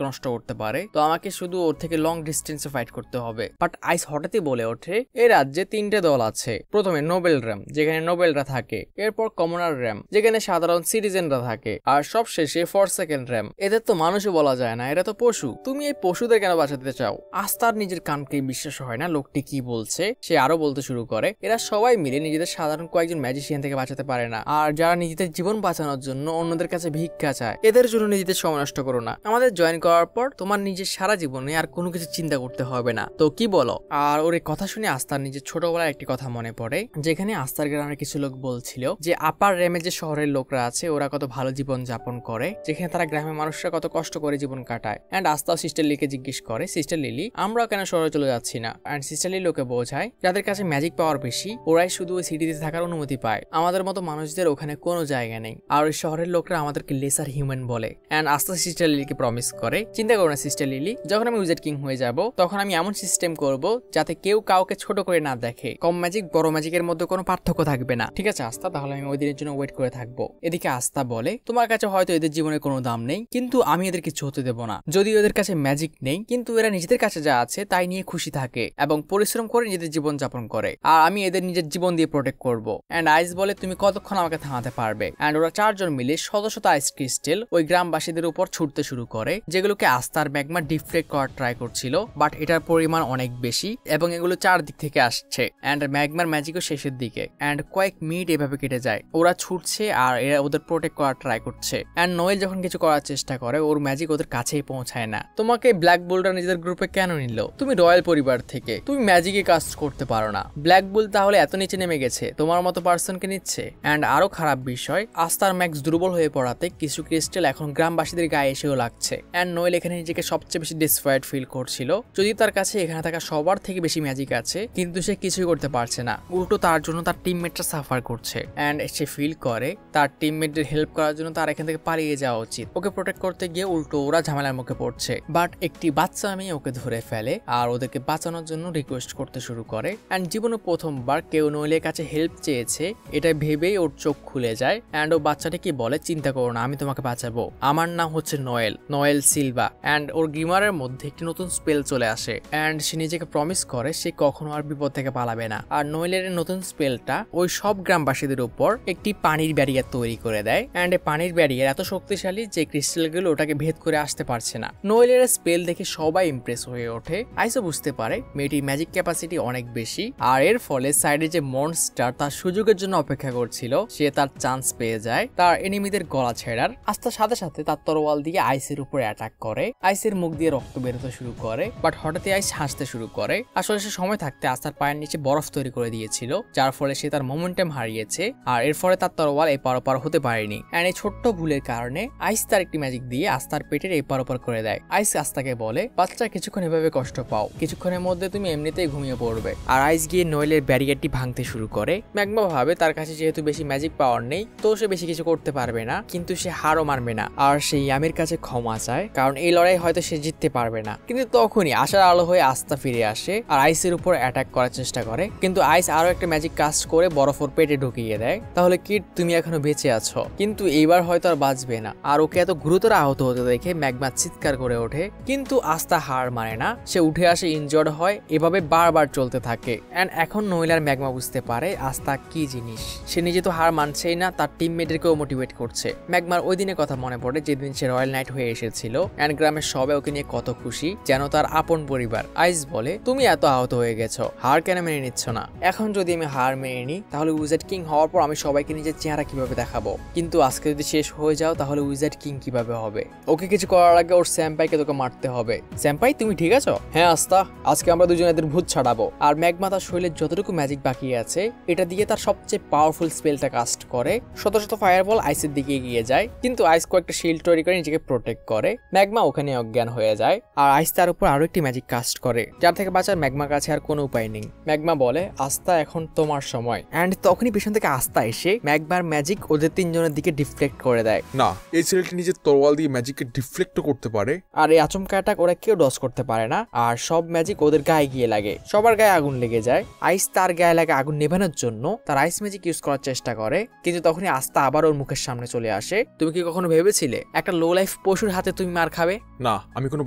নষ্ট করতে পারে, তো আমাকে শুধু ওর থেকে লং ডিস্টেন্সে ফাইট করতে হবে। বাট আইস হঠাৎই বলে ওঠে এই রাজ্যে 3টে দল আছে। প্রথমে নোবেল র্যাম, যেখানে নোবেলরা থাকে, এরপর কমনার র্যাম, যেখানে সাধারণ সিটিজেনরা থাকে, আর সব শেষে ফরসেকেন্ড র্যাম। এদের তো মানুষও বলা যায় না, এরা তো পশু। তুমি এই পশুদের কেন বাঁচাতে চাও? আস্তার নিজের কানকে বিশ্বাস হয় না লোকটি কি বলছে। সে আরো বলতে শুরু করে এরা সবাই মিলে নিজেদের সাধারণ কয়েকজন ম্যাজিশিয়ান থেকে বাঁচাতে পারে না, আর যারা নিজেদের জীবন বাঁচানোর জন্য অন্যদের কাছে ভিক্ষা চায় এদের জন্য নিজেদের সময় নষ্ট করো না। আমাদের জয়েন করার পর তোমার নিজের সারা জীবনে আর কোনো কিছু চিন্তা করতে হবে না, তো কি বলো? আর ওর কথা শুনে আস্তার নিজের ছোটবেলার একটি কথা মনে পড়ে, যেখানে আস্তার গ্রামের কিছু লোক বলছিল যে আপার রেমে যে শহরের লোকরা আছে ওরা কত ভালো জীবন যাপন করে, যেখানে তারা গ্রামের মানুষরা কত কষ্ট করে জীবন কাটায়। অ্যান্ড আস্তাও সিস্টার লিলিকে জিজ্ঞেস করে সিস্টার লিলি আমরা কেন শহরে চলে যাচ্ছি না? অ্যান্ড সিস্টার লিলি ওকে বোঝায় যাদের কাছে ম্যাজিক পাওয়ার বেশি ওরাই শুধু ওই সিটিতে থাকার অনুমতি পায়, আমাদের মতো মানুষদের ওখানে কোনো জায়গা নেই, আর ওই শহরের লোকরা আমাদেরকে লেসার হিউম্যান বলে। অ্যান্ড আস্তা সিস্টার লিলিকে প্রমিস করে চিন্তা করো না সিস্টার লিলি, যখন আমি উইজার্ড কিং হয়ে যাব তখন আমি এমন সিস্টেম করব যাতে কেউ কাউকে ছোট করে না দেখে, কম ম্যাজিক বড় ম্যাজিকের মধ্যে কোনো পার্থক্য থাকবে না। ঠিক আছে আস্তা, তাহলে আমি ওই দিনের জন্য ওয়েট করে থাকবো। এদিকে আস্তা বলে তোমার কাছে হয়তো এদের জীবনে কোনো দাম নেই, কিন্তু আমি এদের কিছু হতে দেবো না। যদিও এদের কাছে ম্যাজিক নেই, কিন্তু এরা নিজেদের কাছে যা আছে তাই নিয়ে খুশি থাকে এবং পরিশ্রম করে নিজেদের জীবন যাপন করে, আর আমি এদের নিজের জীবন দিয়ে প্রোটেক্ট করবো। অ্যান্ড আইস বলে তুমি কতক্ষণ আমাকে থামাতে পারবে? অ্যান্ড ওরা 4 জন মিলে শত শত আইস ক্রিস্টাল ওই গ্রামবাসীদের উপর ছুটতে শুরু করে, যেগুলোকে আস্তার ম্যাগমা ডিফ্লেক্ট করার ট্রাই করছিল, বাট এটার পরিমাণ অনেক বেশি এবং এগুলো 4 দিক থেকে আসছে। অ্যান্ড ম্যাগমার ম্যাজিকও শেষের দিকে। অ্যান্ড কয়েক মিনিট এভাবে কেটে যায়, ওরা ছুটছে আর এরা ওদের প্রোটেক্ট করার ট্রাই করছে। অ্যান্ড নোয়েল যখন কিছু করার চেষ্টা করে ওর ম্যাজিক ওদের কাছেই পৌঁছায় না। তোমাকে ব্ল্যাক বুলটা নিজেদের গ্রুপে কেন নিল? তুমি রয়্যাল পরিবার থেকে, তুমি ম্যাজিকে কাজ করতে পারো না। ব্ল্যাক বুল তাহলে এত নিচে নেমে গেছে, তোমার মতো পার্সনকে নিচ্ছে। অ্যান্ড আরো খারাপ বিষয় আস্তার ম্যাক্স দুর্বল হয়ে পড়াতে কিছু ক্রিস্টাল এখন গ্রামবাসীদের গায়ে এসেও লাগছে। অ্যান্ড নোয়েল এখানে নিজেকে সবচেয়ে বেশি ডিসফায়ার্ড ফিল করছিল, যদি তার কাছে এখানে থাকা সবার থেকে বেশি ম্যাজিক আছে, কিন্তু সে কিছুই করতে পারছে না, উল্টো তার জন্য তার টিমমেটরা সাফার করছে। অ্যান্ড সে ফিল করে তার টিমমেটদের হেল্প করার জন্য তার এখান থেকে পালিয়ে যাওয়া উচিত। ওকে প্রোটেক্ট করতে গিয়ে উল্টো ওরা ঝামেলার মুখে পড়ছে। বাট একটি বাচ্চা মেয়ে ওকে ধরে ফেলে আর ওদেরকে বাঁচানোর জন্য রিকোয়েস্ট করতে শুরু করে। অ্যান্ড জীবনে প্রথমবার কেউ নোয়েলের কাছে হেল্প চেয়েছে এটা ভেবেই ওর চোখ খুলে যায়। অ্যান্ড ও বাচ্চাটাকে বলে চিন্তা করো না, আমি তোমাকে বাঁচাবো, আমার নাম হচ্ছে নোয়েল, নোয়েল সিলভা। অ্যান্ড ওর গ্রিমারের মধ্যে একটি নতুন স্পেল চলে আসে। অ্যান্ড সে নিজেকে প্রমিস করে সে কখনো আর বিপদ থেকে পালাবে না। আর নোয়েলের নতুন স্পেলটা ওই সব গ্রামবাসীদের উপর একটি পানির ব্যারিয়ার তৈরি করে দেয়। অ্যান্ড এই পানির ব্যারিয়ার এত শক্তিশালী যে ক্রিস্টালগুলো ওটাকে ভেদ করে আসতে পারছে না। নোয়েলের স্পেল দেখে সবাই ইমপ্রেস হয়ে ওঠে। আইসও বুঝতে পারে মেয়েটির ম্যাজিক ক্যাপাসিটি অনেক বেশি, আর এর ফলে সাইডে যে মনস্টার তার সুযোগের জন্য অপেক্ষা করছিল সে তার চান্স পেয়ে যায় তার এনিমিদের গলা ছেড়ার। আস্তার সাথে সাথে তার তরোয়াল দিয়ে আইসের উপরে অ্যাটাক করে। আইসের মুখ দিয়ে রক্ত বেরোতে শুরু করে, বাট হঠাৎই আইস হাসতে শুরু করে। আসলে সে সময় থাকতে আস্তার পায়ের নিচে বরফ তৈরি করে দিয়েছিল, যার ফলে সে তার মোমেন্টাম হারিয়েছে, আর এর ফলে তার তরোয়াল এপার ওপার হতে পারেনি। এন্ড এই ছোট্ট ভুলের কারণে আইস তার একটি ম্যাজিক দিয়ে আস্তার পেটের এপার ওপার করে দেয়। আইস আস্তাকে বলে বাচ্চা কিছুক্ষণ এভাবে কষ্ট পাও, কিছুক্ষণের মধ্যে তুমি এমনিতেই ঘুমিয়ে পড়বে। আর আইস গিয়ে নোয়েলের ব্যারিয়ারটি ভাঙতে শুরু করে। ম্যাগমা ভাবে তার কাছে যেহেতু বেশি ম্যাজিক পাওয়ার নেই তো সে বেশি কিছু করতে পারবে না, কিন্তু সে হারও মানবে না আর সেই ইয়ামির কাছে ক্ষমা চায়, কারণ এই লড়াই হয়তো সে জিততে পারবে না। কিন্তু তখনই আশার আলো হয়ে আস্তা ফিরে আসে আর আইসের উপর অ্যাটাক করার চেষ্টা করে, কিন্তু আইস আরো একটা ম্যাজিক কাস্ট করে বরফ ওর পেটে ঢুকিয়ে দেয়। তাহলে কিড তুমি এখনো বেঁচে আছো, কিন্তু এইবার হয়তো আর বাঁচবে না। আর ওকে এত গুরুতর আহত হতে দেখে ম্যাগমা চিৎকার করে ওঠে, কিন্তু আস্তা হার মানে না, সে উঠে আসে, ইনজর্ড হয়, এভাবে বারবার চলতে থাকে। এন্ড এখন নোয়েলার ম্যাগমা বুঝতে পারে আস্তা কি জিনিস। সে নিজে তো হার মানছেই না, তার টিমমেটদেরকেও মোটিভেট করছে। ম্যাগমার ওই দিনের কথা মনে পড়ে যেদিন সে রয়্যাল নাইট হয়ে এসেছিল, এন্ড গ্রামের সবাই ওকে নিয়ে কত খুশি খুশি যেন তার আপন পরিবার। আইস বলে, তুমি এত আহত হয়ে গেছো, হার কেন মেনে নিচ্ছ না? এখন যদি আমি হার মেনে নিই তাহলে উইজার্ড কিং হওয়ার পর আমি সবাইকে নিজের চেহারা কিভাবে দেখাবো? কিন্তু আজকে যদি শেষ হয়ে যাও তাহলে উইজার্ড কিং কিভাবে হবে? ওকে কিছু করার আগে ওর স্যাম্পাইকে তোকে মারতে হবে। স্যাম্পাই, তুমি ঠিক আছো? হ্যাঁ আস্তা, আজকে আমরা দুজন এদের ভূত ছাড়াবো। আর ম্যাগমা তার শরীরের যতটুকু ম্যাজিক বাকি আছে এটা দিয়ে তার সবচেয়ে পাওয়ারফুল স্পেলটা কাস্ট করে। শত শত ফায়ারবল আইসের দিকে এগিয়ে যায়, কিন্তু আইস কয়েকটা শিল্ড তৈরি করে নিজেকে প্রোটেক্ট করে। ম্যাগমা ওখানে অজ্ঞান হয়ে যায় আর আইস তার উপর আরো একটি ম্যাজিক কাস্ট করে, যার থেকে বাঁচার ম্যাগমার কাছে আর কোনো উপায় নেই। ম্যাগমা বলে, আস্তা এখন তোমার সময়। অ্যান্ড তখনই পেছন থেকে আস্তা এসে ম্যাগমার ম্যাজিক ওদের তিনজনের দিকে ডিফ্লেক্ট করে দেয়। না, এই ছেলেটি নিজের তরোয়াল দিয়ে ম্যাজিককে ডিফ্লেক্টও করতে পারে। আর এই আচমকা অ্যাটাক ওরা কেউ ডজ করতে পারে না, আর সব ম্যাজিক ওদের গায়ে গিয়ে লাগে। সবার গায়ে আগুন লেগে যায়। আইস তার গায়ে লাগে আগুন নেভানোর জন্য তার আইস ম্যাজিক ইউজ করার চেষ্টা করে, কিন্তু তখনই আস্তা আবার ওর মুখের সামনে চলে আসে। তুমি কি কখনো ভেবেছিলে একটা লো লাইফ পশুর হাতে তুমি মার খাবে? না, আমি কোনো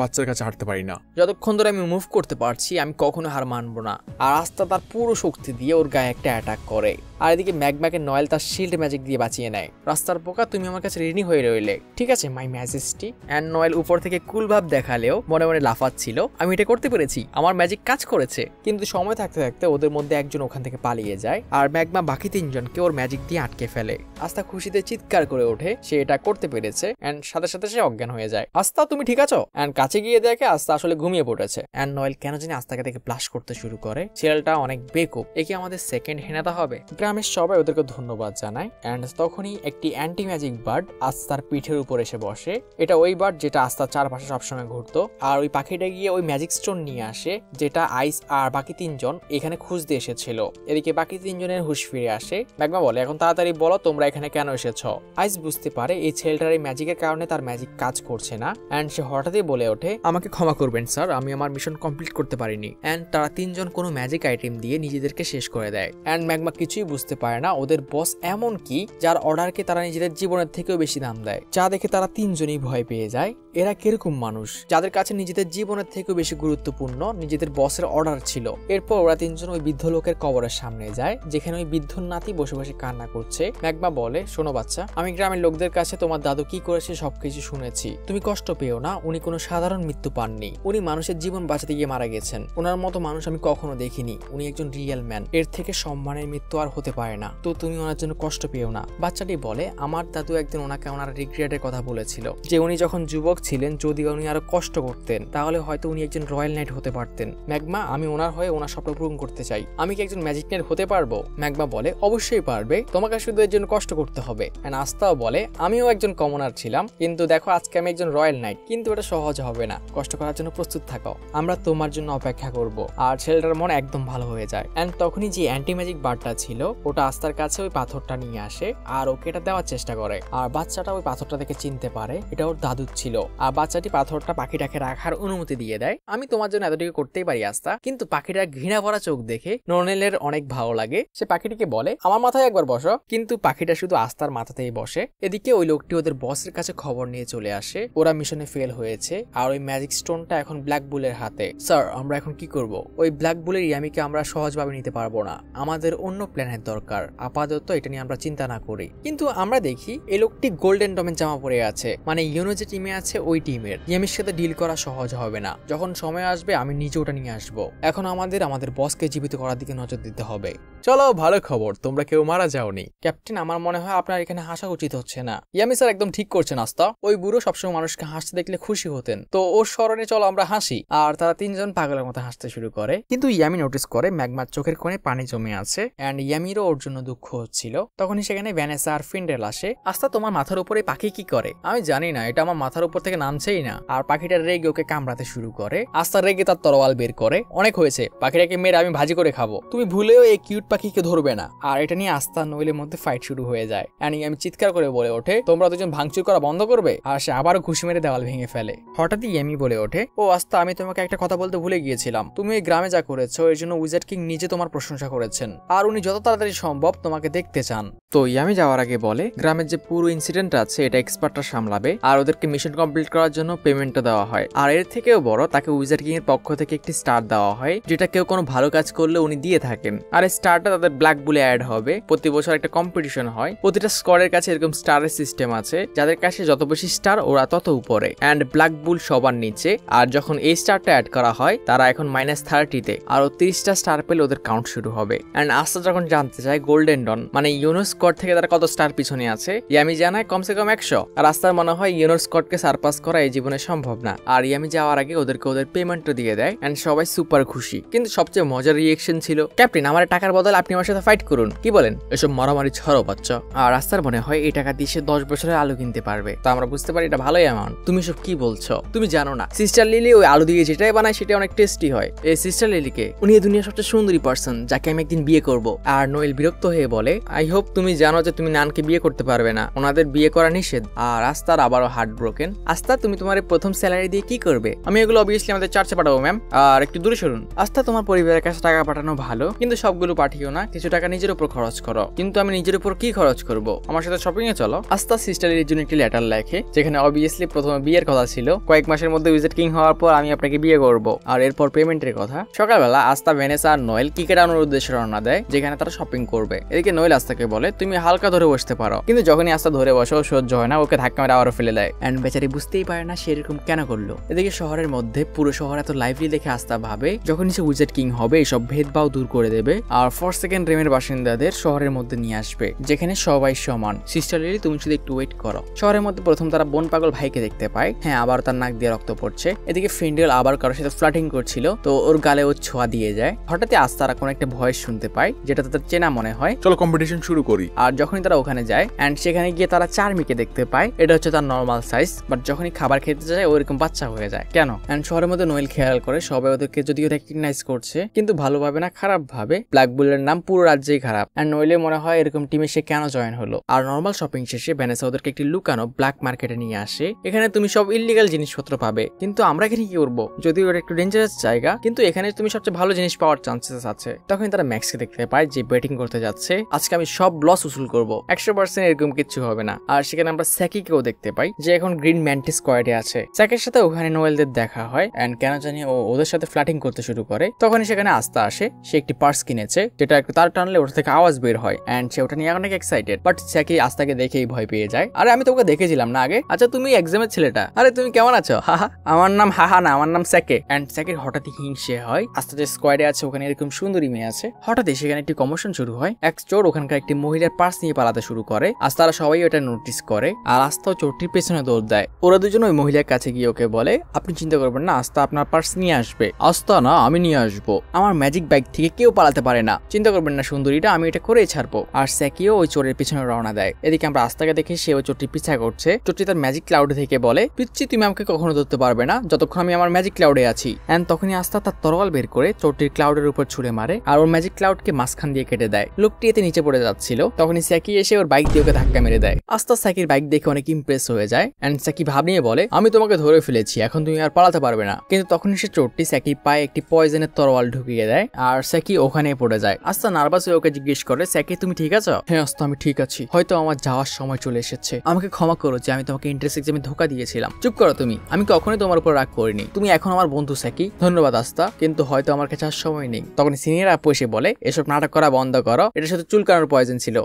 বাচ্চার কাছে হারতে পারি না। যতক্ষণ ধরে আমি মুভ করতে পারছি আমি কখনো হার মানবো না। আর আস্তা তার পুরো শক্তি দিয়ে ওর গায়ে একটা অ্যাটাক করে। আর এদিকে ম্যাগমাকে নয়েল তার শিল্ড ম্যাজিক দিয়ে বাঁচিয়ে নেয়। রাস্তার পোকা, তুমি আমার কাছে ঋণী হয়ে রইলে। ঠিক আছে মাই ম্যাজেস্টি। অ্যান্ড নয়েল উপর থেকে কুল ভাব দেখালেও মনে মনে লাফাচ্ছিল, আমি এটা করতে পেরেছি, আমার ম্যাজিক কাজ করেছে। কিন্তু সময় থাকতে থাকতে ওদের মধ্যে একজন ওখান থেকে পালিয়ে যায় আর ম্যাগমা বাকি তিনজনকে ওর ম্যাজিক দিয়ে আটকে ফেলে। আস্তা খুশিতে চিৎকার করে ওঠে, সে এটা করতে পেরেছে। অ্যান্ড সাথে সাথে সে অজ্ঞান হয়ে যায়। আস্তা, তুমি ঠিক আছো? অ্যান্ড কাছে গিয়ে দেখে আস্তা আসলে ঘুমিয়ে পড়েছে। অ্যান্ড নয়েল কেন জানি আস্তাকে দেখে ব্লাশ করতে শুরু করে। ছেলেটা অনেক বেকুব, একে আমাদের সেকেন্ড হেনাতা হবে। গ্রামের সবাই ওদেরকে ধন্যবাদ জানায়। অ্যান্ড তখনই একটি অ্যান্টি ম্যাজিক বার্ড আস্তার পিঠের উপর এসে বসে। এটা ওই বার্ড যেটা আস্তার চারপাশে সবসময় ঘুরতো। আর ওই পাখিটা গিয়ে ওই ম্যাজিক স্টোন নিয়ে আসে, যেটা আইস আর বাকি তিনজন এখানে খুঁজতে এসেছিল। এদিকে বাকি তিনজনের হুঁশ ফিরে আসে। ম্যাগমা বলে, এখন তাড়াতাড়ি বলো তোমরা এখানে কেন এসেছ? আইস বুঝতে পারে এই ছেলেটার এই ম্যাজিকের কারণে তার ম্যাজিক কাজ করছে না। অ্যান্ড সে হঠাৎই বলে ওঠে, আমাকে ক্ষমা করবেন স্যার, আমি আমার মিশন কমপ্লিট করতে পারিনি। অ্যান্ড তারা তিনজন কোনো ম্যাজিক আইটেম দিয়ে নিজেদেরকে শেষ করে দেয়। অ্যান্ড ম্যাগমা কিছুই বুঝতে পারে না ওদের বস এমন কি যার অর্ডারকে তারা নিজেদের জীবনের থেকেও বেশি দাম দেয়, যা দেখে তারা তিনজনই ভয় পেয়ে যায়। এরা কিরকম মানুষ যাদের কাছে নিজেদের জীবনের থেকেও বেশি গুরুত্বপূর্ণ নিজেদের বসের অর্ডার ছিল। এরপর ওরা তিনজন ওই বৃদ্ধ লোকের কবরের সামনে যায়, যেখানে ওই বৃদ্ধ নাতি বসে বসে কান্না করছে। ম্যাগমা বলে, শোনো বাচ্চা, আমি গ্রামের লোকদের কাছে তোমার দাদু কি করেছে সবকিছু শুনেছি। তুমি কষ্ট পেও না, উনি কোনো সাধারণ মৃত্যু পাননি, উনি মানুষের জীবন বাঁচাতে গিয়ে মারা গেছেন। ওনার মতো মানুষ আমি কখনো দেখিনি, উনি একজন রিয়েল ম্যান। এর থেকে সম্মানের মৃত্যু আর হতে পারে না, তো তুমি ওনার জন্য কষ্ট পেও না। বাচ্চাটি বলে, আমার দাদু একদিন ওনাকে ওনার রিগ্রেটের কথা বলেছিল, যে উনি যখন যুবক ছিলেন যদি উনি আরো কষ্ট করতেন তাহলে হয়তো উনি একজন রয়্যাল নাইট হতে পারতেন। ম্যাগমা, আমি ওনার হয়ে ওনার স্বপ্ন পূরণ করতে চাই, আমি কি একজন ম্যাজিক নাইট হতে পারবো? ম্যাগমা বলে, অবশ্যই পারবে, তোমাকে শুধু এর জন্য কষ্ট করতে হবে। আস্তাও বলে, আমিও একজন কমনার ছিলাম, কিন্তু দেখো আজকে আমি একজন রয়্যাল নাইট, কিন্তু এটা সহজ হবে না, কষ্ট করার জন্য প্রস্তুত থাকো, আমরা তোমার জন্য অপেক্ষা করব। আর ছেলেটার মন একদম ভালো হয়ে যায়। অ্যান্ড তখনই যে অ্যান্টি ম্যাজিক বারটা ছিল ওটা আস্তার কাছে ওই পাথরটা নিয়ে আসে আর ওকে এটা দেওয়ার চেষ্টা করে। আর বাচ্চাটা ওই পাথরটা দেখে চিনতে পারে এটা ওর দাদুর ছিল। আর বাচ্চাটি পাথরটা পাখিটাকে রাখার অনুমতি দিয়ে দেয়। আমি তোমার জন্য এতটুকু করতেই পারি আস্তা। কিন্তু পাখিটার ঘৃণা ভরা চোখ দেখে নর্নেলের অনেক ভালো লাগে। সে পাখিটিকে বলে, আমার মাথায় একবার বসো, কিন্তু পাখিটা শুধু আস্তার মাথাতেই বসে। এদিকে ওই লোকটি ওদের বসের কাছে খবর নিয়ে চলে আসে, ওরা মিশনে ফেল হয়েছে আর ওই ম্যাজিক স্টোনটা এখন ব্ল্যাক বুলের হাতে। স্যার, আমরা এখন কি করব? ওই ব্ল্যাক বুলের ইয়ামিকে আমরা সহজভাবে নিতে পারবো না, আমাদের অন্য প্ল্যানের দরকার, আপাতত এটা নিয়ে আমরা চিন্তা না করি। কিন্তু আমরা দেখি এই লোকটি গোল্ডেন ডমের জামা পরে আছে, মানে ইউনো যে টিমে আছে ওই টিমের। ইয়ামির সাথে ডিল করা সহজ হবে না, যখন সময় আসবে আমি নিজে ওটা নিয়ে আসবো। এখন আমাদের বসকে জীবিত করার দিকে নজর দিতে হবে। চলো, ভালো খবর, তোমরা কেউ মারা যাওনি। ক্যাপ্টেন, আমার মনে হয় আপনার এখানে হাসা উচিত হচ্ছে না। ইয়ামি স্যার একদম ঠিক করছেন আস্তা, ওই বুড়ো সবসময় মানুষকে হাসতে দেখলে খুশি হতেন, তো ওর স্মরণে চলো আমরা হাসি। আর তারা তিনজন পাগলের মতো হাসতে শুরু করে। কিন্তু ইয়ামি নোটিস করে ম্যাগমার চোখের কোণে পানি জমে আছে, এন্ড ইয়ামিরও ওর জন্য দুঃখ হচ্ছিল। তখনই সেখানে ভ্যানেসা আর ফিন্ডেল আসে। আস্তা, তোমার মাথার উপরে পাখি কি করে? আমি জানি না, এটা আমার মাথার উপর থেকে নামছেই না। আর পাখিটার রেগে ওকে কামড়াতে শুরু করে। আস্তা রেগে তার তরোয়াল বের করে, অনেক হয়েছে, পাখিটাকে মেরে আমি ভাজি করে খাবো, তুমি ভুলেও এই কিউট পাখিকে ধরবে না। আর এটা নিয়ে আস্তা নইলের মধ্যে ফাইট শুরু হয়ে যায়। আমি চিৎকার করে বলে ওঠে, তোমরা দুজন ভাঙচুর করা বন্ধ করবে। আর সে আবারও ঘুষি মেরে দেওয়াল ভেঙে ফেলে। হঠাৎই ইয়ামি বলে ওঠে, ও আস্তা, আমি তোমাকে একটা কথা বলতে ভুলে গিয়েছিলাম, তুমি এই গ্রামে যা করেছো এর জন্য উইজার্ড কিং নিজে তোমার প্রশংসা করেছেন, আর উনি যত তাড়াতাড়ি সম্ভব তোমাকে দেখতে চান। তো ইয়ামি যাওয়ার আগে বলে, গ্রামের যে পুরো ইনসিডেন্ট আছে এটা এক্সপার্টরা সামলাবে, আর ওদেরকে মিশন কমপ্লিট কমপ্লিট করার জন্য পেমেন্টও দেওয়া হয়। আর এর থেকেও বড়, তাকে উইজার্ড কিং এর পক্ষ থেকে একটি স্টার দেওয়া হয়, যেটা কেউ কোনো ভালো কাজ করলে উনি দিয়ে থাকেন। আর এই স্টারটা তাদের ব্ল্যাক বুলে অ্যাড হবে। প্রতি বছর একটা কম্পিটিশন হয়, প্রতিটা স্কোয়াডের কাছে এরকম স্টারের সিস্টেম আছে, যাদের কাছে যত বেশি স্টার ওরা তত উপরে, অ্যান্ড ব্ল্যাক বুল সবার নিচে। আর যখন এই স্টারটা অ্যাড করা হয় তারা এখন -30-তে আরো 30টা স্টার পেলে ওদের কাউন্ট শুরু হবে। অ্যান্ড আস্তা যখন জানতে চায় গোল্ডেন ডন মানে ইউনো স্কোয়াড থেকে তারা কত স্টার পিছনে আছে, ইয়ামি জানায় কমসে কম 100। আর আস্তার মনে হয় ইউনো স্কোয়াডকে সারপাস করা এই জীবনে সম্ভব না। আর ইয়ামি যাওয়ার আগে ওদেরকে ওদের পেমেন্টও দিয়ে দেয়, অ্যান্ড সবাই সুপার খুশি। কিন্তু সবচেয়ে মজার রিয়েকশন ছিল, ক্যাপ্টেন আমার টাকার বদলে আপনি আমার সাথে ফাইট করুন। কি বলেন? এসব মারামারি ছাড়ো বাচ্চা। আর আস্তার মনে হয় এই টাকা দিয়ে সে 10 বছরের আলু কিনতে পারবে। তো আমরা বুঝতে পারি এটা ভালোই অ্যামাউন্ট। তুমি সব কি বলছো? তুমি জানো না সিস্টার লিলি ওই আলু দিয়ে যেটাই বানায় সেটা অনেক টেস্টি হয়। এই সিস্টার লিলিকে উনি এই দুনিয়ার সবচেয়ে সুন্দরী পার্সন, যাকে আমি একদিন বিয়ে করব। আর নোয়েল বিরক্ত হয়ে বলে, আই হোপ তুমি জানো যে তুমি নানকে বিয়ে করতে পারবে না, ওনাদের বিয়ে করা নিষেধ। আর আস্তার আবারও হার্ট ব্রোকেন। আস্তা তুমি তোমার প্রথম স্যালারি দিয়ে কি করবে? আমি এগুলো অবভিয়াসলি আমাদের চার্চে পাঠাবো ম্যাম, আর একটু দূরে সরুন। আস্তা তোমার পরিবারের কাছে টাকা পাঠানো ভালো, কিন্তু সবগুলো পাঠিও না, কিছু টাকা নিজের উপর খরচ করো। কিন্তু আমি নিজের উপর কি খরচ করব? আমার সাথে শপিং এ চলো। আস্তা সিস্টার লিলির জন্য একটি লেটার লেখে, যেখানে অবভিয়াসলি প্রথমে বিয়ের কথা ছিল, কয়েক মাসের মধ্যে উইজার্ড কিং হওয়ার পর আমি আপনাকে বিয়ে করব, আর এরপর পেমেন্টের কথা। সকালবেলা আস্তা ভেনেসা আর নোয়েল কিকেট আনার উদ্দেশ্যে রওনা দেয়, যেখানে তারা শপিং করবে। এদিকে নোয়েল আস্তাকে বলে তুমি হালকা ধরে বসতে পারো, কিন্তু যখনই আস্তা ধরে বসে ও সহ্য হয় না, ওকে ধাক্কা মেরে আবারও ফেলে দেয়। এন্ড বেচারি বুঝতেই পারে না সে এরকম কেন করলো। এদিকে শহরের মধ্যে পুরো শহর এত লাইভলি দেখে আস্তা ভাবে যখনই সে উইজার্ড কিং হবে এসব ভেদভাব দূর করে দেবে, আর 4 সেকেন্ড রেমের বাসিন্দাদের শহরের মধ্যে নিয়ে আসবে, যেখানে সবাই সমান। সিস্টার লিলি তুমি শুধু একটু ওয়েট করো। শহরের মধ্যে প্রথম তারা বন পাগল ভাইকে দেখতে পায়, হ্যাঁ আবার তার নাক দিয়ে রক্ত পড়ছে। এদিকে ফিন্ডেল আবার কারোর সাথে ফ্লাটিং করছিল, তো ওর গালে ও ছোঁয়া দিয়ে যায়। হঠাৎই আস্তারা কোনো একটা ভয়েস শুনতে পায়, যেটা তাদের চেনা মনে হয়। চলো কম্পিটিশন শুরু করি। আর যখনই তারা ওখানে যায় এন্ড সেখানে গিয়ে তারা চার্মিকে দেখতে পায়, এটা হচ্ছে তার নর্মাল সাইজ, বাট যখনই খাবার খেতে যায় ওরকম বাচ্চা হয়ে যায় কেন। এন্ড শহরের মধ্যে নোয়েল খেয়াল করে সবাই ওদেরকে যদিও রেকগনাইজ করছে, কিন্তু ভালোভাবে না খারাপ ভাবে। ব্ল্যাক বুলের নাম পুরো রাজ্যেই খারাপ। এন্ড নোয়েলে মনে হয় এরকম টিমে সে কেন জয়েন হলো। আর নর্মাল শপিং শেষে ভ্যানেসা ওদেরকে একটি লুকানো ব্ল্যাক মার্কেটে নিয়ে আসে, এখানে তুমি সব ইল্লিগাল জিনিসপত্র পাবে, কিন্তু আমরা এখানে কি করবো? যদিও এটা একটু ডেঞ্জারাস জায়গা, কিন্তু এখানে তুমি সবচেয়ে ভালো জিনিস পাওয়ার চান্সেস আছে। তখন তারা ম্যাক্সকে দেখতে পায় যে বেটিং করতে যাচ্ছে, আজকে আমি সব লস উসুল করবো, 100% এরকম কিছু হবে না। আর সেখানে আমরা স্যাকিকেও দেখতে পাই, যে এখন গ্রিন ম্যান্টিস স্কোয়াডে আছে। স্যাকের সাথে ওখানে নোয়েলদের দেখা হয়, এন্ড কেন জানি ও ওদের সাথে ফ্ল্যাটিং করতে শুরু করে। তখনই সেখানে আস্তা আসে, সে একটি পার্স কিনেছে, যেটা একটু তার টানলে ওটা থেকে আওয়াজ বের হয়, এন্ড সে ওটা নিয়ে অনেক এক্সাইটেড। বাট স্যাকি আস্তাকে দেখেই ভয় পেয়ে যায়। আরে আমি তোকে দেখেছিলাম না আগে? আচ্ছা তুমি এক্সামের ছেলেটা, আরে তুমি কেমন আছো? হাহা, আমার নাম হাহা না, আমার নাম স্যাকে। এন্ড স্যাকের হঠাৎই হিংসে হয়, আস্তা যে স্কোয়াডে আছে ওখানে এরকম সুন্দরী মেয়ে আছে। হঠাৎই সেখানে একটি কমোশন শুরু হয়, এক চোর ওখানকার একটি মহিলার পার্স নিয়ে পালাতে শুরু করে। আস্তারা সবাই ওটা নোটিস করে, আর আস্তাও চোরটির পেছনে দৌড় দেয়। ওরা দুজন ওই মহিলার কাছে গিয়ে ওকে বলে, আপনি চিন্তা করবেন না, আস্তা আপনার পার্স নিয়ে আসবে। আস্তা না, আমি নিয়ে আসবো, আমার ম্যাজিক ব্যাগ থেকে কেউ পালাতে পারে না, চিন্তা করবেন না সুন্দরীটা, আমি এটা করেই ছাড়বো। আর স্যাকিও ওই চোরের পিছনে রওনা দেয়। এদিকে আমরা আস্তাকে দেখে সে ওই চোরটির পিছা করছে। চোরটি তার ম্যাজিক ক্লাউড থেকে বলে, পিচ্ছি তুমি আমাকে কখনো ধরতে পারবে না যতক্ষণ আমি আমার ম্যাজিক ক্লাউডে আছি। এন্ড তখনই আস্তা তার তরোয়াল বের করে চোরটির ক্লাউডের উপর ছুড়ে মারে, আর ওর ম্যাজিক ক্লাউডকে মাঝখান দিয়ে কেটে দেয়। লোকটি এতে নিচে পড়ে যাচ্ছিল, তখনই স্যাকি এসে ওর বাইক দিয়ে ওকে ধাক্কা মেরে দেয়। আস্তা স্যাকির বাইক দেখে অনেক ইমপ্রেস হয়ে যায়, এন্ড স্যাকি ভাব নিয়ে বলে, আমি তোমাকে ধরে ফেলেছি, এখন তুমি আর পালাতে পারবে না। কিন্তু তখনই সে চোরটি স্যাকির পায়ে একটি পয়জনের তরোয়াল ঢুকিয়ে দেয়, আর স্যাকি ওখানে পড়ে যায়। আস্তা নার্ভাস হয়ে ওকে জিজ্ঞেস করে, স্যাকি তুমি ঠিক আছো? হ্যাঁ আস্তা আমি ঠিক আছি, হয়তো আমার যাওয়ার সময় চলে এসেছে, আমাকে ক্ষমা করো যে আমি তোমাকে ইন্টারেস্ট এক্সামে ধোকা দিয়েছিলাম। চুপ করো তুমি, আমি কখনোই তোমার উপর রাগ করিনি, তুমি এখন আমার বন্ধু স্যাকি। ধন্যবাদ আস্তা, কিন্তু হয়তো আমার কাছে আর সময় নেই। তখন সিনিয়র আপু এসে বলে, এসব নাটক করা বন্ধ করো, এটা শুধু চুলকানোর পয়জন ছিল।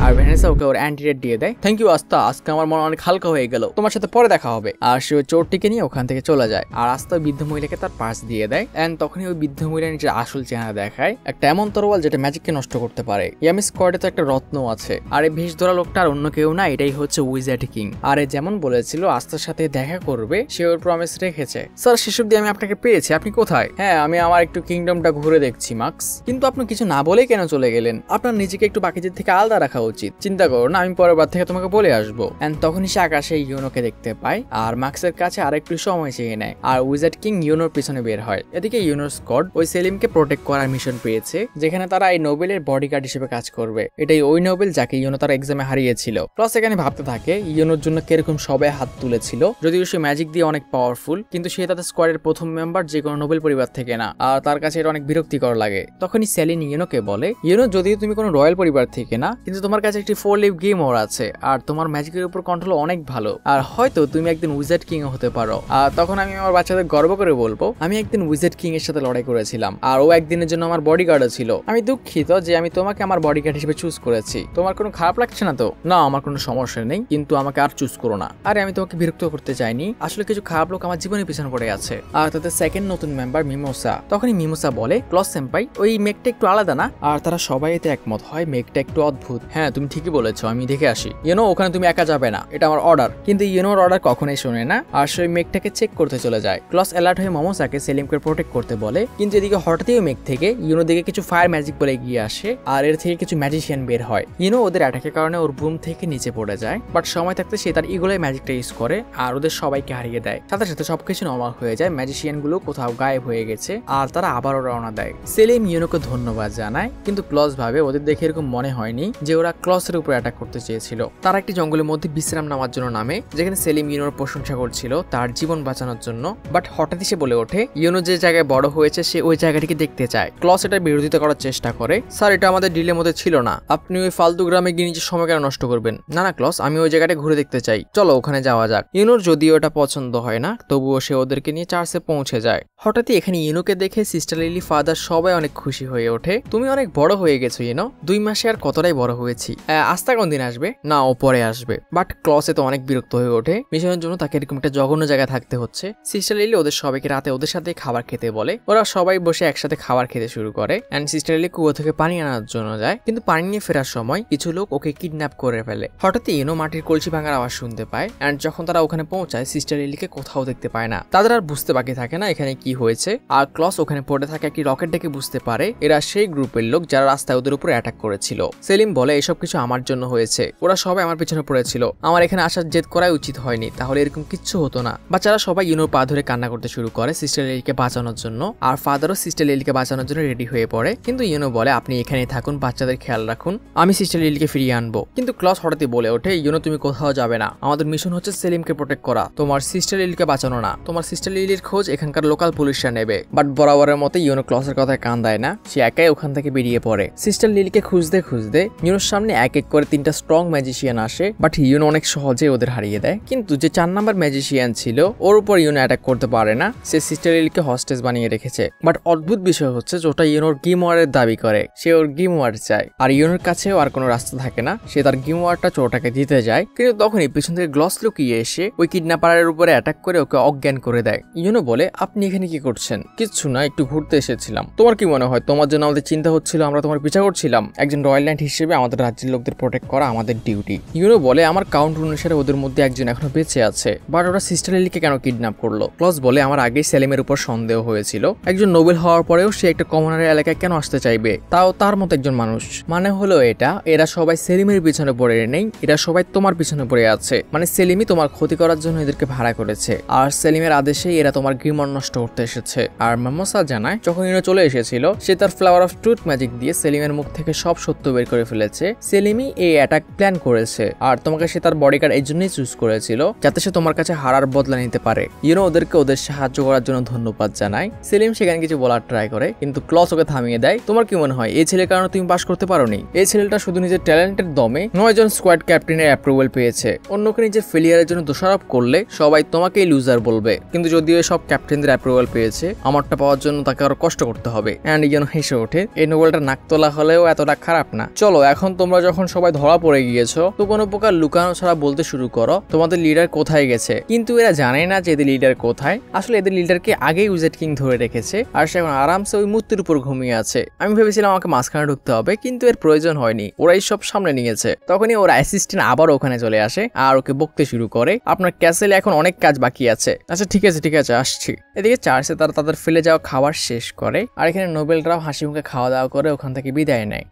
আর ভ্যানেসা ওকে ওর অ্যান্টিরেট দিয়ে দেয়। থ্যাংক ইউ আস্তা, আজকে আমার মন অনেক হালকা হয়ে গেল, তোমার সাথে পরে দেখা হবে। আর সে ওই চোরটিকে নিয়ে ওখান থেকে চলে যায়, আর আস্তা বৃদ্ধ মহিলাকে তার পার্স দিয়ে দেয়। এন্ড তখনই ওই বৃদ্ধ মহিলা নিজের আসল চেহারা দেখায়, একটা এমন তরোয়াল যেটা ম্যাজিককে নষ্ট করতে পারে। ইয়ামি স্কোয়াডে তো একটা রত্ন আছে, আর এই ভেষ ধরা লোকটা আর অন্য কেউ না, এটাই হচ্ছে উইজার্ড কিং। আর যেমন বলেছিল আস্তার সাথে দেখা করবে, সে ওর প্রমিস রেখেছে। স্যার সেসব দিয়ে আমি আপনাকে পেয়েছি, আপনি কোথায়? হ্যাঁ আমি আমার একটু কিংডমটা ঘুরে দেখছি মার্কস। কিন্তু আপনি কিছু না বলেই কেন চলে গেলেন? আপনার নিজেকে একটু বাকিদের থেকে আলাদা রাখা উচিত, চিন্তা করো না, আমি পরের বার থেকে তোমাকে বলে আসবো। এন্ড তখনই সে আকাশে ইউনোকে দেখতে পায়, আর মার্কসের কাছে আর একটু সময় চেয়ে নেয়, আর উইজার্ড কিং ইউনোর পিছনে বের হয়। এদিকে ইউনোর স্কোয়াড ওই সেলিমকে প্রোটেক্ট করার মিশন পেয়েছে, যেখানে তারা এই নোবেলের বডিগার্ড হিসেবে কাজ করবে। এটাই ওই নোবেল যাকে ইউনো তার এক্সামে হারিয়েছিল। প্লাস এখানে ভাবতে থাকে ইউনোর জন্য কিরকম সবাই হাত তুলেছিল, যদিও সে ম্যাজিক দিয়ে অনেক পাওয়ারফুল, কিন্তু সে তাদের স্কোয়াডের প্রথম মেম্বার, যে কোনো নোবেল পরিবার থেকে না, আর তার কাছে এটা অনেক বিরক্তিকর লাগে। তখনই সেলিন ইউনোকে বলে, ইউনো যদিও তুমি কোনো রয়্যাল পরিবার থেকে না, কিন্তু তোমার কাছে একটি 4 লিভ গেম ওর আছে আর তোমার ম্যাজিকের উপর কন্ট্রোল অনেক ভালো আর হয়তো তুমি একদিন উইজার্ড কিং হতে পারো। আর তখন আমি আমার বাচ্চাদের গর্ব করে বলবো আমি একদিন উইজার্ড কিং এর সাথে লড়াই করেছিলাম আর ও একদিনের জন্য আমার বডিগার্ডও ছিল। আমি দুঃখিত যে আমি তোমাকে আমার বডিগার্ড হিসেবে চুজ করেছি। তোমার কোনো খারাপ লাগছে না তো? না, আমার কোনো সমস্যা নেই, কিন্তু আমাকে আর চুজ করো না। আরে আমি তোমাকে বিরক্ত করতে চাইনি, আসলে কিছু খারাপ লোক আমার জীবনের পিছনে পড়ে আছে। আর তাদের সেকেন্ড নতুন মেম্বার মিমোসা। তখনই মিমোসা বলে ক্লস সেম্পাই ওই মেঘটা একটু আলাদা না? আর তারা সবাই এতে একমত হয় মেঘটা একটু অদ্ভুত। হ্যাঁ তুমি ঠিকই বলেছো, আমি দেখে আসি। ওখানে তুমি একা যাবে না, এটা আমার অর্ডার। কিন্তু ওর অর্ডার কখনোই শোনে না আর সেই মেঘটাকে চেক করতে চলে যায়। ক্লস অ্যালার্ট হয়ে মমোসাকে সেলিমকে প্রোটেক্ট করতে বলে, কিন্তু এদিকে হঠাৎই মেঘ থেকে দিকে কিছু ফায়ার ম্যাজিক বলে এগিয়ে আসে আর এর থেকে কিছু ম্যাজিশিয়ান বের হয়। ওদের অ্যাটাকের কারণে ওর বুম থেকে নিচে পড়ে যায়, বাট সময় থাকতে সে তার ইগলের ম্যাজিকটা ইউজ করে আর ওদের সবাইকে হারিয়ে দেয়। সাথে সাথে সবকিছু নরমাল হয়ে যায়, ম্যাজিশিয়ান গুলো কোথাও গায়েব হয়ে গেছে আর তারা আবারও রওনা দেয়। সেলিম ইউনোকে ধন্যবাদ জানায়, কিন্তু ক্লস ভাবে ওদের দেখে এরকম মনে হয়নি যে ওরা ক্লসের উপর অ্যাটাক করতে চেয়েছিল। তারা একটি জঙ্গলের মধ্যে বিশ্রাম নেওয়ার জন্য নামে, যেখানে সেলিম ইউনোর প্রশংসা করছিল তার জীবন বাঁচানোর জন্য। বাট হঠাৎই সে বলে ওঠে ইউনো যে জায়গায় বড় হয়েছে সে ওই জায়গাটিকে দেখতে চায়। ক্লস এটার বিরোধিতা করার চেষ্টা করে, স্যার এটা আমাদের ডিলের মধ্যে ছিল না, আপনি ওই ফালতু গ্রামে গিয়ে নিজের সময় কেন নষ্ট করবেন? না না ক্লস, আমি ওই জায়গাটা ঘুরে দেখতে চাই, চলো ওখানে যাওয়া যাক। ইউনোর যদিও এটা পছন্দ হয় না, তবুও সে ওদেরকে নিয়ে চার্চে পৌঁছে যায়। হঠাৎই এখানে ইউনোকে দেখে সিস্টার লিলি, ফাদার সবাই অনেক খুশি হয়ে ওঠে। তুমি অনেক বড় হয়ে গেছো ইউনো, 2 মাসে আর কতটাই বড় হয়েছি। আস্তা কোন দিন আসবে? না, ও পরে আসবে। বাট ক্লসে তো অনেক বিরক্ত হয়ে ওঠে, মিশনের জন্য তাকে এরকম একটা জঘন্য জায়গায় থাকতে হচ্ছে। সিস্টার লিলি ওদের সবাইকে রাতে ওদের সাথে খাবার খেতে বলে। ওরা সবাই বসে একসাথে খাবার খেতে শুরু করে এন্ড সিস্টার লিলি কুয়ো থেকে পানি আনার জন্য যায়, কিন্তু পানি নিয়ে ফেরার সময় কিছু লোক ওকে কিডন্যাপ করে ফেলে। হঠাৎই মাটির কলসি ভাঙার আওয়াজ শুনতে পায় এন্ড যখন তারা ওখানে পৌঁছায় সিস্টার লিলিকে কোথাও দেখতে পায় না। তাদের আর বুঝতে বাকি থাকে না এখানে কি হয়েছে। আর ক্লস ওখানে পড়ে থাকা একটি রকেট দেখে বুঝতে পারে এরা সেই গ্রুপের লোক যারা রাস্তায় ওদের উপর অ্যাটাক করেছিল। সেলিম বলে এসব কিছু আমার জন্য হয়েছে, ওরা সবাই আমার পিছনে পড়েছিল, আমার এখানে আসার জেদ করাই উচিত হয়নি, তাহলে এরকম কিচ্ছু হতো না। বাচ্চারা সবাই ইউনোর পা ধরে কান্না করতে শুরু করে সিস্টার লিলিকে বাঁচানোর জন্য। আর ফাদারও সিস্টার লিলিকে বাঁচানোর জন্য রেডি হয়ে পড়ে, কিন্তু ইউনো বলে আপনি এখানেই থাকুন, বাচ্চাদের খেয়াল রাখুন, আমি সিস্টার লিলিকে ফিরিয়ে আনবো। কিন্তু ক্লস হঠাৎই বলে ওঠে ইউনো তুমি কোথাও যাবে না, আমাদের মিশন হচ্ছে সেলিমকে প্রোটেক্ট করা, তোমার সিস্টার লিলিকে বাঁচানো না। তোমার সিস্টার লিলির খোঁজ এখানকার লোকাল পুলিশরা নেবে। বাট বরাবরের মতো ইউনো ক্লসের কথায় কান দেয় না, সে একাই ওখান থেকে বেরিয়ে পড়ে। সিস্টার লিলিকে খুঁজতে খুঁজতে ইউনোর সামনে এক এক করে 3টা স্ট্রং ম্যাজিশিয়ান আসে, বাট ইউনো অনেক সহজে ওদের হারিয়ে দেয়। কিন্তু যে 4 নাম্বার ম্যাজিশিয়ান ছিল ওর উপর ইউনো অ্যাটাক করতে পারে না, সে সিস্টার লিলিকে হস্টেজ বানিয়ে রেখেছে। বাট অদ্ভুত বিষয় হচ্ছে যেটা ইউনোর গিমওয়ারের দাবি করে, সে ওর গিমওয়ার চায় আর ইউনোর কাছেও আর কোনো রাস্তা থাকে না, সে তার গিমওয়ারটা চোরটাকে দিতে যায়। কিন্তু তখনই পিছন থেকে গ্লস লুকিয়ে এসে ওই কিডন্যাপারের উপরে অ্যাটাক করে ওকে অজ্ঞান করে দেয়। ইউনো বলে আপনি এখানে কি করছেন? কিচ্ছু না, একটু ঘুরতে এসেছিলাম। তোমার কি মনে হয় তোমার জন্য আমাদের চিন্তা হচ্ছিল আমরা তোমার পিছা করছিলাম? একজন রয়্যাল নাইট হিসেবে আমাদের রাজ্যের লোকদের প্রোটেক্ট করা আমাদের ডিউটি। ইউনো বলে আমার কাউন্ট অনুসারে ওদের মধ্যে একজন এখনো বেঁচে আছে, বাট ওরা সিস্টার লিলিকে কেন কিডন্যাপ করলো? ক্লস বলে আমার আগেই সেলিমের উপর সন্দেহ হয়েছিল, একজন নোবেল হওয়ার পরেও সে একটা কমনারের এলাকায় কেন আসতে চাইবে, তাও তার মতো একজন মানুষ। মানে হলো এটা, এরা সবাই সেলিমের পিছনে পড়ে নেই, এরা সবাই তোমার পিছনে পড়ে আছে। মানে সেলিমই তোমার ক্ষতি করার জন্য এদেরকে ভাড়া করেছে আর সেলিমের আদেশে এরা তোমার গ্রিমর নষ্ট করতে এসেছে। আর মামোসা জানায় যখন ইউনো চলে এসেছিল সে তার ফ্লাওয়ার অফ ট্রুথ ম্যাজিক দিয়ে সেলিমের মুখ থেকে সব সত্য বের করে ফেলেছে। সেলিমই এই অ্যাটাক প্ল্যান করেছে আর তোমাকে সে তার বডিগার্ড এই জন্যই চুজ করেছিল যাতে সে তোমার কাছে হারার বদলা নিতে পারে। ইউনো ওদেরকে ওদের সাহায্য করার জন্য ধন্যবাদ জানায়। সেলিম সেখানে কিছু বলার ট্রাই করে, কিন্তু ক্লস ওকে থামিয়ে দেয়। তোমার কি মনে হয় এই ছেলের কারণে তুমি পাস করতে পারোনি? এই ছেলেটা শুধু নিজের ট্যালেন্টের দমে 9 জন স্কোয়াড ক্যাপ্টেনের অ্যাপ্রুভাল পেয়েছে, অন্যকে নিজের ফেলিয়ারের জন্য দোষারোপ করলে সবাই তোমাকেই লুজার বলবে। কিন্তু যদিও সব ক্যাপ্টেনদের অ্যাপ্রুভাল পেয়েছে, আমারটা পাওয়ার জন্য তাকে আরো কষ্ট করতে হবে। এন্ড ইউনো হেসে ওঠে, এই নোবেলটা নাকতলা হলেও এতটা খারাপ না। চলো এখন তোমরা যখন সবাই ধরা পড়ে গিয়েছো তো কোনো প্রকার লুকানো ছাড়া বলতে শুরু করো তোমাদের লিডার কোথায় গেছে। কিন্তু এরা জানে না যে এদের লিডার কোথায়। আসলে এদের লিডারকে আগেই উইজার্ড কিং ধরে রেখেছে আর সে এখন আরামসে ওই মূর্তির উপর ঘুমিয়ে আছে। আমি ভেবেছিলাম আমাকে মাঝখানে ঢুকতে হবে, কিন্তু এর প্রয়োজন হয়নি, ওরাই সব সামনে নিয়েছে। তখনই ওর অ্যাসিস্ট্যান্ট আবার ওখানে চলে আসে আর ওকে বকতে শুরু করে, আপনার ক্যাসেলে এখন অনেক কাজ বাকি আছে। আচ্ছা ঠিক আছে আসছি। এদিকে চার্চে তারা তাদের ফেলে যাওয়া খাবার শেষ করে আর এখানে নোবেলরাও হাসি মুখে খাওয়া দাওয়া করে ওখান থেকে বিদায় নেয়।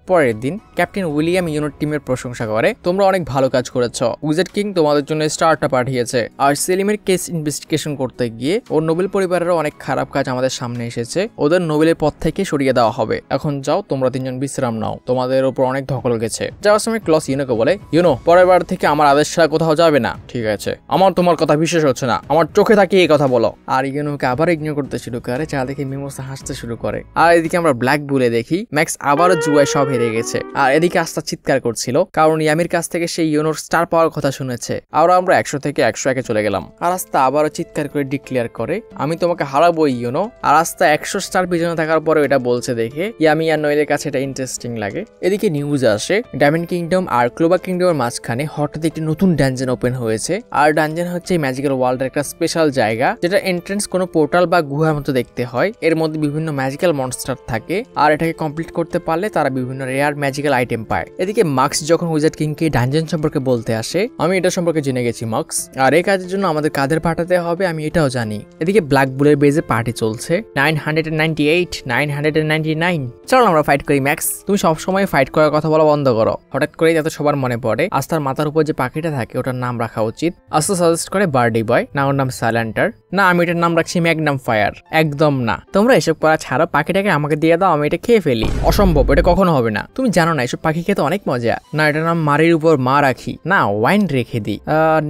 পরের দিন ক্যাপ্টেন উইলিয়াম ইউনোর টিমের প্রশংসা করে, তোমরা অনেক ভালো কাজ করেছো, উইজার্ড কিং তোমাদের জন্য স্টারটা পাঠিয়েছে। আর সেলিমের কেস ইনভেস্টিগেশন করতে গিয়ে ওর নোবেল পরিবারেরও অনেক খারাপ কাজ আমাদের সামনে এসেছে, ওদের নোবেলের পদ থেকে সরিয়ে দেওয়া হবে। এখন যাও তোমরা 3 জন বিশ্রাম নাও, তোমাদের উপর অনেক ধকল গেছে। যাওয়ার সময় ক্লস ইউনোকে বলে, ইউনো পরের বার থেকে আমার আদেশ ছাড়া কোথাও যাবে না, ঠিক আছে? আমার তোমার কথা বিশ্বাস হচ্ছে না, আমার চোখে তাকিয়ে এই কথা বলো। আর ইউনোকে আবার ইগনোর করতে শুরু করে, যা দেখে মিমোসা হাসতে শুরু করে। আর এদিকে আমরা ব্ল্যাক বুলে দেখি ম্যাক্স আবারও জুয়ায় সব হেরে গেছে। আর এদিকে আস্তা চিৎকার করছিল কারণ ইয়ামির কাছ থেকে সেই ইয়োনোর স্টার পাওয়ার কথা শুনেছে। আর আমরা 100 থেকে 101-এ চলে গেলাম। আর আস্তা আবারও চিৎকার করে ডিক্লেয়ার করে আমি তোমাকে হারাবো ইয়োনো। আর আস্তা 100 স্টার পিছনে থাকার পরে এটা বলছে দেখে ইয়ামি আর নোয়েলের কাছে এটা ইন্টারেস্টিং লাগে। এদিকে নিউজ আসে ডায়মন্ড কিংডম আর ক্লোবার কিংডমের মাঝখানে হঠাৎ একটি নতুন ডানজেন ওপেন হয়েছে। আর ডানজেন হচ্ছে ম্যাজিক্যাল ওয়ার্ল্ডের একটা স্পেশাল জায়গা যেটা এন্ট্রেন্স কোনো পোর্টাল বা গুহার মতো দেখতে হয়। এর মধ্যে বিভিন্ন ম্যাজিক্যাল মনস্টার থাকে আর এটাকে কমপ্লিট করতে পারলে তারা বিভিন্ন রেয়ার ম্যাজিক্যাল আইটেম পায়। এদিকে মার্কস যখন উইজার্ড কিংকে ডানজেন সম্পর্কে বলতে আসে আমি এটা সম্পর্কে জেনে গেছি মার্কস, আর এই কাজের জন্য আমাদের কাদের পাঠাতে হবে আমি এটাও জানি। এদিকে ব্ল্যাক বুলের বেজে পার্টি চলছে 998, 999। চলো আমরা ফাইট করি ম্যাক্স, তুমি সবসময় ফাইট করার কথা বলা বন্ধ করো। হঠাৎ করেই যাতে সবার মনে পড়ে আস্তার মাথার উপর যে পাখিটা থাকে ওটার নাম রাখা উচিত। আস্তা সাজেস্ট করে বার্ডি বয়, না ওর নাম সাইলেন্টার। না আমি এটার নাম রাখছি ম্যাগনাম ফায়ার। একদম না, তোমরা এসব করা ছাড়ো, পাখিটাকে আমাকে দিয়ে দাও, আমি এটা খেয়ে ফেলি। অসম্ভব, এটা কখনো হবে না। তুমি জানো না এসব পাখি খেতে অনেক মজা। না এটার নাম মারির উপর মা রাখি, না ওয়াইন রেখে দিই।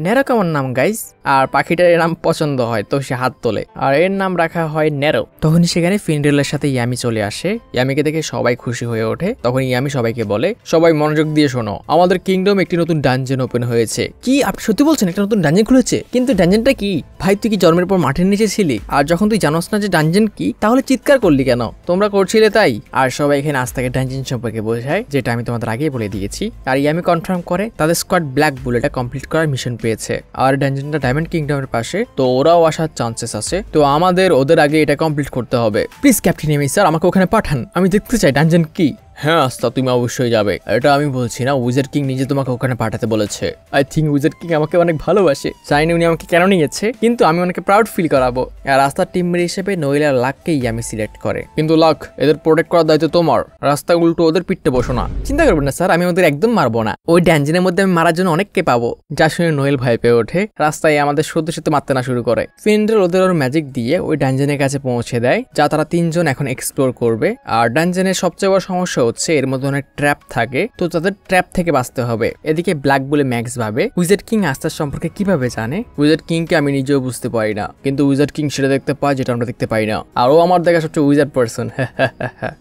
নেরো কেমন নাম গাইজ? আর পাখিটার এর নাম পছন্দ হয় তো সে হাত তোলে, আর এর নাম রাখা হয় নেরো। তখনই সেখানে ফিনডেলের সাথে ইয়ামি চলে আসে। ইয়ামিকে দেখে সবাই খুশি হয়ে ওঠে। তখন ইয়ামি সবাইকে বলে সবাই মনোযোগ দিয়ে শোনো, আমাদের কিংডম একটি নতুন ডানজেন ওপেন হয়েছে। কি আপনি সত্যি বলছেন একটা নতুন ডানজেন খুলেছে? কিন্তু ডানজেনটা কি ভাই? তুই কি জন্মের পর মাঠের নিচে ছিলি? আর যখন তুই জানোস না যে ডানজেন কি তাহলে চিৎকার করলি কেন? তোমরা করছিলে তাই। আর সবাই এখানে আজ থেকে ডানজেন সম্পর্কে বোঝায় যেটা আমি তোমাদের আগেই বলে দিয়েছি। আর ইয়ামি কনফার্ম করে তাদের স্কোয়াড ব্ল্যাক বুলেটটা কমপ্লিট করার মিশন পেয়েছে আর ডানজেনটা ডায়মন্ড কিংডমের পাশে, তো ওরাও আসার চান্সেস আছে। তো আমাদের ওদের আগে এটা কমপ্লিট করতে হবে। প্লিজ ক্যাপ্টেন এমি স্যার আমাকে ওখানে পাঠান, আমি দেখতে চাই ডানজেন কি। হ্যাঁ আস্তা তুমি অবশ্যই যাবে, এটা আমি বলছি না, উইজার্ড কিং নিজে তোমাকে ওখানে পাঠাতে বলেছে। আই থিঙ্ক উইজার্ড কিং আমাকে অনেক ভালোবাসে, জানি উনি আমাকে কেন নিয়েছে, কিন্তু আমি অনেক প্রাউড ফিল করাবো। আর রাস্তার টিম মেট হিসেবে নোয়েল আর লাককেই আমি সিলেক্ট করে। কিন্তু লাক এদের প্রোটেক্ট করার দায়িত্ব তোমার, রাস্তা উল্টো ওদের পিঠতে বসো না। চিন্তা করবেন না স্যার, আমি ওদের একদম মারবো না। ওই ড্যানজেনের মধ্যে আমি মারার জন্য অনেককে পাবো। যা শুনে নোয়েল ভয় পেয়ে ওঠে, রাস্তায় আমাদের সদ্য সাথে মারতে না শুরু করে। ফিন্ডেল ওদের ওর ম্যাজিক দিয়ে ওই ড্যানজেনের কাছে পৌঁছে দেয়, যা তারা তিনজন এখন এক্সপ্লোর করবে। আর ড্যানজেনের সবচেয়ে বড় সমস্যা হচ্ছে এর মধ্যে অনেক ট্র্যাপ থাকে, তো তাদের ট্র্যাপ থেকে বাঁচতে হবে। এদিকে ব্ল্যাক বলে ম্যাক্স ভাবে উইজার্ড কিং আস্তার সম্পর্কে কিভাবে জানে। উইজার্ড কিংকে আমি নিজেও বুঝতে পারি না, কিন্তু উইজার্ড কিং সেটা দেখতে পায় যেটা আমরা দেখতে পাই না। আর ও আমার দেখা সবচেয়ে উইজার্ড পার্সন।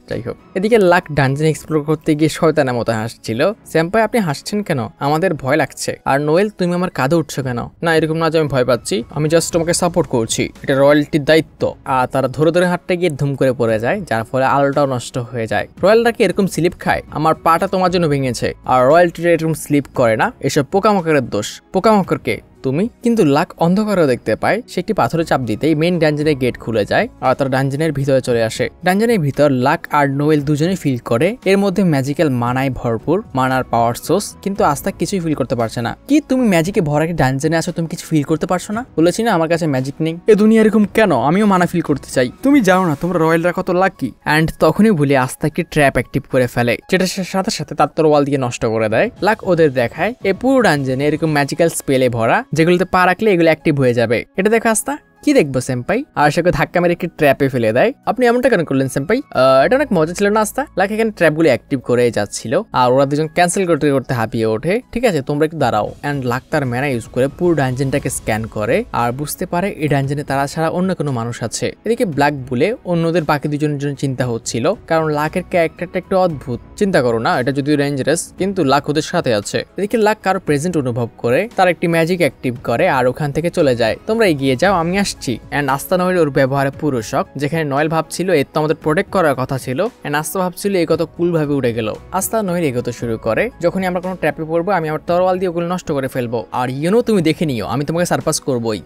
যাই হোক, এদিকে লাক ডানজেন এক্সপ্লোর করতে গিয়ে শয়তানের মতো হাসছিল। সেম্পাই আপনি হাসছেন কেন? আমাদের ভয় লাগছে। আর নোয়েল তুমি আমার কাঁধে উঠছো কেন? না এরকম না যে আমি ভয় পাচ্ছি, আমি জাস্ট তোমাকে সাপোর্ট করছি, এটা রয়্যালটির দায়িত্ব। আর তারা ধরে ধরে হাঁটতে গিয়ে ধুম করে পড়ে যায়, যার ফলে আলোটাও নষ্ট হয়ে যায়। রয়্যালরা কি এরকম স্লিপ খায়? আমার পাটা তোমার জন্য ভেঙেছে। আর রয়্যালটিরা এরকম স্লিপ করে না, এসব পোকামাকড়ের দোষ। পোকামাকড়কে তুমি। কিন্তু লাক অন্ধকারেও দেখতে পায়, সে একটি পাথরে চাপ দিতেই মেইন ডানজেনের গেট খুলে যায় আর তারা ডানজেনের ভিতরে চলে আসে। ডানজেনের ভিতর লাক আর নোয়েল দুজনেই ফিল করে এর মধ্যে ম্যাজিক্যাল মানায় ভরপুর, মানার পাওয়ার সোর্স, কিন্তু আস্তা কিছুই ফিল করতে পারছে না। কি তুমি ম্যাজিকে ভরা কি ডানজেনে আছো, তুমি কিছু ফিল করতে পারছো না? বলেছি না আমার কাছে ম্যাজিক নেই। এ দুনিয়া এরকম কেন? আমিও মানা ফিল করতে চাই। তুমি জানো না তোমরা রয়্যালরা কত লাকি। অ্যান্ড তখনই ভুলে আস্তা একটি ট্র্যাপ অ্যাক্টিভ করে ফেলে, যেটা সাথে সাথে তার তরোয়াল দিয়ে নষ্ট করে দেয়। লাক ওদের দেখায় এই পুরো ডানজেনে এরকম ম্যাজিক্যাল স্পেলে ভরা, যেগুলোতে পা রাখলে এগুলো অ্যাক্টিভ হয়ে যাবে। এটা দেখো আস্তা, কি দেখবো সেম্পাই? আর সেকে ধাক্কা মেরে একটি ট্র্যাপে ফেলে দেয়। আপনি এমনটা কেন করলেন সেম্পাই? এটা অনেক মজা ছিল না আস্তা? লাক এখানে ট্র্যাপগুলো অ্যাক্টিভ করে যাচ্ছিল আর ওরা দুজন ক্যান্সেল করতে করতে হাঁপিয়ে ওঠে। ঠিক আছে তোমরা একটু দাঁড়াও। অ্যান্ড লাক তার ম্যানা ইউজ করে পুরো ডানজেনটাকে স্ক্যান করে আর বুঝতে পারে এই ডানজেনে তারা ছাড়া অন্য কোনো মানুষ আছে। এদিকে ব্ল্যাক বুলে অন্যদের বাকি দুজনের জন্য চিন্তা হচ্ছিল, কারণ লাকের ক্যারেক্টারটা একটু অদ্ভুত। চিন্তা করো না, এটা যদিও ডেঞ্জারাস, কিন্তু লাক ওদের সাথে আছে। এদিকে লাক কারো প্রেজেন্ট অনুভব করে তার একটি ম্যাজিক অ্যাক্টিভ করে আর ওখান থেকে চলে যায়। তোমরা এগিয়ে যাও, আমি আসছি। অ্যান্ড আস্তা নোয়েল ওর ব্যবহারে পুরো শক, যেখানে নোয়েল ভাবছিল এর তো আমাদের প্রোটেক্ট করার কথা ছিল, অ্যান্ড আস্তা ভাবছিল এই কত কুল ভাবে উড়ে গেল। আস্তা নোয়েল এগোতে শুরু করে, যখনই আমরা কোনো ট্র্যাপে পড়বো আমি আমার তরোয়াল দিয়ে ওগুলো নষ্ট করে ফেলবো। আর ইউনো তুমি দেখে নিও, আমি তোমাকে সারপাস করবোই।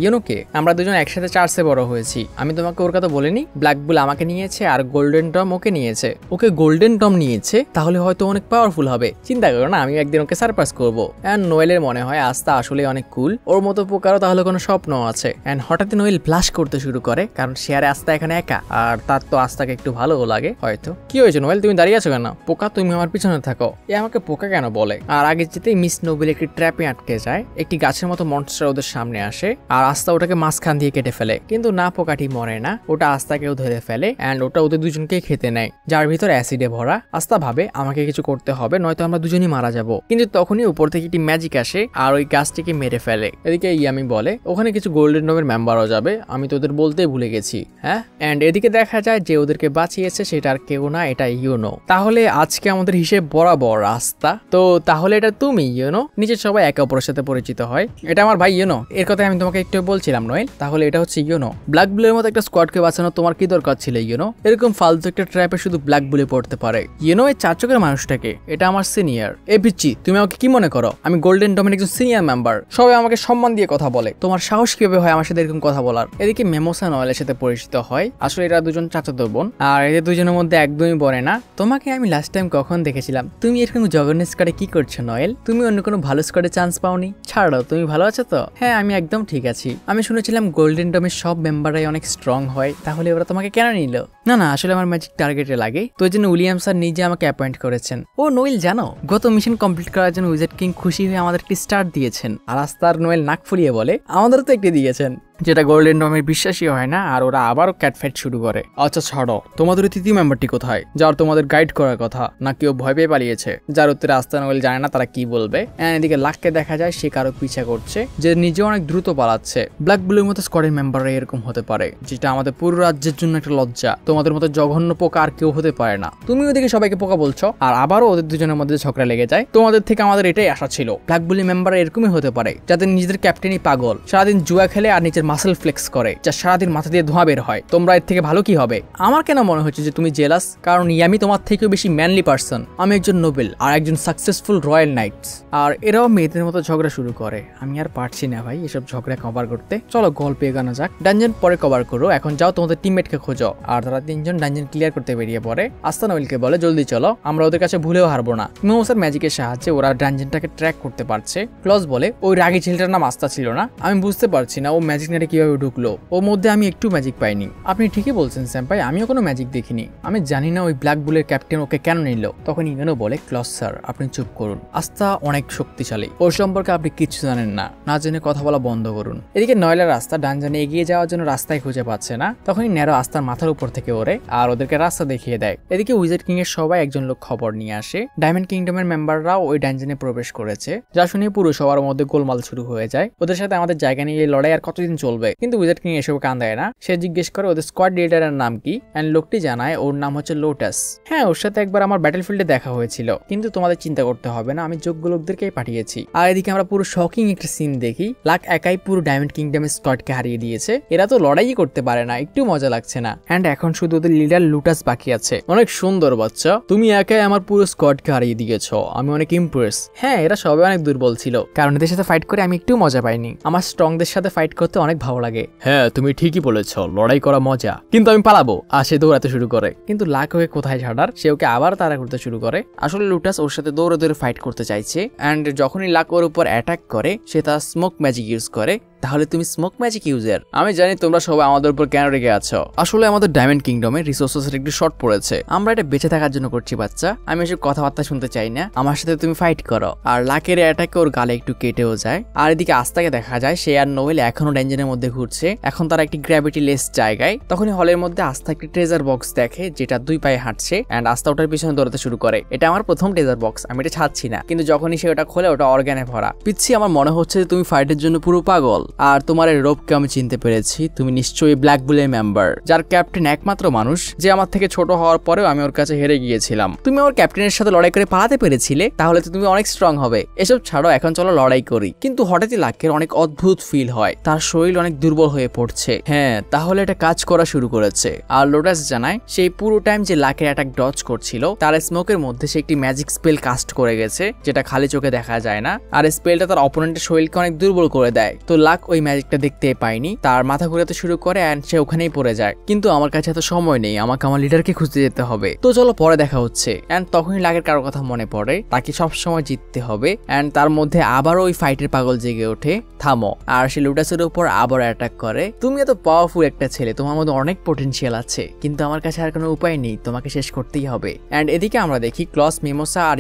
ইউনোকে আমরা দুজন একসাথে চার্চে বড় হয়েছি, আমি তোমাকে ওর কথা বলিনি? ব্ল্যাক বুল আমাকে নিয়েছে আর গোল্ডেন টম ওকে নিয়েছে। ওকে গোল্ডেন টম নিয়েছে, তাহলে হয়তো অনেক পাওয়ারফুল হবে। চিন্তা করো না, আমি একদিন ওকে সারপাস করবো। অ্যান্ড নোয়েলের মনে হয় আস্তা আসলে অনেক কুল, ওর মতো পোকারও তাহলে কোনো স্বপ্ন আছে। অ্যান্ড হঠাৎ নোয়েল ব্লাশ করতে শুরু করে, কারণ শেয়ারে আস্তা এখানে একা আর তার তো আস্তাকে একটু ভালোও লাগে হয়তো। কি হয়েছে নোয়েল, তুমি দাঁড়িয়ে আছো কেন? পোকা তুমি আমার পিছনে থাকো। এ আমাকে পোকা কেন বলে? আর আগে যেতেই মিস নোবেল একটি ট্র্যাপে আটকে যায়। একটি গাছের মতো মনস্টার ওদের সামনে আসে আর আস্তা ওটাকে মাঝখান দিয়ে কেটে ফেলে, কিন্তু না পোকাটি মরে না, ওটা আস্তাকেও ধরে ফেলে অ্যান্ড ওটা ওদের দুজনকে খেতে নেয়, যার ভিতর অ্যাসিডে ভরা। আস্তা ভাবে আমাকে কিছু করতে হবে, নয়তো আমরা দুজনই মারা যাব। কিন্তু তখনই উপর থেকে একটি ম্যাজিক আসে আর ওই গাছটিকে মেরে ফেলে। এদিকে ইয়ামি বলে ওখানে কিছু গোল্ডেন ডমের মেম্বারও যাবে, আমি তো ওদের বলতেই ভুলে গেছি। হ্যাঁ, এন্ড এদিকে দেখা যায় যে ওদেরকে বাঁচিয়েছে সেটা আর কেউ না, এটা ইউনো। তাহলে আজকে আমাদের হিসেব বরাবর রাস্তা। তো তাহলে এটা তুমি ইউনো। নিচের সবাই একে অপরের সাথে পরিচিত হয়। এটা আমার ভাই ইউনো, এর কথা আমি তোমাকে একটু বলছিলাম নোয়েল। তাহলে এটা হচ্ছে ইউনো। ব্ল্যাক বুলের মতো একটা স্কোয়াডকে বাঁচানো তোমার কি দরকার ছিল ইউনো? এরকম ফালতু একটা ট্র্যাপে শুধু ব্ল্যাক বুলে পড়তে পারে ইউনো। এই 4 চোখের মানুষটাকে, এটা আমার সিনিয়র। এ পিচ্চি, তুমি আমাকে কি মনে করো? আমি গোল্ডেন ডোমের একজন সিনিয়র মেম্বার। সবাই আমাকে সম্মান দিয়ে কথা বলে। তোমার সাহস কিভাবে হয় আমার সাথে এরকম কথা বলার? এদিকে মেমোসা নোয়েলের সাথে পরিচিত হয়। আসলে এরা দুজন চাচাতো বোন, আর এদের দুজনের মধ্যে একদমই বলে না। তোমাকে আমি লাস্ট টাইম কখন দেখেছিলাম? তুমি এরকম জঘন্য স্কোয়াডে কি করছো নোয়েল? তুমি অন্য কোনো ভালো স্কোয়াডে চান্স পাওনি? ছাড়ো, তুমি ভালো আছো তো? হ্যাঁ, আমি একদম ঠিক আছি। আমি শুনেছিলাম গোল্ডেন ডোমের সব মেম্বাররাই অনেক স্ট্রং হয়, তাহলে ওরা তোমাকে কেন নিল? না না, আসলে আমার ম্যাজিক টার্গেটে লাগে, তো এই জন্য উইলিয়াম স্যার নিজে আমাকে অ্যাপয়েন্ট করেছেন। ও নোয়েল, জানো গত মিশন কমপ্লিট করার জন্য উইজার্ড কিং খুশি হয়ে আমাদের একটি স্টার দিয়েছেন। আর আস্তার নোয়েল নাক ফুলিয়ে বলে, আমাদেরও তো একটি দিয়েছেন, যেটা গোল্ডেন ডোমের বিশ্বাসই হয় না। আর ওরা আবারও ক্যাটফাইট শুরু করে। আচ্ছা ছাড়ো, তোমাদের তৃতীয় মেম্বারটি কোথায়, যার তোমাদের গাইড করার কথা? না কেউ ভয় পেয়ে পালিয়েছে? যার উত্তরে আস্তা নোয়েল জানে না তারা কি বলবে। এদিকে লাককে দেখা যায় সে কারো পিছা করছে, যে নিজে অনেক দ্রুত পালাচ্ছে। ব্ল্যাক ব্লুর মতো স্কোয়াডের মেম্বাররা এরকম হতে পারে, যেটা আমাদের পুরো রাজ্যের জন্য একটা লজ্জা। তোমাদের মতো জঘন্য পোকা আর কেউ হতে পারে না। তুমি ওদিকে সবাইকে পোকা বলছো, আর আবারও ওদের দুজনের মধ্যে ঝগড়া লেগে যায়। তোমাদের থেকে আমাদের এটাই আশা ছিল। ব্ল্যাক ব্লু মেম্বার এরকমই হতে পারে, যাদের নিজেদের ক্যাপ্টেনই পাগল, সারাদিন জুয়া খেলে আর নিজের মাসেল ফ্লেক্স করে, যা সারাদিন মাথা দিয়ে ধোঁয়া বের হয়। তোমরা এর থেকে ভালো কি হবে? আমার কেন মনে হচ্ছে যে তুমি জেলাস, কারণ ইয়ামি তোমার থেকেও বেশি ম্যানলি পার্সন। আমি একজন নোবেল আর একজন সাকসেসফুল রয়্যাল নাইটস, আর এরাও মেয়েদের মতো ঝগড়া শুরু করে। আমি আর পারছি না ভাই এসব ঝগড়া কভার করতে। চলো গল্পে এগানো যাক। ডানজন পরে কভার করো, এখন যাও তোমাদের টিমমেটকে খোঁজো। আর তারা 3 জন ডানজন ক্লিয়ার করতে বেরিয়ে পড়ে। আস্তা নোবেলকে বলে, জলদি চলো, আমরা ওদের কাছে ভুলেও হারবো না। মেমোসার ম্যাজিকের সাহায্যে ওরা ডানজনটাকে ট্র্যাক করতে পারছে। ক্লজ বলে, ওই রাগী ছেলেটার নাম আস্তা ছিল না? আমি বুঝতে পারছি না ও ম্যাজিক নেটে কিভাবে ঢুকলো, ওর মধ্যে আমি একটু ম্যাজিক পাইনি। আপনি ঠিকই বলছেন স্যাম্পাই, আমিও কোনো ম্যাজিক দেখিনি। আমি জানি না ওই ব্ল্যাক বুলের ক্যাপ্টেন ওকে কেন নিল। তখন ইগনো বলে, ক্লজ স্যার আপনি চুপ করুন, আস্তা অনেক শক্তিশালী, ওর সম্পর্কে আপনি কিছু জানেন না, না জেনে কথা বলা বন্ধ করুন। এদিকে নয়লার রাস্তা ডানজনে এগিয়ে যাওয়ার জন্য রাস্তায় খুঁজে পাচ্ছে না। তখনই ন্যারো আস্তার মাথার উপর থেকে ওরে আর ওদেরকে রাস্তা দেখিয়ে দেয়। এদিকে উইজার্ড কিং এর সবাই একজন লোক খবর নিয়ে আসে, ডায়মন্ড কিংডমের মেম্বাররাও ওই ডানজনে প্রবেশ করেছে। যা শুনে পুরো সবার মধ্যে গোলমাল শুরু হয়ে যায়। ওদের সাথে আমাদের জায়গা নিয়ে এই লড়াই আর কতদিন চলবে? কিন্তু উইজার্ড কিং এসব কান দেয় না। সে জিজ্ঞেস করে ওদের স্কোয়াড লিডারের নাম কি, এন্ড লোকটি জানায় ওর নাম হচ্ছে লোটাস। হ্যাঁ, ওর সাথে একবার আমার ব্যাটলফিল্ডে দেখা হয়েছিল, কিন্তু তোমাদের চিন্তা করতে হবে না, আমি যোগ্য লোকদেরকেই পাঠিয়েছি। আর এদিকে আমরা পুরো শকিং একটা সিন দেখি, লাক একাই পুরো ডায়মন্ড কিংডমের স্কোয়াডকে হারিয়ে দিয়েছে। এরা তো লড়াই করতে পারে না, একটু মজা লাগছে না। এন্ড এখন শুধু ওদের লিডার লুটাস বাকি আছে। অনেক সুন্দর বাচ্চা, তুমি একাই আমার পুরো স্কোয়াডকে হারিয়ে দিয়েছো, আমি অনেক ইমপ্রেস। হ্যাঁ, এরা সবাই অনেক দুর্বল ছিল, কারণ এদের সাথে ফাইট করে আমি একটু মজা পাইনি। আমার স্ট্রংদের সাথে ফাইট করতে অনেক ভালো লাগে। হ্যাঁ, তুমি ঠিকই বলেছ, লড়াই করা মজা, কিন্তু আমি পালাবো। আর সে দৌড়াতে শুরু করে, কিন্তু লাক ওকে কোথায় ছাড়ার, সে ওকে আবার তাড়া করতে শুরু করে। আসলে লুটাস ওর সাথে দৌড়ে দৌড়ে ফাইট করতে চাইছে। এন্ড যখনই লাক ওর উপর অ্যাটাক করে, সে তার স্মোক ম্যাজিক ইউজ করে। তাহলে তুমি স্মোক ম্যাজিক ইউজার। আমি জানি তোমরা সবাই আমাদের উপর কেন রেগে আছো। আসলে আমাদের ডায়মন্ড কিংডমে রিসোর্সের একটু শর্ট পড়েছে, আমরা এটা বেঁচে থাকার জন্য করছি বাচ্চা। আমি এসব কথাবার্তা শুনতে চাই না, আমার সাথে তুমি ফাইট করো। আর লাকের অ্যাটাকে ওর গালে একটু কেটেও যায়। আর এদিকে আস্তাকে দেখা যায় সে আর নোয়েল এখনো ডেঞ্জনের মধ্যে ঘুরছে। এখন তারা একটি গ্র্যাভিটি লেস জায়গায়। তখনই হলের মধ্যে আস্তা একটি ট্রেজার বক্স দেখে, যেটা 2 পায়ে হাঁটছে। এন্ড আস্তা ওটার পিছনে দৌড়াতে শুরু করে। এটা আমার প্রথম ট্রেজার বক্স, আমি এটা ছাড়ছি না। কিন্তু যখনই সে ওটা খোলে, ওটা অর্গানে ভরা। পিচ্ছি, আমার মনে হচ্ছে যে তুমি ফাইটের জন্য পুরো পাগল। আর তোমার রোবকে আমি চিনতে পেরেছি, তুমি নিশ্চয়ই ব্ল্যাক বুলের মেম্বার, যার ক্যাপ্টেন একমাত্র মানুষ যে আমার থেকে ছোট হওয়ার পরেও আমি ওর কাছে হেরে গিয়েছিলাম। তুমি আমার ক্যাপ্টেনের সাথে লড়াই করে পালাতে পেরেছিলে, তাহলে তো তুমি অনেক স্ট্রং হবে। এসব ছাড়ো, এখন চলো লড়াই করি। কিন্তু হঠাৎই লাকের অনেক অদ্ভুত ফিল হয়, তার শরীর অনেক দুর্বল হয়ে পড়ছে। হ্যাঁ, তাহলে এটা কাজ করা শুরু করেছে। আর লোটাস জানায় সেই পুরো টাইম যে লাকের অ্যাটাক ডজ করছিল, তার স্মোকের মধ্যে সে একটি ম্যাজিক স্পেল কাস্ট করে গেছে, যেটা খালি চোখে দেখা যায় না। আর স্পেলটা তার অপোনেন্টের শরীরকে অনেক দুর্বল করে দেয়। তো লাক ওই ম্যাজিকটা দেখতে পাইনি, তার মাথা ঘুরাতে শুরু করে এন্ড সে ওখানেই পড়ে যায়। কিন্তু আমার কাছে এত সময় নেই, আমাকে আমার লিডারকে খুঁজতে যেতে হবে। তো চলো পরে দেখা হচ্ছে। এন্ড তখনই লাগের কারো কথা মনে পড়ে, তাকে সবসময় জিততে হবে। এন্ড তার মধ্যে আবারও ওই ফাইটের পাগল জেগে ওঠে, থামো। আর সে লুটাসের উপর আবার অ্যাটাক করে। তুমি এত পাওয়ারফুল একটা ছেলে, তোমার মধ্যে অনেক পটেনশিয়াল আছে, কিন্তু আমার কাছে আর কোনো উপায় নেই, তোমাকে শেষ করতেই হবে। এন্ড এদিকে আমরা দেখি ক্লস, মিমোসা আর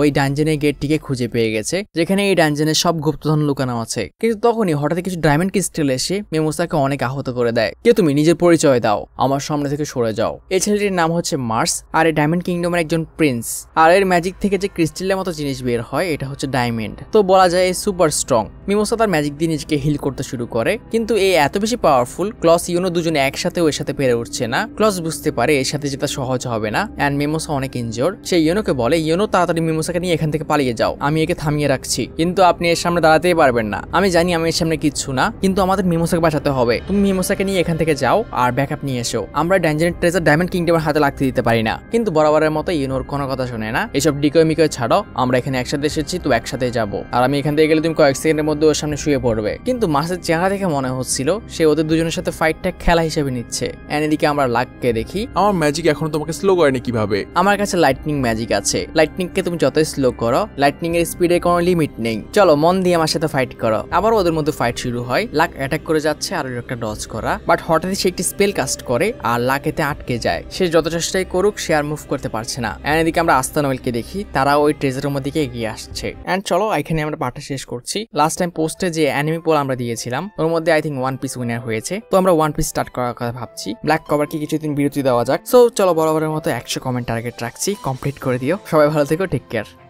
ওই ডানজনের গেটটিকে খুঁজে পেয়ে গেছে, যেখানে এই ডানজনের সব গুপ্তধন লুকানো আছে। কিন্তু তখনই হঠাৎ হঠাৎ কিছু ডায়মন্ড ক্রিস্টাল এসে মিমোসাকে অনেক আহত করে দেয়। কে তুমি? নিজের পরিচয় দাও, আমার সামনে থেকে সরে যাও। এই ছেলেটির নাম হচ্ছে মার্স, আর এই ডায়মন্ড কিংডমের একজন প্রিন্স। আর এর ম্যাজিক থেকে যে ক্রিস্টালের মতো জিনিস বের হয় এটা হচ্ছে ডায়মন্ড। তো বলা যায় এই সুপার স্ট্রং। মিমোসা তার ম্যাজিক দিয়ে নিজেকে হিল করতে শুরু করে, কিন্তু এই এত বেশি পাওয়ারফুল ক্লস ইউনো দুজনে একসাথে ওর সাথে পেরে উঠছে না। ক্লস বুঝতে পারে এর সাথে যেটা সহজ হবে না, এন্ড মিমোসা অনেক ইনজোর। সে ইউনোকে বলে, ইউনো তাড়াতাড়ি মিমোসাকে নিয়ে এখান থেকে পালিয়ে যাও, আমি একে থামিয়ে রাখছি, কিন্তু আপনি এর সামনে দাঁড়াতেই পারবেন না। আমি জানি আমি এর সামনে কিচ্ছু না, কিন্তু আমাদের মিমোসাকে বাঁচাতে হবে। তুমি মিমোসাকে নিয়ে এখান থেকে যাও আর ব্যাকআপ নিয়ে এসো। আমরা ডেঞ্জারের ট্রেজার ডায়মন্ড কিংডমের হাতে লাগতে দিতে পারি না। কিন্তু বরাবরের মতো ইউনোর কোনো কথা শোনে না। এসব ডিকয় মিকয় ছাড়ো, আমরা এখানে একসাথে এসেছি, তো একসাথে যাবো। আর আমি এখান থেকে গেলে তুমি কয়েক সেকেন্ডের মধ্যে ওর সামনে শুয়ে পড়বে। কিন্তু মাসের চেহারা দেখে মনে হচ্ছিল সে ওদের দুজনের সাথে ফাইটটা খেলা হিসেবে নিচ্ছে। এদিকে আমরা লাককে দেখি। আমার ম্যাজিক এখনো তোমাকে স্লো করেনি কিভাবে? আমার কাছে লাইটনিং ম্যাজিক আছে। লাইটনিং কে তুমি যতই স্লো করো, লাইটনিং এর স্পিডের কোনো লিমিট নেই। চলো মন দিয়ে আমার সাথে ফাইট করো। আবার ওদের মধ্যে ফাইট শুরু হয়। লাক অ্যাটাক করে যাচ্ছে আর একটা ডজ করা, বাট হঠাৎ সে একটি স্পেল কাস্ট করে আর লাক এতে আটকে যায়। সে যত চেষ্টাই করুক সে আর মুভ করতে পারছে না। এদিকে আমরা আস্তানওয়েলকে দেখি, তারা ওই ট্রেজারের মধ্যে এগিয়ে আসছে। এন্ড চলো এখানে আমরা পার্টটা শেষ করছি। লাস্ট টাইম পোস্টে যে অ্যানিমি পোল আমরা দিয়েছিলাম ওর মধ্যে I think one piece winner হয়েছে। তো আমরা ওয়ান পিস স্টার্ট করার কথা ভাবছি। ব্ল্যাক কভার কি কিছুদিন বিরতি দেওয়া যাক। সো চলো বরাবরের মতো 100 কমেন্ট টার্গেট রাখছি, কমপ্লিট করে দিও। সবাই ভালো থেকো, টেক কেয়ার।